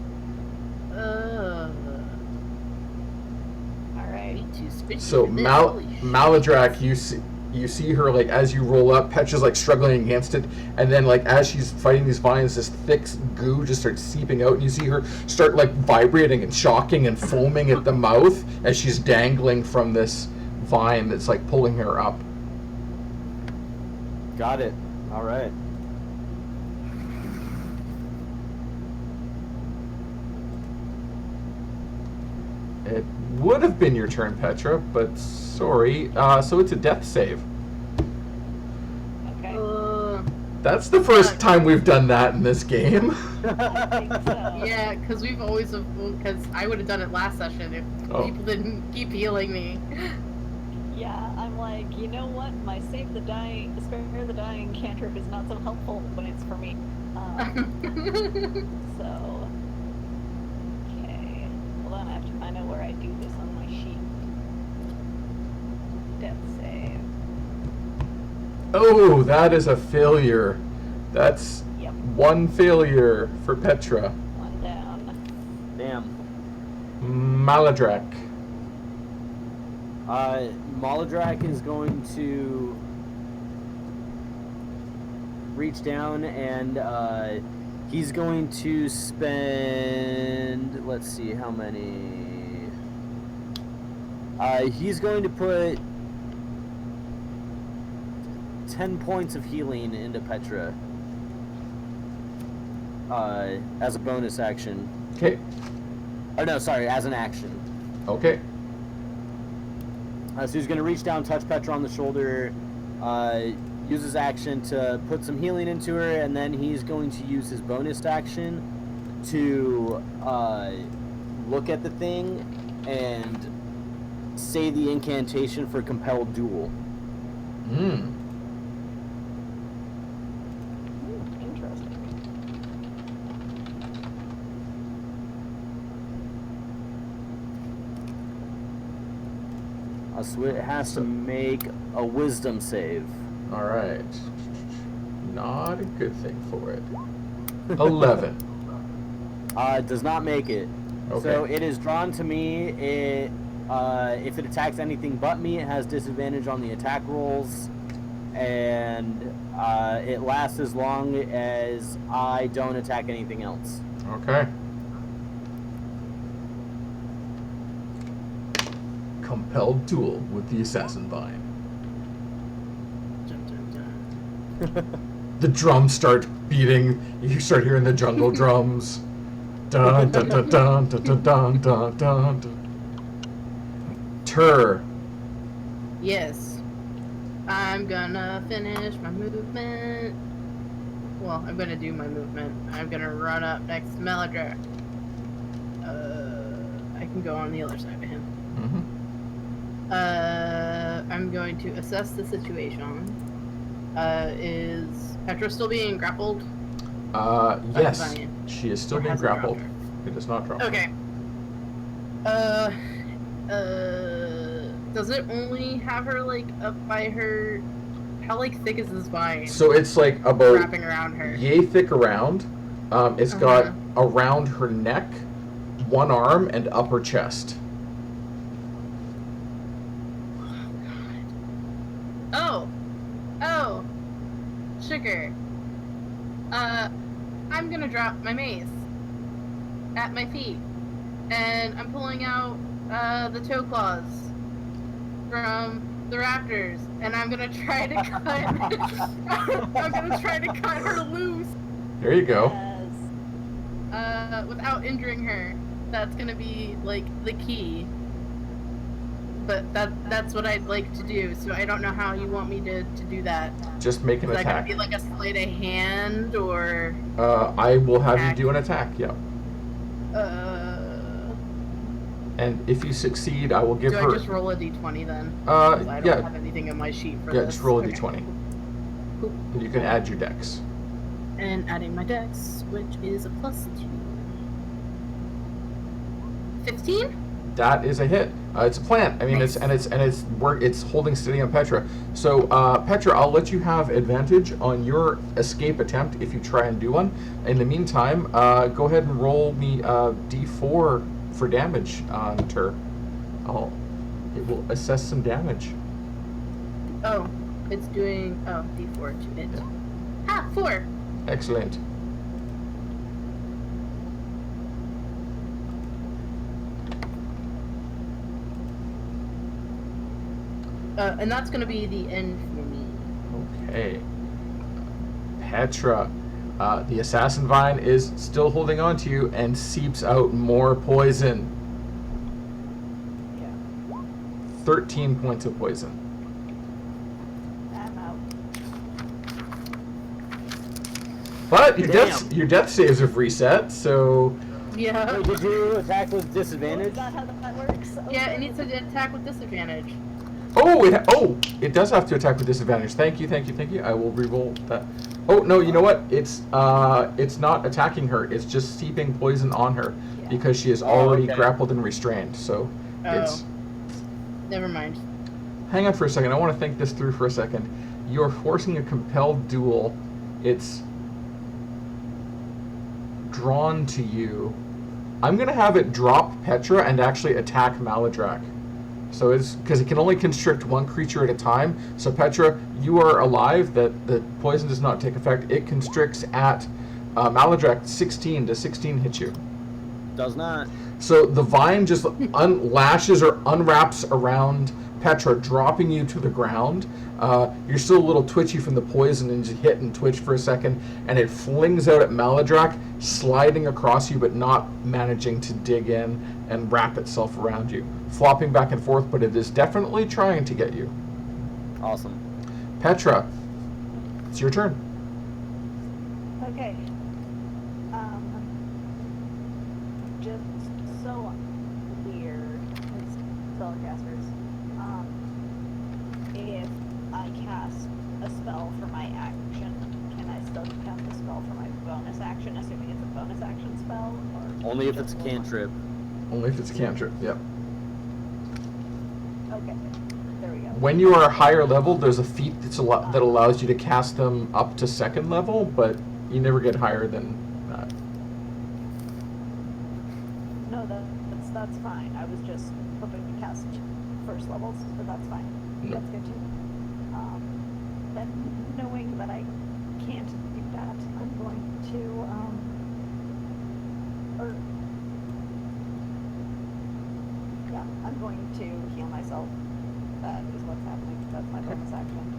Alright. Too spitty So for this, holy shit. Maladrak, you see her like as you roll up, Petra's like struggling against it, and then like as she's fighting these vines, this thick goo just starts seeping out, and you see her start like vibrating and shocking and foaming at the mouth as she's dangling from this vine that's like pulling her up. Got it. All right. It would have been your turn, Petra, but sorry. So it's a death save. Okay. That's the first time we've done that in this game. I think so. Yeah, because we've always, because I would have done it last session if Oh. people didn't keep healing me. Yeah, I'm like, you know what? My spare the dying cantrip is not so helpful when it's for me. So, okay. Hold on, I have to find out where I do this on my sheet. Death save. Oh, that is a failure. That's Yep, one failure for Petra. one down. Damn. Maladrak. Maladrak is going to reach down and he's going to spend. Let's see how many. He's going to put 10 points of healing into Petra as a bonus action. Okay. Oh no, sorry, as an action. Okay. So he's going to reach down, touch Petra on the shoulder, use his action to put some healing into her, and then he's going to use his bonus action to look at the thing and say the incantation for Compelled Duel. Interesting. So it has to make a wisdom save. All right. Not a good thing for it. 11. It does not make it. Okay. So it is drawn to me. It if it attacks anything but me, it has disadvantage on the attack rolls, and it lasts as long as I don't attack anything else. Okay. Compelled duel with the assassin vine. The drums start beating. You start hearing the jungle drums. Dun dun dun dun dun dun dun dun dun. Tur. Yes. I'm gonna finish my movement. Well, I'm gonna do my movement. I'm gonna run up next to Meladrak. I can go on the other side of him. I'm going to assess the situation. Is Petra still being grappled? Yes. Vine? She is still Or being has it dropped grappled. her? It does not drop. her. Okay. Does it only have her like up by her? How like thick is this vine? So it's like about wrapping around her. yay thick around. It's got around her neck, one arm, and upper chest. Oh, sugar. I'm gonna drop my mace at my feet, and I'm pulling out the toe claws from the raptors, and I'm gonna try to cut. I'm gonna try to cut her loose. There you go. Yes. Without injuring her. That's gonna be like the key. But that's what I'd like to do. So I don't know how you want me to do that. Just make an Is that gonna attack. be like a sleight of hand or? I will have Attack. you do an attack. Yeah. And if you succeed, I will give Do her. I just roll a d20 then? 'Cause I don't Yeah. have anything in my sheet for Yeah, this. just roll a Okay. d20. Cool. And you can add your dex. And adding my dex, which is a +2. 15? That is a hit. It's a plant. I mean, Nice. it's holding steady on Petra. So Petra, I'll let you have advantage on your escape attempt if you try and do one. In the meantime, go ahead and roll me d4 for damage on Tur. It will assess some damage. Oh, it's doing d4 to hit. Yeah. Ah, 4. Excellent. And that's gonna be the end for me. Okay. Petra, the assassin vine is still holding on to you and seeps out more poison. Yeah. 13 points of poison. I'm out. But your Damn. your death saves have reset, so Yeah. Wait, did you attack with Oh, disadvantage? is that how that works? Yeah, it needs to attack with disadvantage. it does have to attack with disadvantage. Thank you. I will re-roll that. Oh no, you know what? It's not attacking her. It's just seeping poison on her Yeah. because she is Oh, already okay. grappled and restrained. So it's. Never mind. Hang on for a second. I want to think this through for a second. You're forcing a compelled duel. It's drawn to you. I'm gonna have it drop Petra and actually attack Maladrak. So it's because it can only constrict one creature at a time. So Petra, you are alive. That the poison does not take effect. It constricts at Maladrak 16. Does 16 hit you? Does not. So the vine just lashes or unwraps around Petra, dropping you to the ground. You're still a little twitchy from the poison, and you hit and twitch for a second, and it flings out at Maladrak, sliding across you, but not managing to dig in and wrap itself around you, flopping back and forth, but it is definitely trying to get you. Awesome. Petra, it's your turn. Okay. Just so weird as spellcasters. If I cast a spell for my action, can I still cast a spell for my bonus action, assuming it's a bonus action spell? Or Only if just it's a one? cantrip. Only if it's a cantrip, yep. Okay, there we go. When you are a higher level, there's a feat that allows you to cast them up to second level, but you never get higher than that. No, that's fine. I was just hoping to cast first levels, but that's fine. No. That's good too. Then knowing that I can't do that, I'm going to I'm going to heal myself. That is what's happening. That's my bonus action.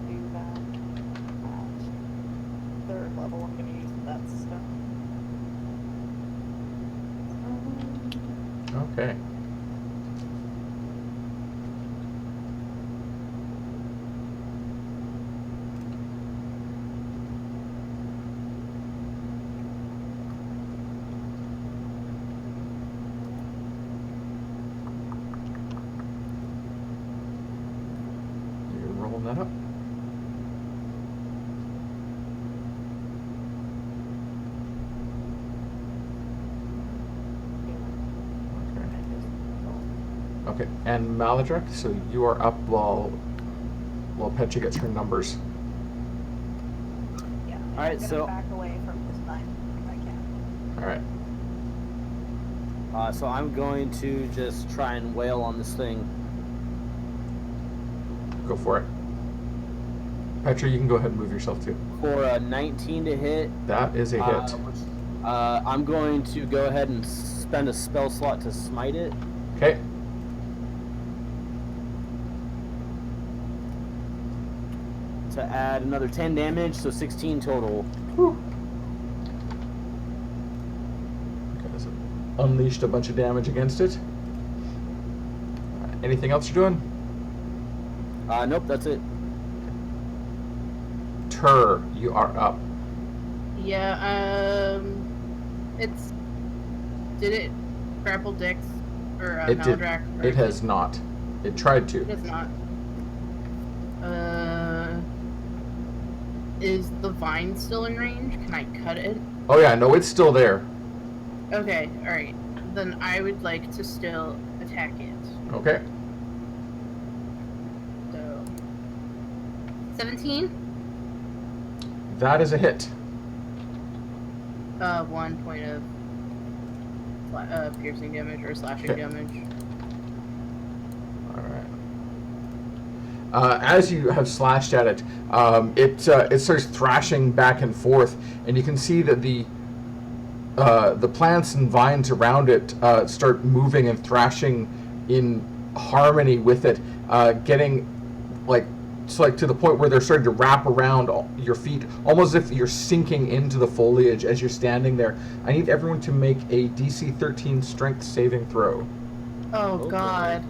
Do that at third level. I'm going to use that stone. Okay. You're rolling that up. Okay, and Maladrak, so you are up while Petra gets her numbers. Yeah. and Alright, I'm gonna so- back away from this vine if I can. All right. So I'm going to just try and wail on this thing. Go for it. Petra, you can go ahead and move yourself too. For a 19 to hit. That is a hit. I'm going to go ahead and spend a spell slot to smite it. Okay. To add another 10 damage, so 16 total. Whew. Okay, so unleashed a bunch of damage against it. Anything else you're doing? Nope, that's it. Tur, you are up. Yeah, it's... Did it grapple Dix? Or It did. Maladrak? It has not. It tried to. It has not. Is the vine still in range? Can I cut it? Oh yeah, no, it's still there. Okay, alright. Then I would like to still attack it. Okay. So... 17? That is a hit. 1 point of piercing damage or slashing Okay. damage. All right. As you have slashed at it, it starts thrashing back and forth, and you can see that the plants and vines around it start moving and thrashing in harmony with it, getting to the point where they're starting to wrap around your feet, almost as if you're sinking into the foliage as you're standing there. I need everyone to make a DC 13 Strength saving throw. Oh Okay. god.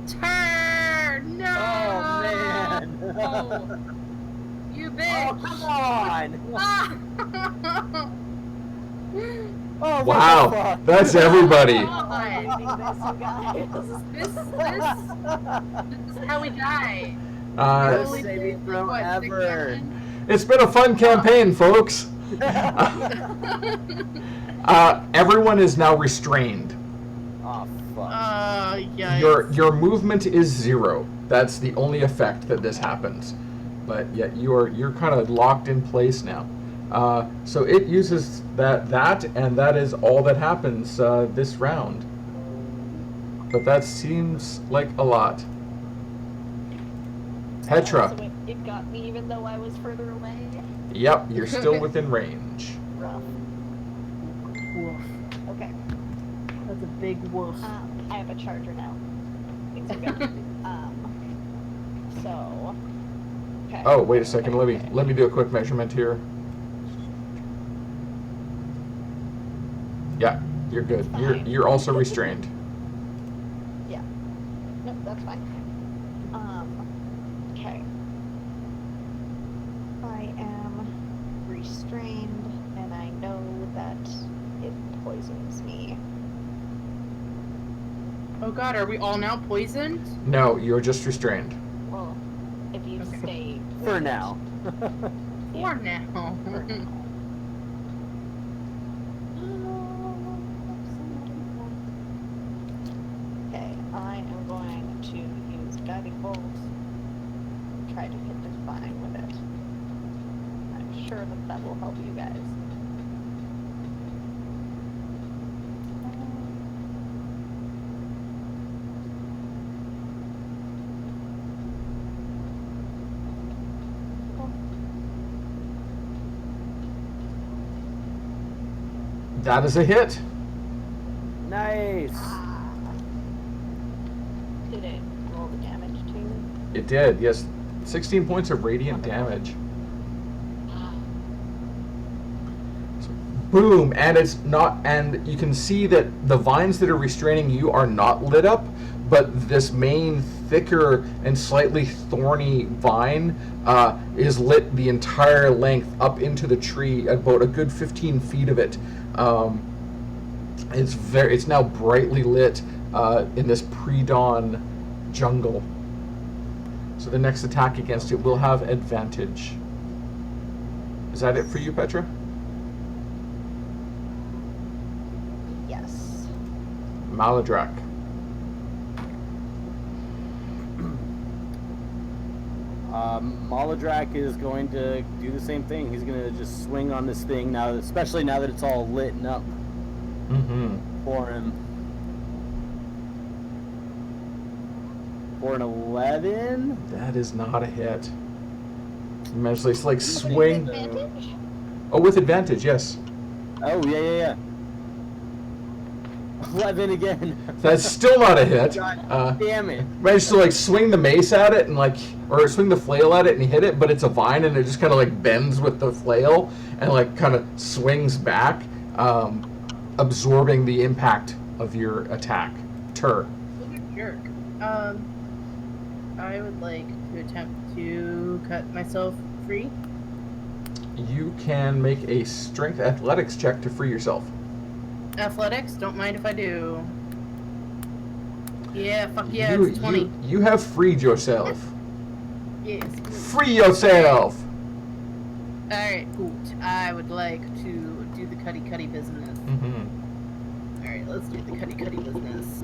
Turn! No! Oh, man. Oh, you Oh, bitch! come on! Ah! Oh, what the Wow, fuck? that's everybody. This is how we die. Uh, Best saving throw What, six ever. sessions? it's been a fun campaign, folks. Everyone is now restrained. Oh, fuck. Yeah. Your movement is 0. That's the only effect that this happens. But yet you're kind of locked in place now. So it uses that, and that is all that happens this round. But that seems like a lot. Petra. So it got me even though I was further away. Yep, you're still within range. Rough. Woof. Okay. That's a big woof. I have a charger now. Things are good. So. Okay. Oh, wait a second. Let me do a quick measurement here. Yeah, you're good. You're also restrained. Yeah. Nope, that's fine. Okay. I am restrained, and I know that it poisons me. Oh god, are we all now poisoned? No, you're just restrained. Well, if you Okay. stay For with now. For now. Okay, I am going to use Guiding Bolt. Try to hit this vine with it. I'm sure that will help you guys. That is a hit. Nice. Did it roll the damage too? It did, yes. 16 points of radiant damage. So, boom, and it's not, and you can see that the vines that are restraining you are not lit up, but this main thicker and slightly thorny vine is lit the entire length up into the tree, about a good 15 feet of it. It's now brightly lit in this pre-dawn jungle. So the next attack against it will have advantage. Is that it for you, Petra? Yes. Maladrak. Maladrak is going to do the same thing. He's going to just swing on this thing now, especially now that it's all lit up Mm-hmm. for him. For an 11? That is not a hit. Immensely, it's like swing. Advantage? Oh, with advantage, yes. Oh, yeah. 11 again. That's still not a hit. God damn it. Managed to like swing the mace at it and or swing the flail at it and hit it, but it's a vine and it just kind of like bends with the flail and like kind of swings back, absorbing the impact of your attack. Tur. What a jerk. I would like to attempt to cut myself free. You can make a strength athletics check to free yourself. Athletics, don't mind if I do. Yeah, fuck yeah, it's 20. You have freed yourself. Yes. Free yourself! Alright, cool. I would like to do the cutty business. Mm-hmm. Alright, let's do the cutty business.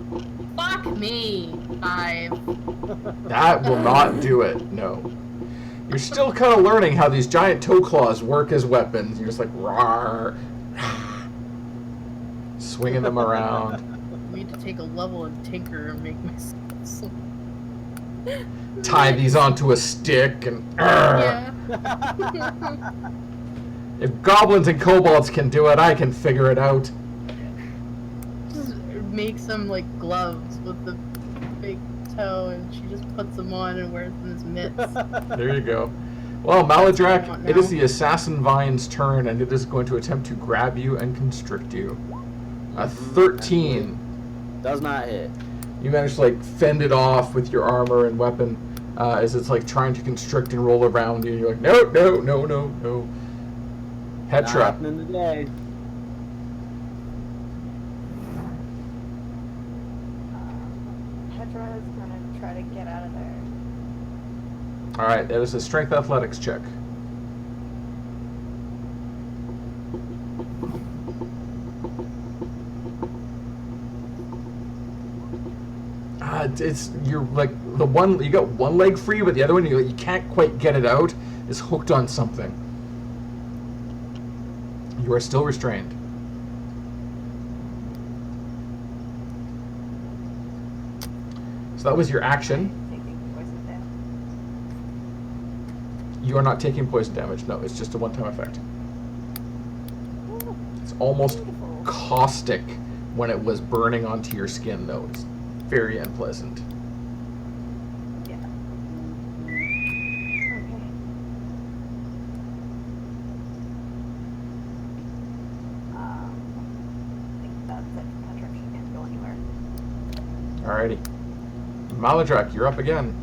Fuck me! 5. That will not do it, no. You're still kind of learning how these giant toe claws work as weapons. You're just like, rawr, swinging them around. I need to take a level and tinker and make myself some... Tie these onto a stick and... Yeah. If goblins and kobolds can do it, I can figure it out. Just make some, like, gloves with the big toe, and she just puts them on and wears them as mitts. There you go. Well, Maladrak, want it is now. the Assassin Vine's turn, and it is going to attempt to grab you and constrict you. A 13. Does not hit. You manage to like fend it off with your armor and weapon as it's like trying to constrict and roll around you. You're like, no. Not Petra. happening today. Petra is gonna try to get out of there. All right, that is a strength athletics check. It's you're like the one you got one leg free, but the other one you can't quite get it out. Is hooked on something. You are still restrained. So that was your action. Taking poison damage. You are not taking poison damage. No, it's just a one-time effect. Ooh, It's almost beautiful. caustic when it was burning onto your skin, though. It's very unpleasant. Yeah. Okay. I think that's it. Patrick, she can't go anywhere. Alrighty. Maladrak, you're up again.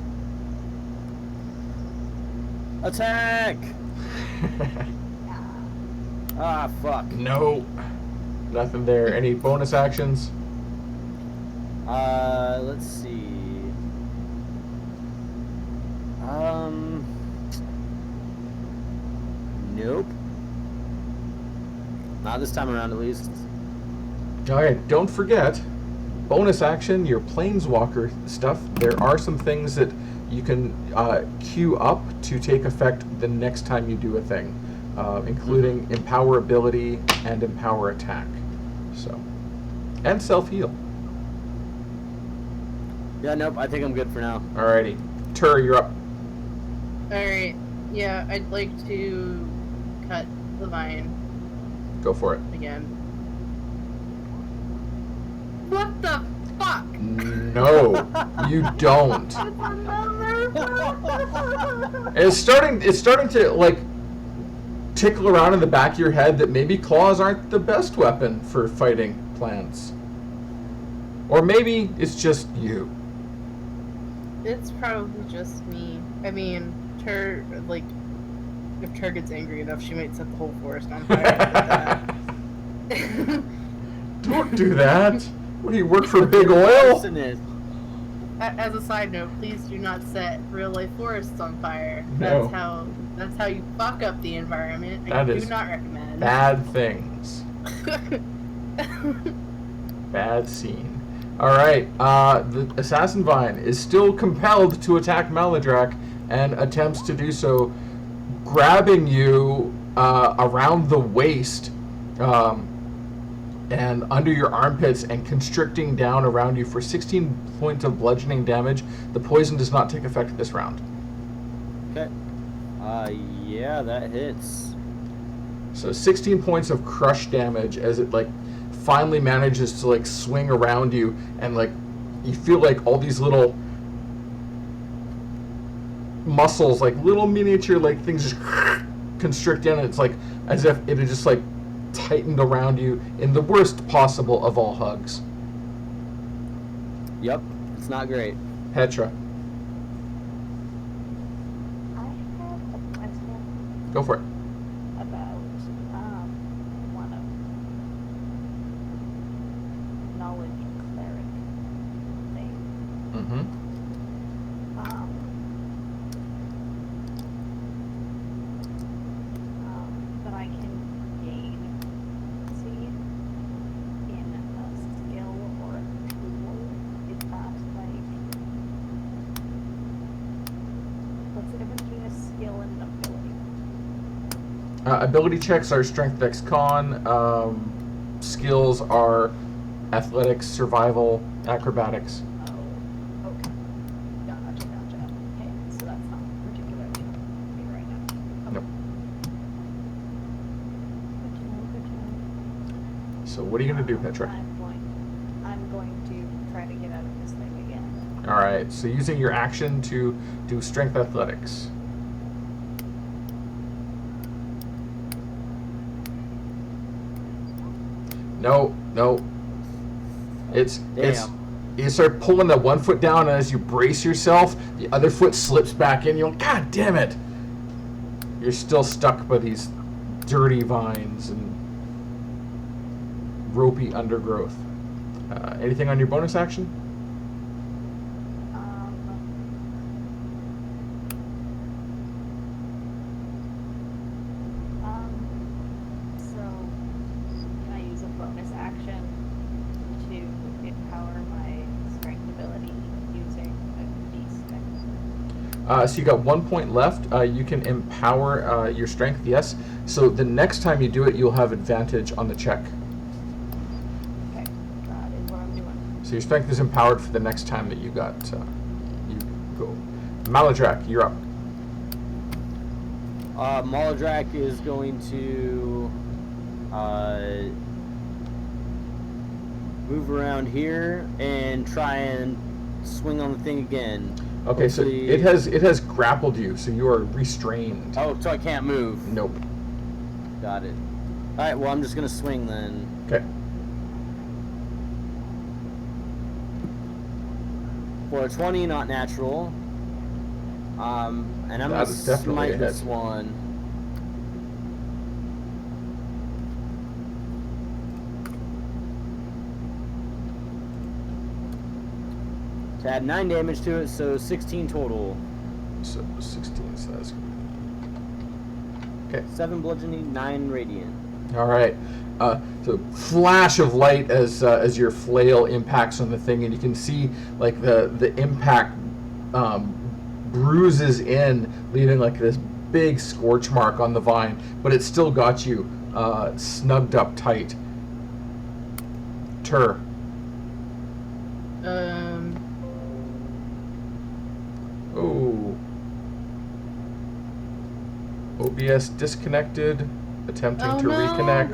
Attack! Ah, fuck. No. Nothing there. Any bonus actions? Let's see. Nope. Not this time around, at least. Alright, don't forget, bonus action, your Planeswalker stuff, there are some things that you can queue up to take effect the next time you do a thing, including Empower Ability and Empower Attack. So, and Self-Heal. Yeah, nope. I think I'm good for now. Alrighty. Tur, you're up. Alright, yeah, I'd like to cut the vine Go for it. again. What the fuck? No, you don't. It's starting to like tickle around in the back of your head that maybe claws aren't the best weapon for fighting plants. Or maybe it's just you. It's probably just me. I mean, Tur, like, if Tur gets angry enough, she might set the whole forest on fire. Don't do that. What do you work for Big Oil? Arsonist. As a side note, please do not set real life forests on fire. No. That's how you fuck up the environment. That I is do not recommend. Bad things. Bad scene. Alright, the Assassin Vine is still compelled to attack Maladrak and attempts to do so, grabbing you around the waist and under your armpits and constricting down around you for 16 points of bludgeoning damage. The poison does not take effect this round. Okay. Yeah, that hits. So 16 points of crush damage as it like finally manages to like swing around you, and like you feel like all these little muscles, like little miniature like things just constrict in, and it's like as if it had just like tightened around you in the worst possible of all hugs. Yep. It's not great. Petra, I have a question go for it. about one of knowledge cleric thing. Mm-hmm. That I can gain, see, in a skill or a tool. Is that like, what's the difference between a skill and an ability? Ability checks are strength, dex, con. Skills are athletics, survival, acrobatics. Oh, okay. Gotcha. Okay, so that's not particular to me right now. Okay. Nope. Good to know. So what are you going to do, Petra? I'm going to try to get out of this thing again. Alright, so using your action to do strength athletics. No. It's you start pulling that one foot down, and as you brace yourself, the other foot slips back in. You're like, God damn it! You're still stuck by these dirty vines and ropey undergrowth. Anything on your bonus action? So can I use a bonus action to empower my strength ability using a d6? So you got 1 point left. You can empower your strength, yes. So the next time you do it, you'll have advantage on the check. Okay, that is what I'm doing. So your strength is empowered for the next time that you got. You go. Maladrak, you're up. Maladrak is going to move around here and try and swing on the thing again. Okay, so it has grappled you, so you are restrained. Oh, so I can't move. Nope. Got it. All right, well, I'm just gonna swing then. Okay. For a 20, not natural. And I'm That gonna is definitely smite a this hit. one. To add 9 damage to it, so 16 total. So 16 says. Okay. 7 bludgeoning, 9 radiant. All right. So flash of light as your flail impacts on the thing, and you can see like the impact bruises in, leaving like this big scorch mark on the vine, but it still got you snugged up tight. Tur. Oh. OBS disconnected. Attempting to reconnect.